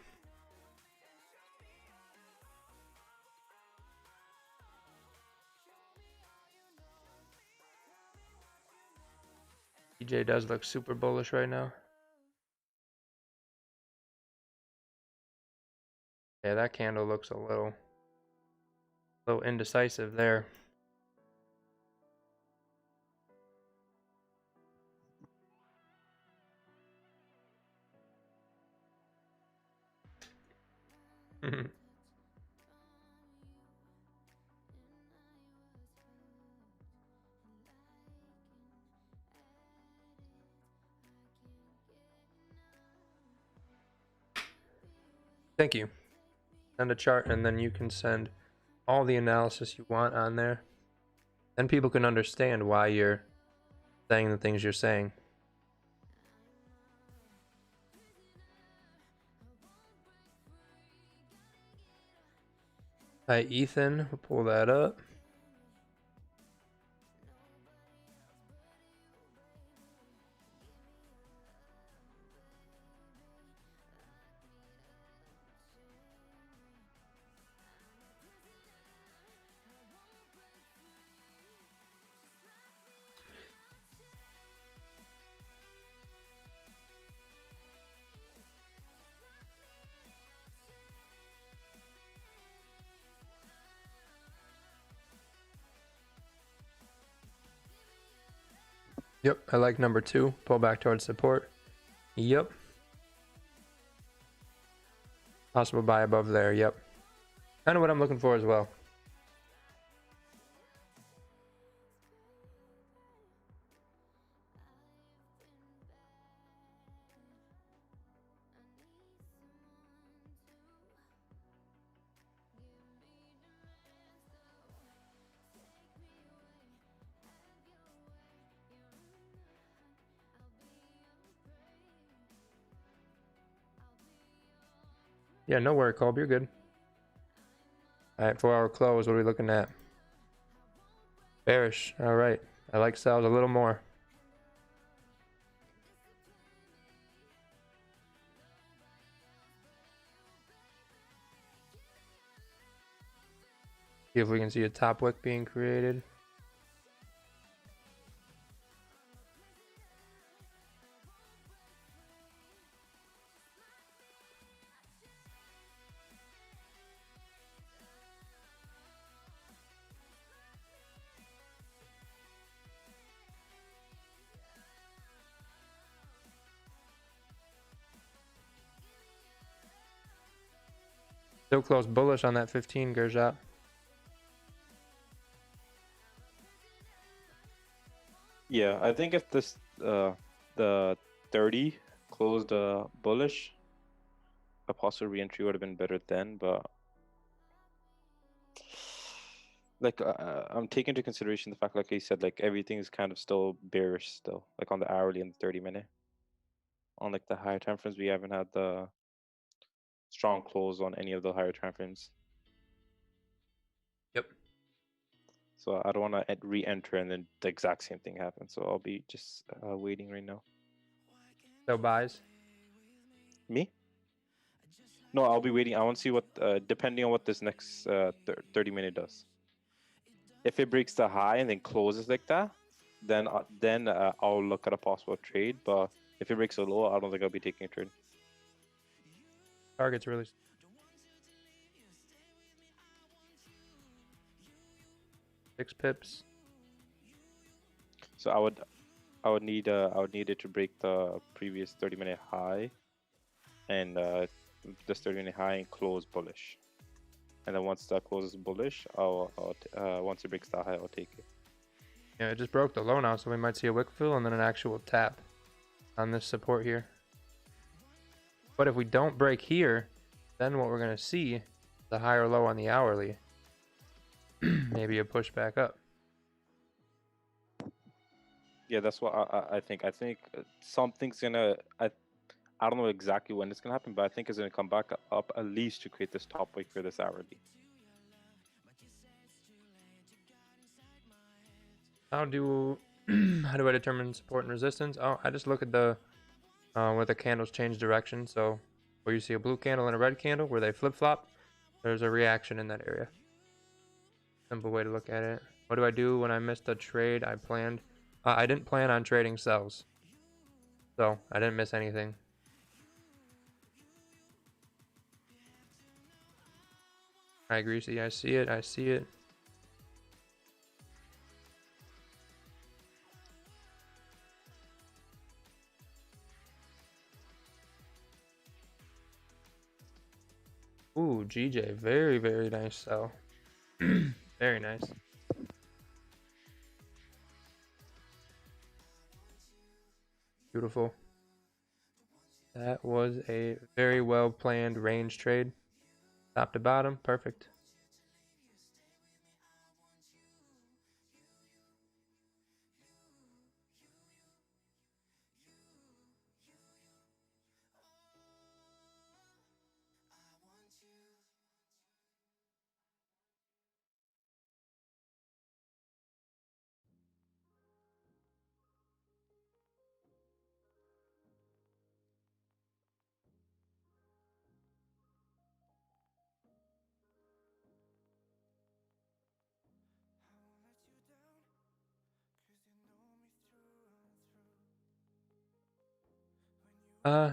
EJ does look super bullish right now. Yeah, that candle looks a little indecisive there. Thank you. Send a chart and then you can send all the analysis you want on there. Then people can understand why you're saying the things you're saying. Hi, Ethan. We'll pull that up. Yep, I like number 2. Pull back towards support. Yep. Possible buy above there. Yep. Kind of what I'm looking for as well. Yeah, no worry, Colby. You're good. All right, 4-hour close. What are we looking at? Bearish. All right. I like sells a little more. See if we can see a top wick being created. Still close bullish on that 15, Gerjap. Yeah, I think if this the 30 closed bullish, a possible re-entry would have been better then, but like I'm taking into consideration the fact, like I said, like everything is kind of still bearish still, like on the hourly and the 30-minute. On like the higher time frames, we haven't had the strong close on any of the higher time frames. Yep. So I don't want to re-enter and then the exact same thing happens. So I'll be just waiting right now. So buys. Me? No, I'll be waiting. I want to see what, depending on what this next 30-minute does. If it breaks the high and then closes like that, then I'll look at a possible trade. But if it breaks a low, I don't think I'll be taking a trade. Target's really 6 pips. So I would need it to break the previous 30-minute high, and this 30-minute high and close bullish. And then once that closes bullish, once it breaks the high, I'll take it. Yeah, it just broke the low now, so we might see a wick fill and then an actual tap on this support here. But if we don't break here, then what we're going to see is the higher low on the hourly. Maybe a push back up. Yeah, that's what I think. I think something's gonna. I don't know exactly when it's gonna happen, but I think it's gonna come back up at least to create this top wick for this hourly. How do I determine support and resistance? Oh, I just look at the where the candles change direction. So where you see a blue candle and a red candle, where they flip flop, there's a reaction in that area. Simple way to look at it. What do I do when I missed a trade I planned? I didn't plan on trading sells, so I didn't miss anything. I agree. See, I see it. I see it. Ooh, GJ, very, very nice sell. Very nice. Beautiful. That was a very well planned range trade. Top to bottom, perfect.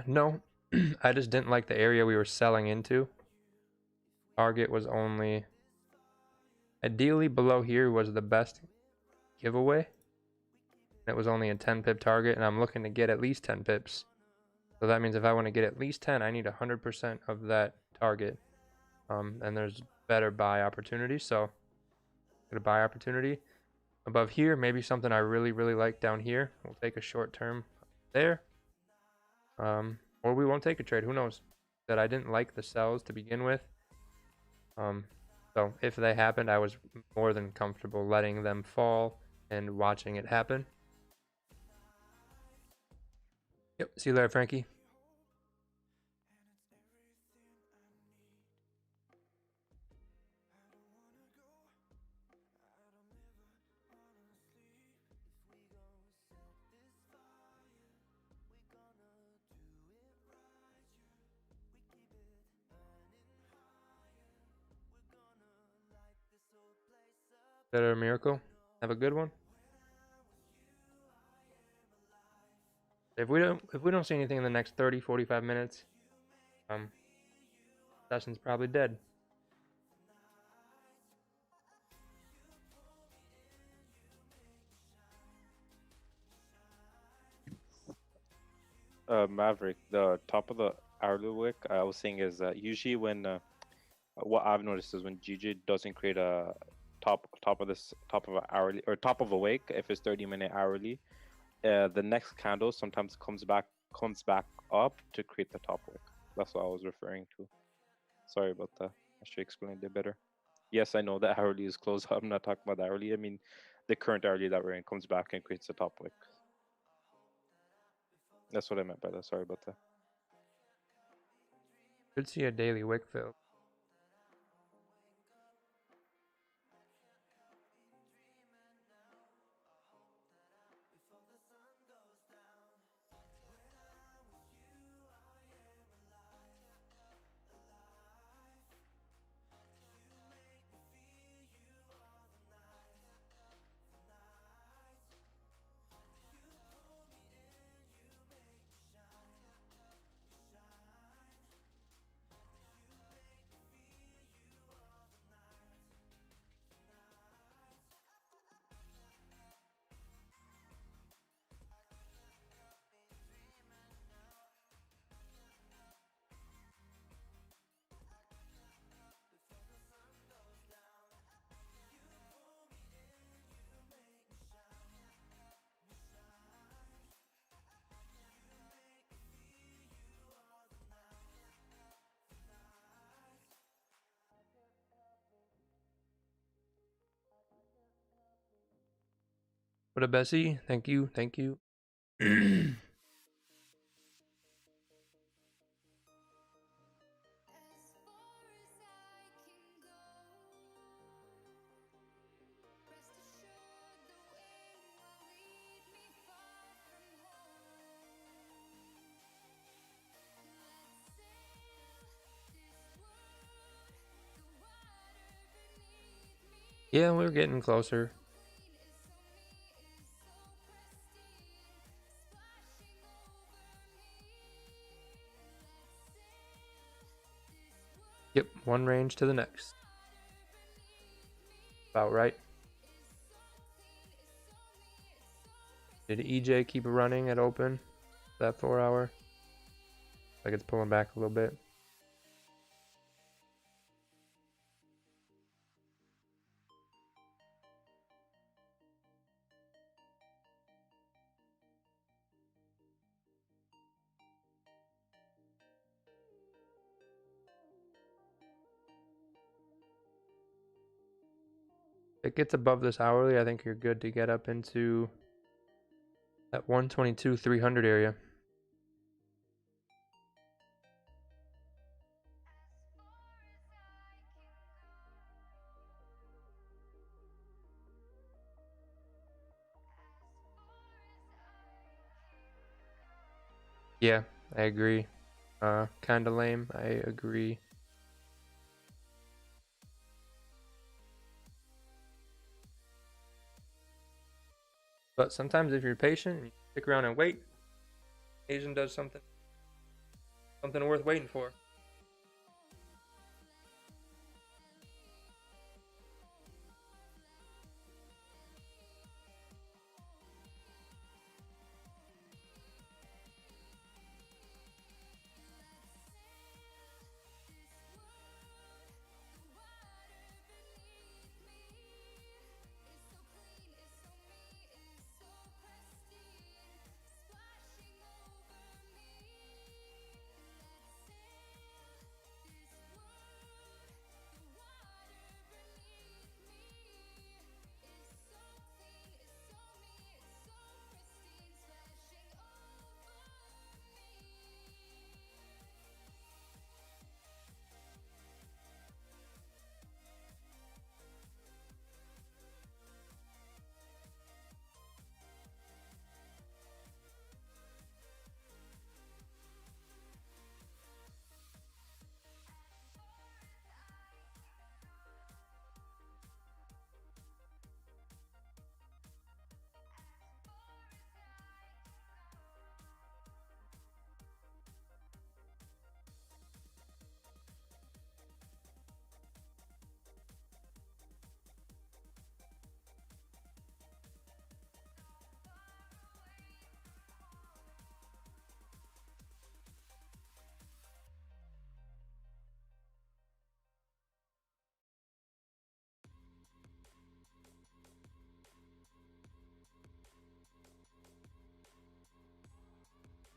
No. I just didn't like the area we were selling into. Target was only ideally below here was the best giveaway. It was only a 10 pip target, and I'm looking to get at least 10 pips. So that means if I want to get at least 10, I need 100% of that target. And there's better buy opportunities. So get a buy opportunity above here. Maybe something I really, really like down here. We'll take a short term there. Or we won't take a trade. Who knows? That I didn't like the sells to begin with. So if they happened, I was more than comfortable letting them fall and watching it happen. Yep. See you later, Frankie. that a miracle? Have a good one. If we don't see anything in the next 30, 45 minutes, session's probably dead. Maverick, the top of the hourly wick, I was saying is that usually when what I've noticed is when GJ doesn't create a top of an hourly or top of a wick, if it's 30-minute hourly, the next candle sometimes comes back up to create the top wick. That's what I was referring to. Sorry about that. I should explain it better. Yes, I know that hourly is closed. I'm not talking about the hourly. I mean the current hourly that we're in comes back and creates the top wick. That's what I meant by that. Sorry about that. Could see a daily wick fill. What a Bessie. Thank you. Thank you. Yeah, we're getting closer. Yep, one range to the next. About right. Did EJ keep running at open? That 4 hour? Like it's pulling back a little bit. If it gets above this hourly, I think you're good to get up into that 122, 300 area. Yeah, I agree. Kinda lame. I agree. But sometimes if you're patient and you stick around and wait, Asian does something worth waiting for.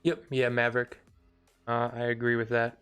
Yep, yeah, Maverick. I agree with that.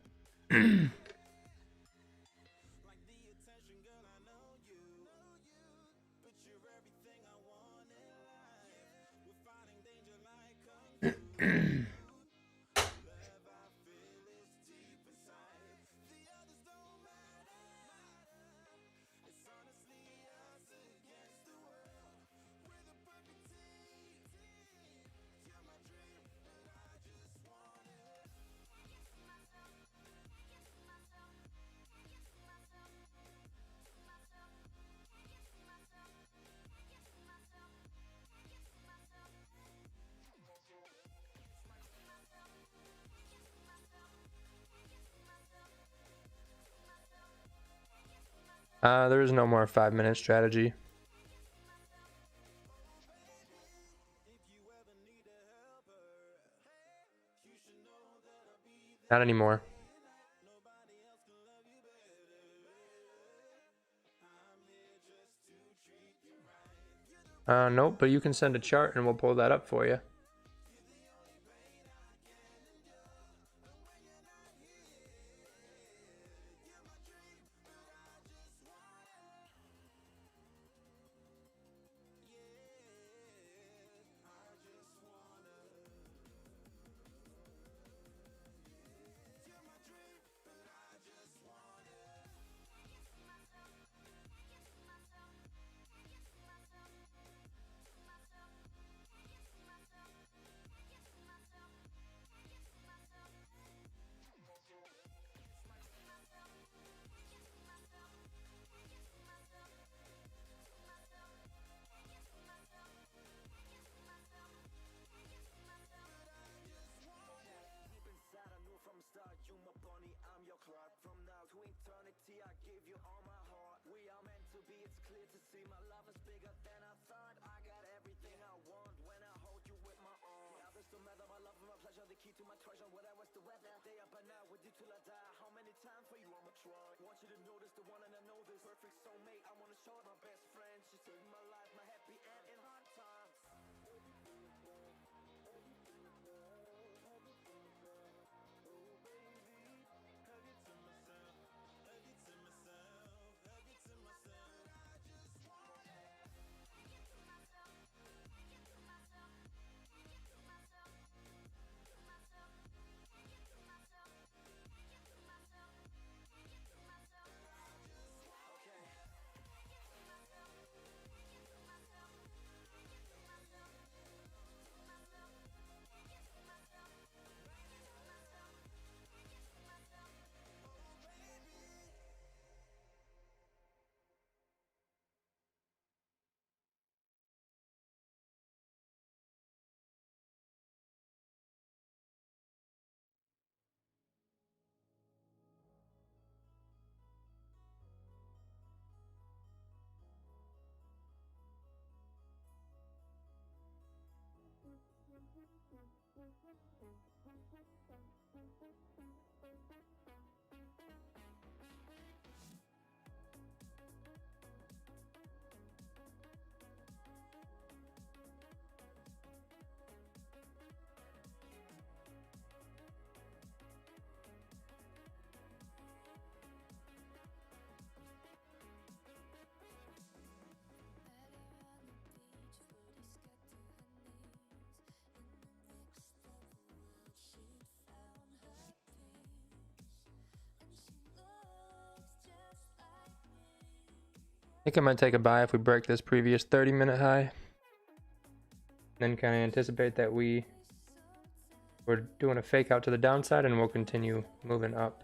There is no more 5-minute strategy. Not anymore. Nope, but you can send a chart and we'll pull that up for you. I think I might take a buy if we break this previous 30-minute high. Then kind of anticipate that we're doing a fake out to the downside and we'll continue moving up.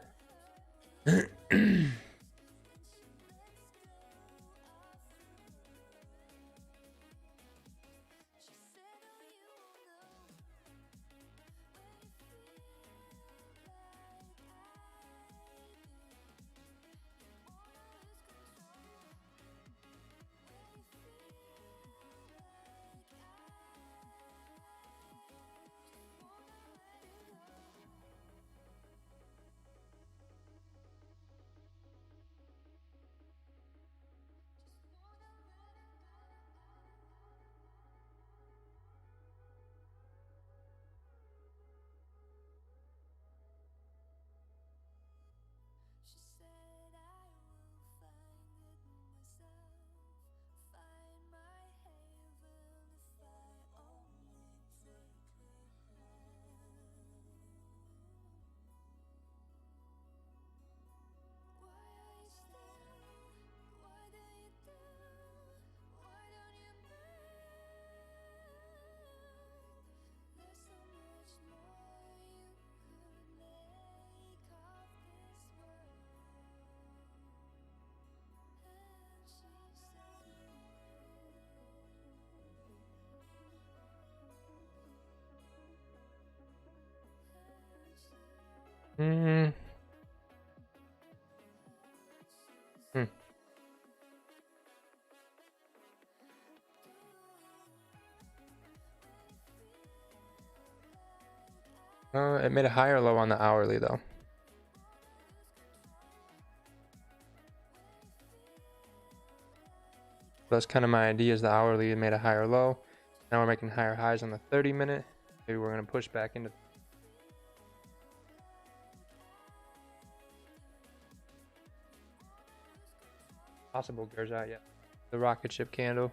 Hmm. It made a higher low on the hourly though. That's kind of my idea, is the hourly made a higher low. Now we're making higher highs on the 30-minute. Maybe we're going to push back into... Possible Gerzat, yeah. The rocket ship candle.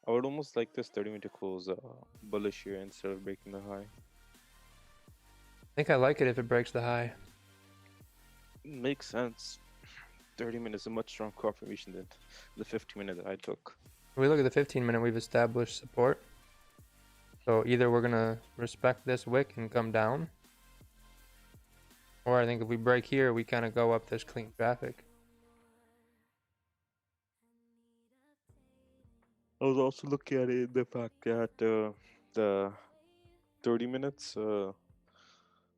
I would almost like this 30-minute to close bullish here instead of breaking the high. I think I like it if it breaks the high. Makes sense. 30 minutes is a much stronger confirmation than the 50-minute that I took. If we look at the 15-minute, we've established support. So either we're going to respect this wick and come down, or I think if we break here, we kind of go up this clean traffic. I was also looking at it, the fact that the 30 minutes, the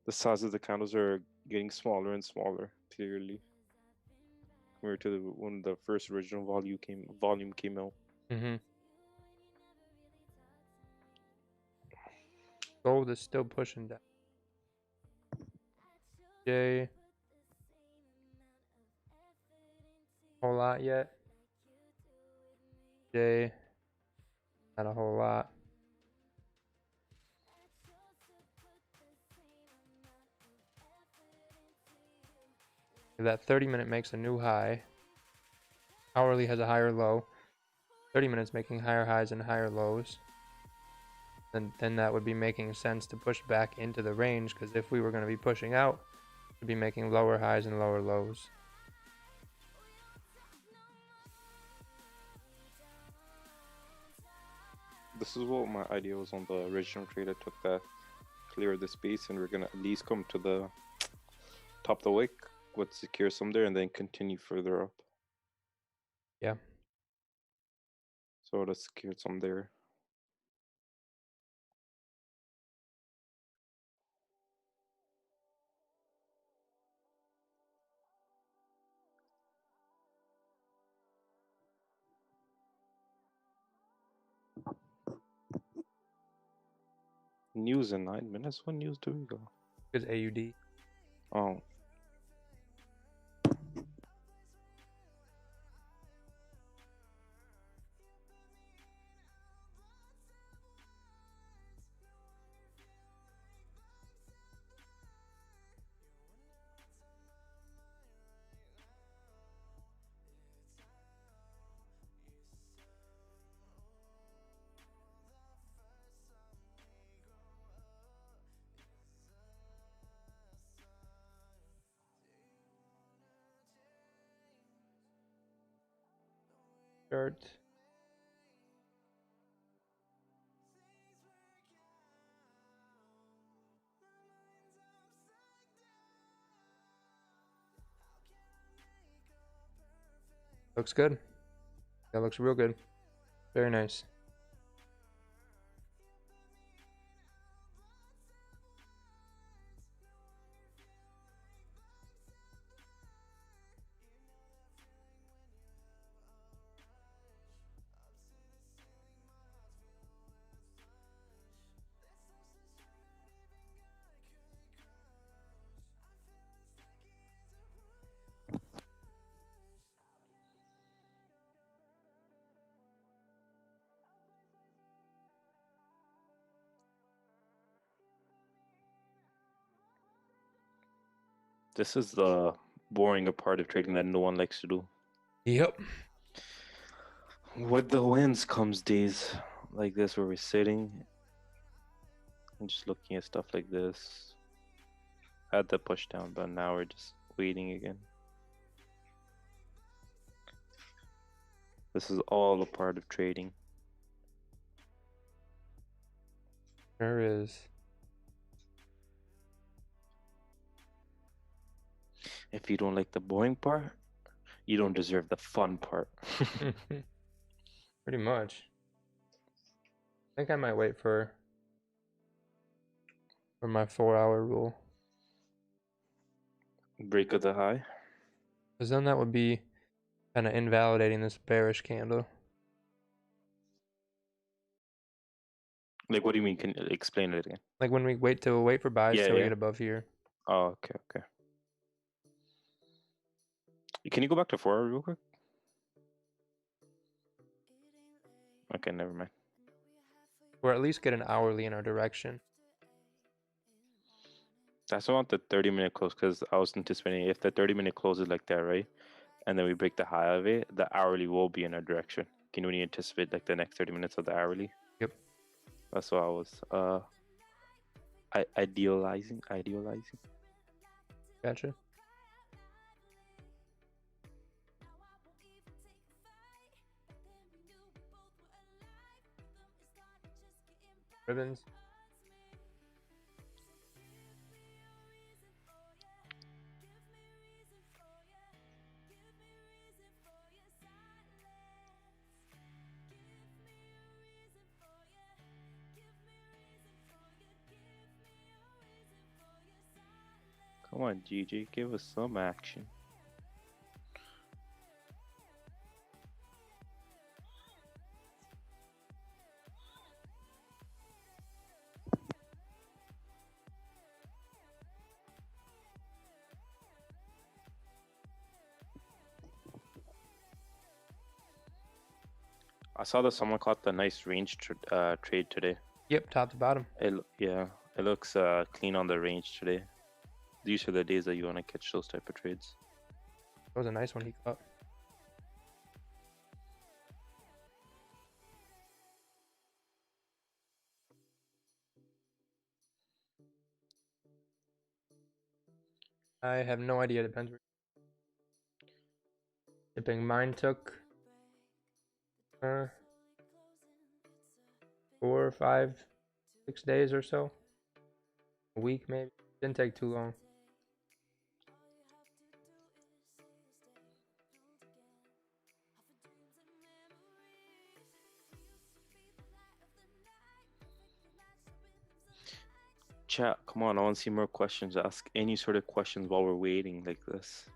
size of the candles are getting smaller and smaller, clearly, compared to when the first original volume came out. Mm-hmm. Gold is still pushing down. J. Whole lot yet. J. Not a whole lot. That 30-minute makes a new high. Hourly has a higher low. 30 minutes making higher highs and higher lows. Then that would be making sense to push back into the range, because if we were going to be pushing out, we'd be making lower highs and lower lows. This is what my idea was on the original trade. I took that, clear the space, and we're gonna at least come to the top of the wick, would secure some there, and then continue further up. Yeah. So I would have secured some there. News in 9 minutes. What news do we go? Because AUD. Oh. Chart. Looks good. That looks real good. Very nice. This is the boring part of trading that no one likes to do. Yep. With the wins comes days like this where we're sitting and just looking at stuff like this. Had the push down, but now we're just waiting again. This is all a part of trading. There is. If you don't like the boring part, you don't deserve the fun part. Pretty much. I think I might wait for my 4-hour rule. Break of the high. Because then that would be kind of invalidating this bearish candle. Like, what do you mean? Can you explain it again? Like when we wait for buys Yeah, till we yeah. get above here. Oh, okay, okay. Can you go back to 4 real quick? Okay, never mind. Or at least get an hourly in our direction. That's not the 30-minute close, because I was anticipating if the 30-minute closes like that, right? And then we break the high of it, the hourly will be in our direction. Can you anticipate like the next 30 minutes of the hourly? Yep. That's what I was idealizing. Gotcha. Ribbons. Come on, GG, give us some action. I saw that someone caught the nice range trade today. Yep, top to bottom. Yeah, it looks clean on the range today. These are the days that you want to catch those type of trades. That was a nice one he caught. I have no idea. Depends. Shipping mine took 4, 5, 6 days or so. A week maybe. Didn't take too long. Chat, come on, I want to see more questions. Ask any sort of questions while we're waiting like this.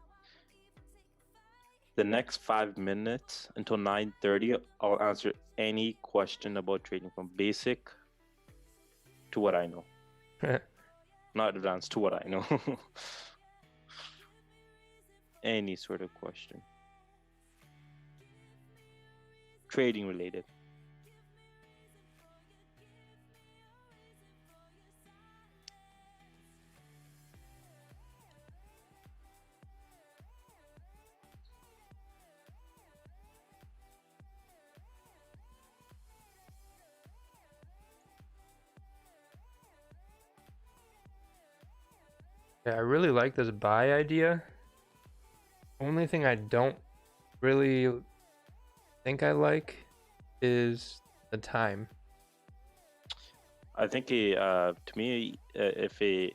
The next 5 minutes until 9:30, I'll answer any question about trading from basic to what I know. Not advanced, to what I know. Any sort of question. Trading related. Yeah, I really like this buy idea. Only thing I don't really think I like is the time. I think to me, if a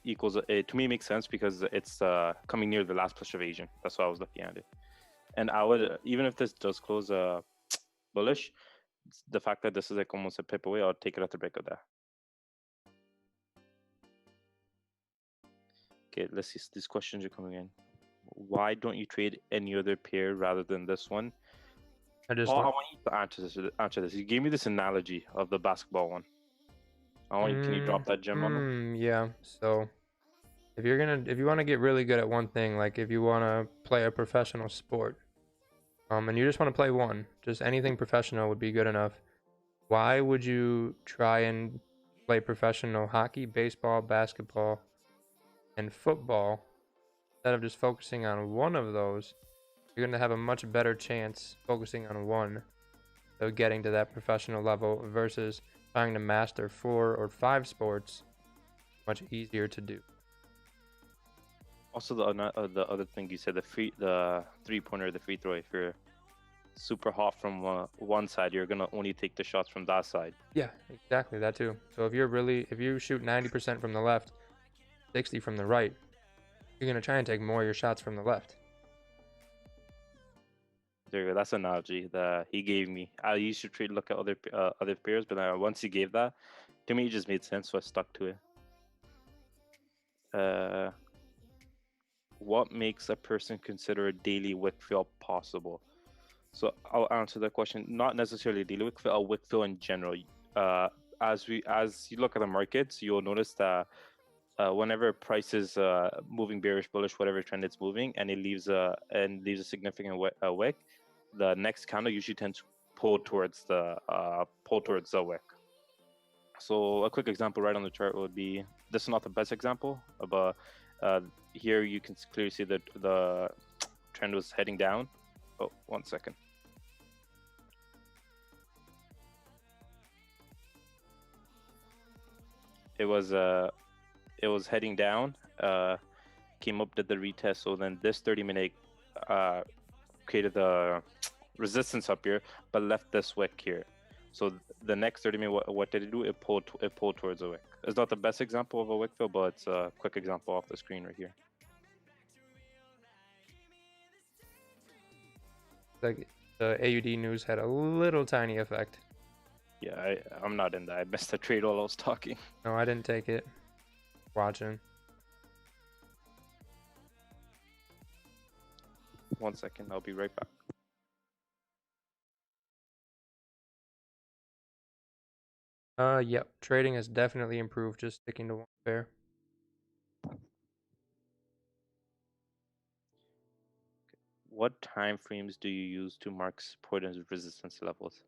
equals to me, it makes sense because it's coming near the last push of Asian. That's why I was looking at it. And I would, even if this does close bullish, the fact that this is like almost a pip away, I'll take it at the break of that. Okay, let's see. These questions are coming in. Why don't you trade any other pair rather than this one? I just Paul, I want you to answer this. You gave me this analogy of the basketball one. Can you drop that gem on me? Yeah. So if you want to get really good at one thing, like if you want to play a professional sport, and you just want to play one, just anything professional would be good enough. Why would you try and play professional hockey, baseball, basketball, and football instead of just focusing on one of those? You're going to have a much better chance focusing on one of getting to that professional level versus trying to master 4 or 5 sports. Much easier to do. Also, the other thing you said, the 3-pointer, the free throw. If you're super hot from one side, you're gonna only take the shots from that side. Yeah, exactly, that too. So if you shoot 90% from the left, 60 from the right, you're gonna try and take more of your shots from the left. There you go. That's an analogy that he gave me. I used to look at other pairs, but once he gave that to me, it just made sense, so I stuck to it. What makes a person consider a daily wick fill possible? So I'll answer that question. Not necessarily a daily wick fill, a wick fill in general. As you look at the markets, you'll notice that whenever price is moving bearish, bullish, whatever trend it's moving, and it leaves a significant wick, the next candle usually tends to pull towards the wick. So a quick example right on the chart would be, this is not the best example, but here you can clearly see that the trend was heading down. Oh, 1 second. It was heading down, came up, did the retest. So then this 30-minute created the resistance up here, but left this wick here. So the next 30-minute, what did it do? It pulled towards a wick. It's not the best example of a wick fill, but it's a quick example off the screen right here. Like the AUD news had a little tiny effect. Yeah, I'm not in that. I missed the trade while I was talking. No, I didn't take it. Watching. 1 second, I'll be right back. Yep. Trading has definitely improved just sticking to one pair. What time frames do you use to mark support and resistance levels?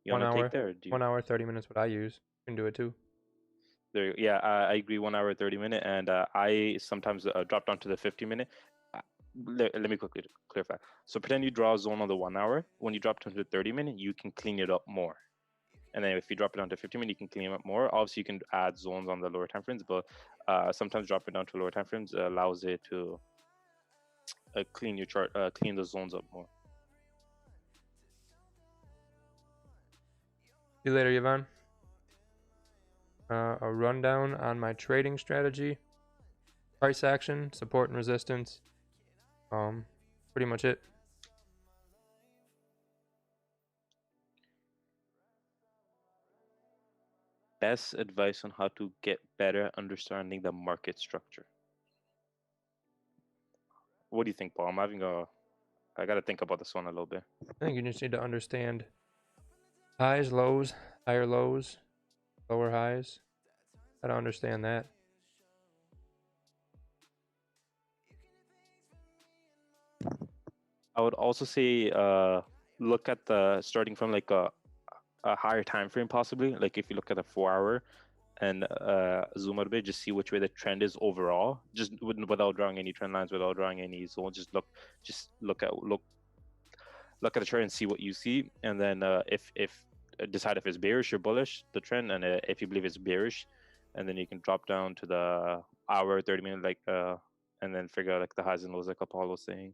You 1 want to hour. take that, or do you? 1 hour, 30 minutes. What I use. You can do it too. There, yeah, I agree. 1 hour, 30-minute, and I sometimes drop down to the 50-minute. Let me quickly clarify. So pretend you draw a zone on the 1 hour. When you drop down to the 30-minute, you can clean it up more. And then if you drop it down to 50-minute, you can clean it up more. Obviously, you can add zones on the lower time frames, but sometimes dropping down to lower time frames allows it to clean your chart, clean the zones up more. See you later, Yvonne. A rundown on my trading strategy. Price action, support and resistance. Pretty much it. Best advice on how to get better understanding the market structure. What do you think, Paul? I got to think about this one a little bit. I think you just need to understand highs, lows, higher lows, lower highs. Gotta understand that. I would also say look at the starting from like a higher time frame, possibly. Like if you look at a 4 hour and zoom out a bit, just see which way the trend is overall. Just without drawing any trend lines, without drawing any zones. Just look at the chart and see what you see, and then if decide if it's bearish or bullish, the trend, and if you believe it's bearish, and then you can drop down to the hour, 30-minute, like and then figure out like the highs and lows, like Apollo was saying.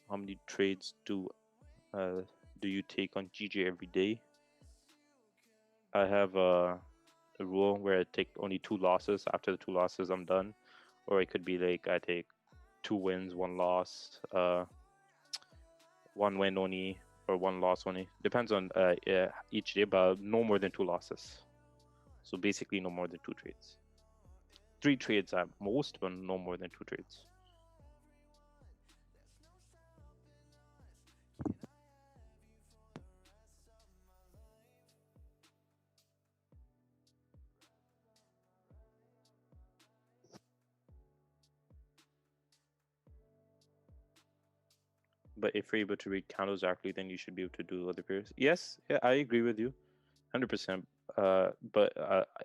How many trades do you take on GJ every day? I have a rule where I take only 2 losses. After the 2 losses, I'm done. Or it could be like I take 2 wins, 1 loss, 1 win only, or 1 loss only. Depends on each day, but no more than 2 losses. So basically, no more than 2 trades. 3 trades at most, but no more than 2 trades. But if you're able to read candles accurately, then you should be able to do other pairs. Yes, yeah, I agree with you, 100%. But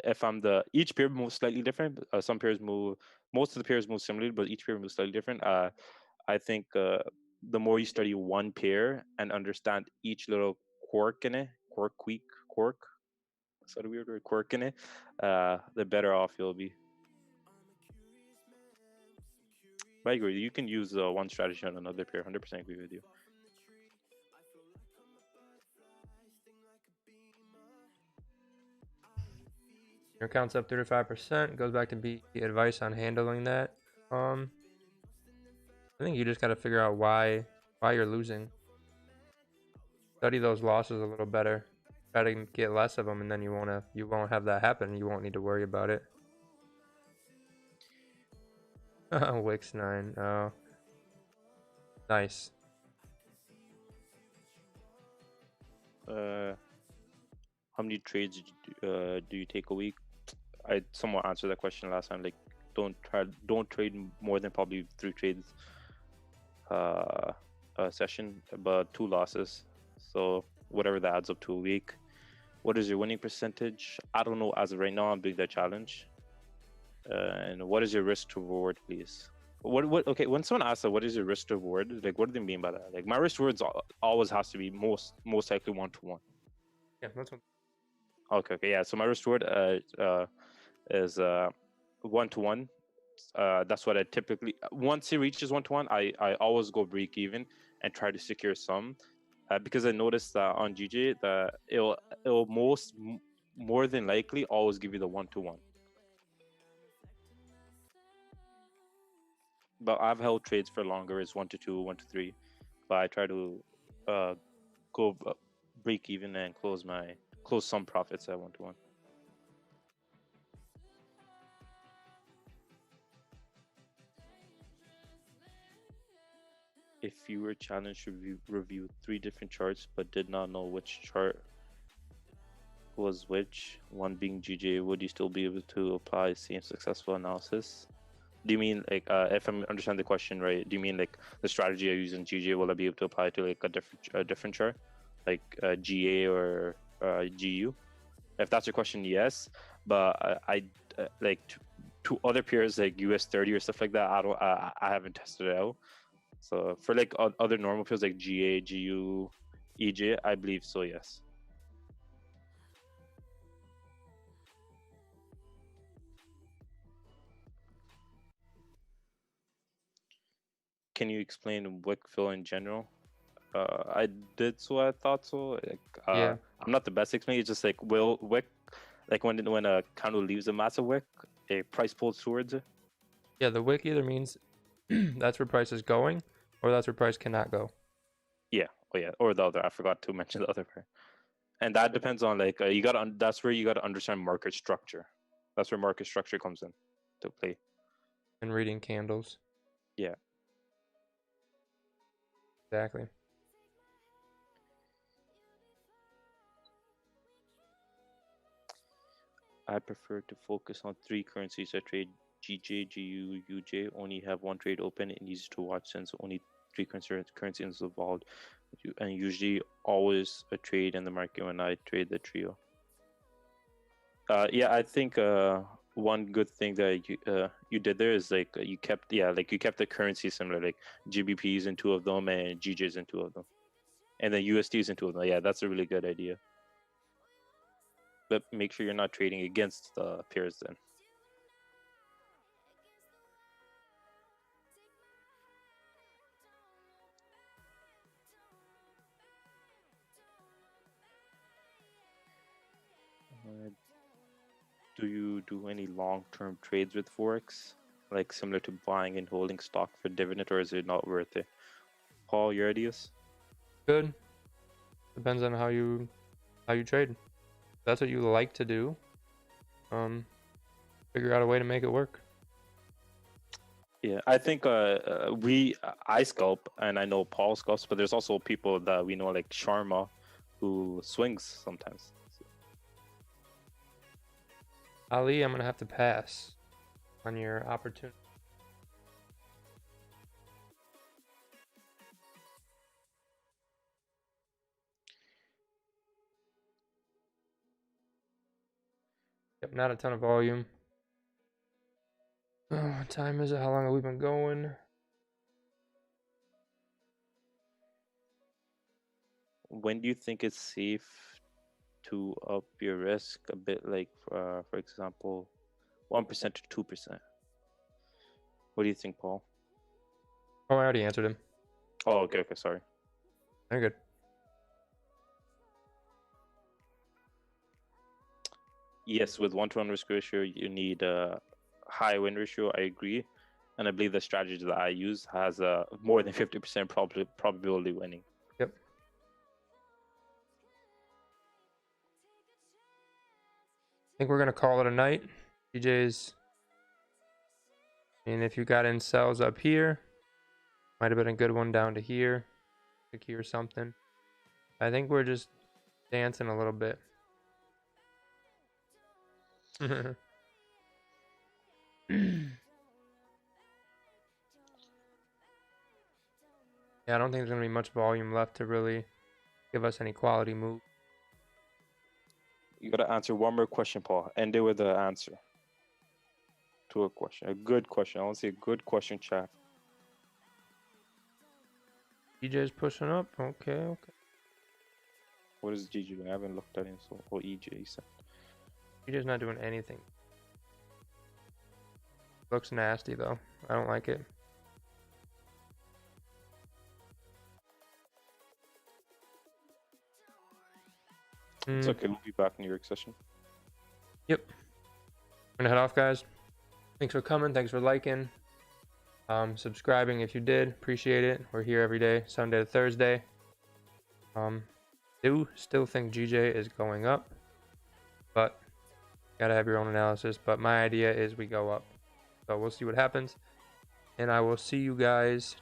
if I'm each pair moves slightly different. Some pairs move, most of the pairs move similarly, but each pair moves slightly different. I think the more you study one pair and understand each little quirk in it, quirk. Is that a weird word? Quirk in it, the better off you'll be. But I agree. You can use one strategy on another pair. 100% agree with you. Your account's up 35%. Goes back to be advice on handling that. I think you just got to figure out why you're losing. Study those losses a little better. Try to get less of them, and then you won't have that happen. You won't need to worry about it. Wix 9. Oh, nice. How many trades do you take a week? I somewhat answered that question last time. Like, don't trade more than probably 3 trades a session, but 2 losses. So whatever that adds up to a week. What is your winning percentage? I don't know as of right now. I'm doing that challenge. And what is your risk to reward, please? What? Okay, when someone asks what is your risk to reward, like, what do they mean by that? Like, my risk to rewards always has to be most likely 1-to-1. Yeah, that's what. Okay, yeah. So my risk reward is 1-to-1. That's what I typically. Once it reaches 1-to-1, I always go break even and try to secure some, because I noticed that on GJ that it'll more than likely always give you the 1-to-1. But I've held trades for longer. It's 1-to-2, 1-to-3, but I try to go break even and close some profits at 1-to-1. If you were challenged to review 3 different charts but did not know which chart was which, one being GJ, would you still be able to apply same successful analysis? Do you mean like, if I'm understanding the question right, do you mean like the strategy I use in GJ, will I be able to apply to like a different chart, like GA or GU? If that's your question, yes. But I like to other peers like US30 or stuff like that, I haven't tested it out. So for like other normal pairs like GA, GU, EJ, I believe so, yes. Can you explain wick fill in general? I did, so I thought so. Like, Yeah. I'm not the best explaining. It's just like wick, like when a candle leaves a massive wick, a price pulls towards it. Yeah, the wick either means that's where price is going, or that's where price cannot go. Yeah. Oh yeah. Or the other. I forgot to mention the other part. And that depends on like that's where you gotta understand market structure. That's where market structure comes in to play. And reading candles. Yeah. Exactly. I prefer to focus on 3 currencies I trade: GJ, GU, UJ. Only have 1 trade open and easy to watch since only 3 currencies involved, and usually always a trade in the market when I trade the trio. Yeah, I think one good thing that you did there is like you kept the currency similar, like GBPs in 2 of them and GJs in 2 of them, and then USDs in 2 of them. Yeah, that's a really good idea. But make sure you're not trading against the pairs then. Do you do any long-term trades with Forex, like similar to buying and holding stock for dividend, or is it not worth it? Paul, your ideas? Good. Depends on how you trade. If that's what you like to do. Figure out a way to make it work. Yeah, I think I scalp, and I know Paul scalps, but there's also people that we know like Sharma, who swings sometimes. Ali, I'm gonna have to pass on your opportunity. Yep, not a ton of volume. Oh, what time is it? How long have we been going? When do you think it's safe to up your risk a bit, like for example, 1% to 2%? What do you think, Paul? Oh, I already answered him. Oh, okay, sorry. Very good. Yes, with 1-to-1 risk ratio, you need a high win ratio. I agree, and I believe the strategy that I use has a more than 50% probability winning. Yep. I think we're gonna call it a night. DJs. And if you got in cells up here, might have been a good one down to here, like here or something. I think we're just dancing a little bit. Yeah, I don't think there's gonna be much volume left to really give us any quality move. You gotta answer one more question, Paul. End it with an answer to a question. A good question. I want to say a good question, chat. DJ's pushing up. Okay. What is GG doing? I haven't looked at him, so what EJ you said. DJ's not doing anything. Looks nasty though. I don't like it. It's okay, we'll be back in New York session. Yep. I'm gonna head off, guys. Thanks for coming. Thanks for liking. Subscribing if you did. Appreciate it. We're here every day, Sunday to Thursday. Do still think GJ is going up, but gotta have your own analysis. But my idea is we go up. So we'll see what happens. And I will see you guys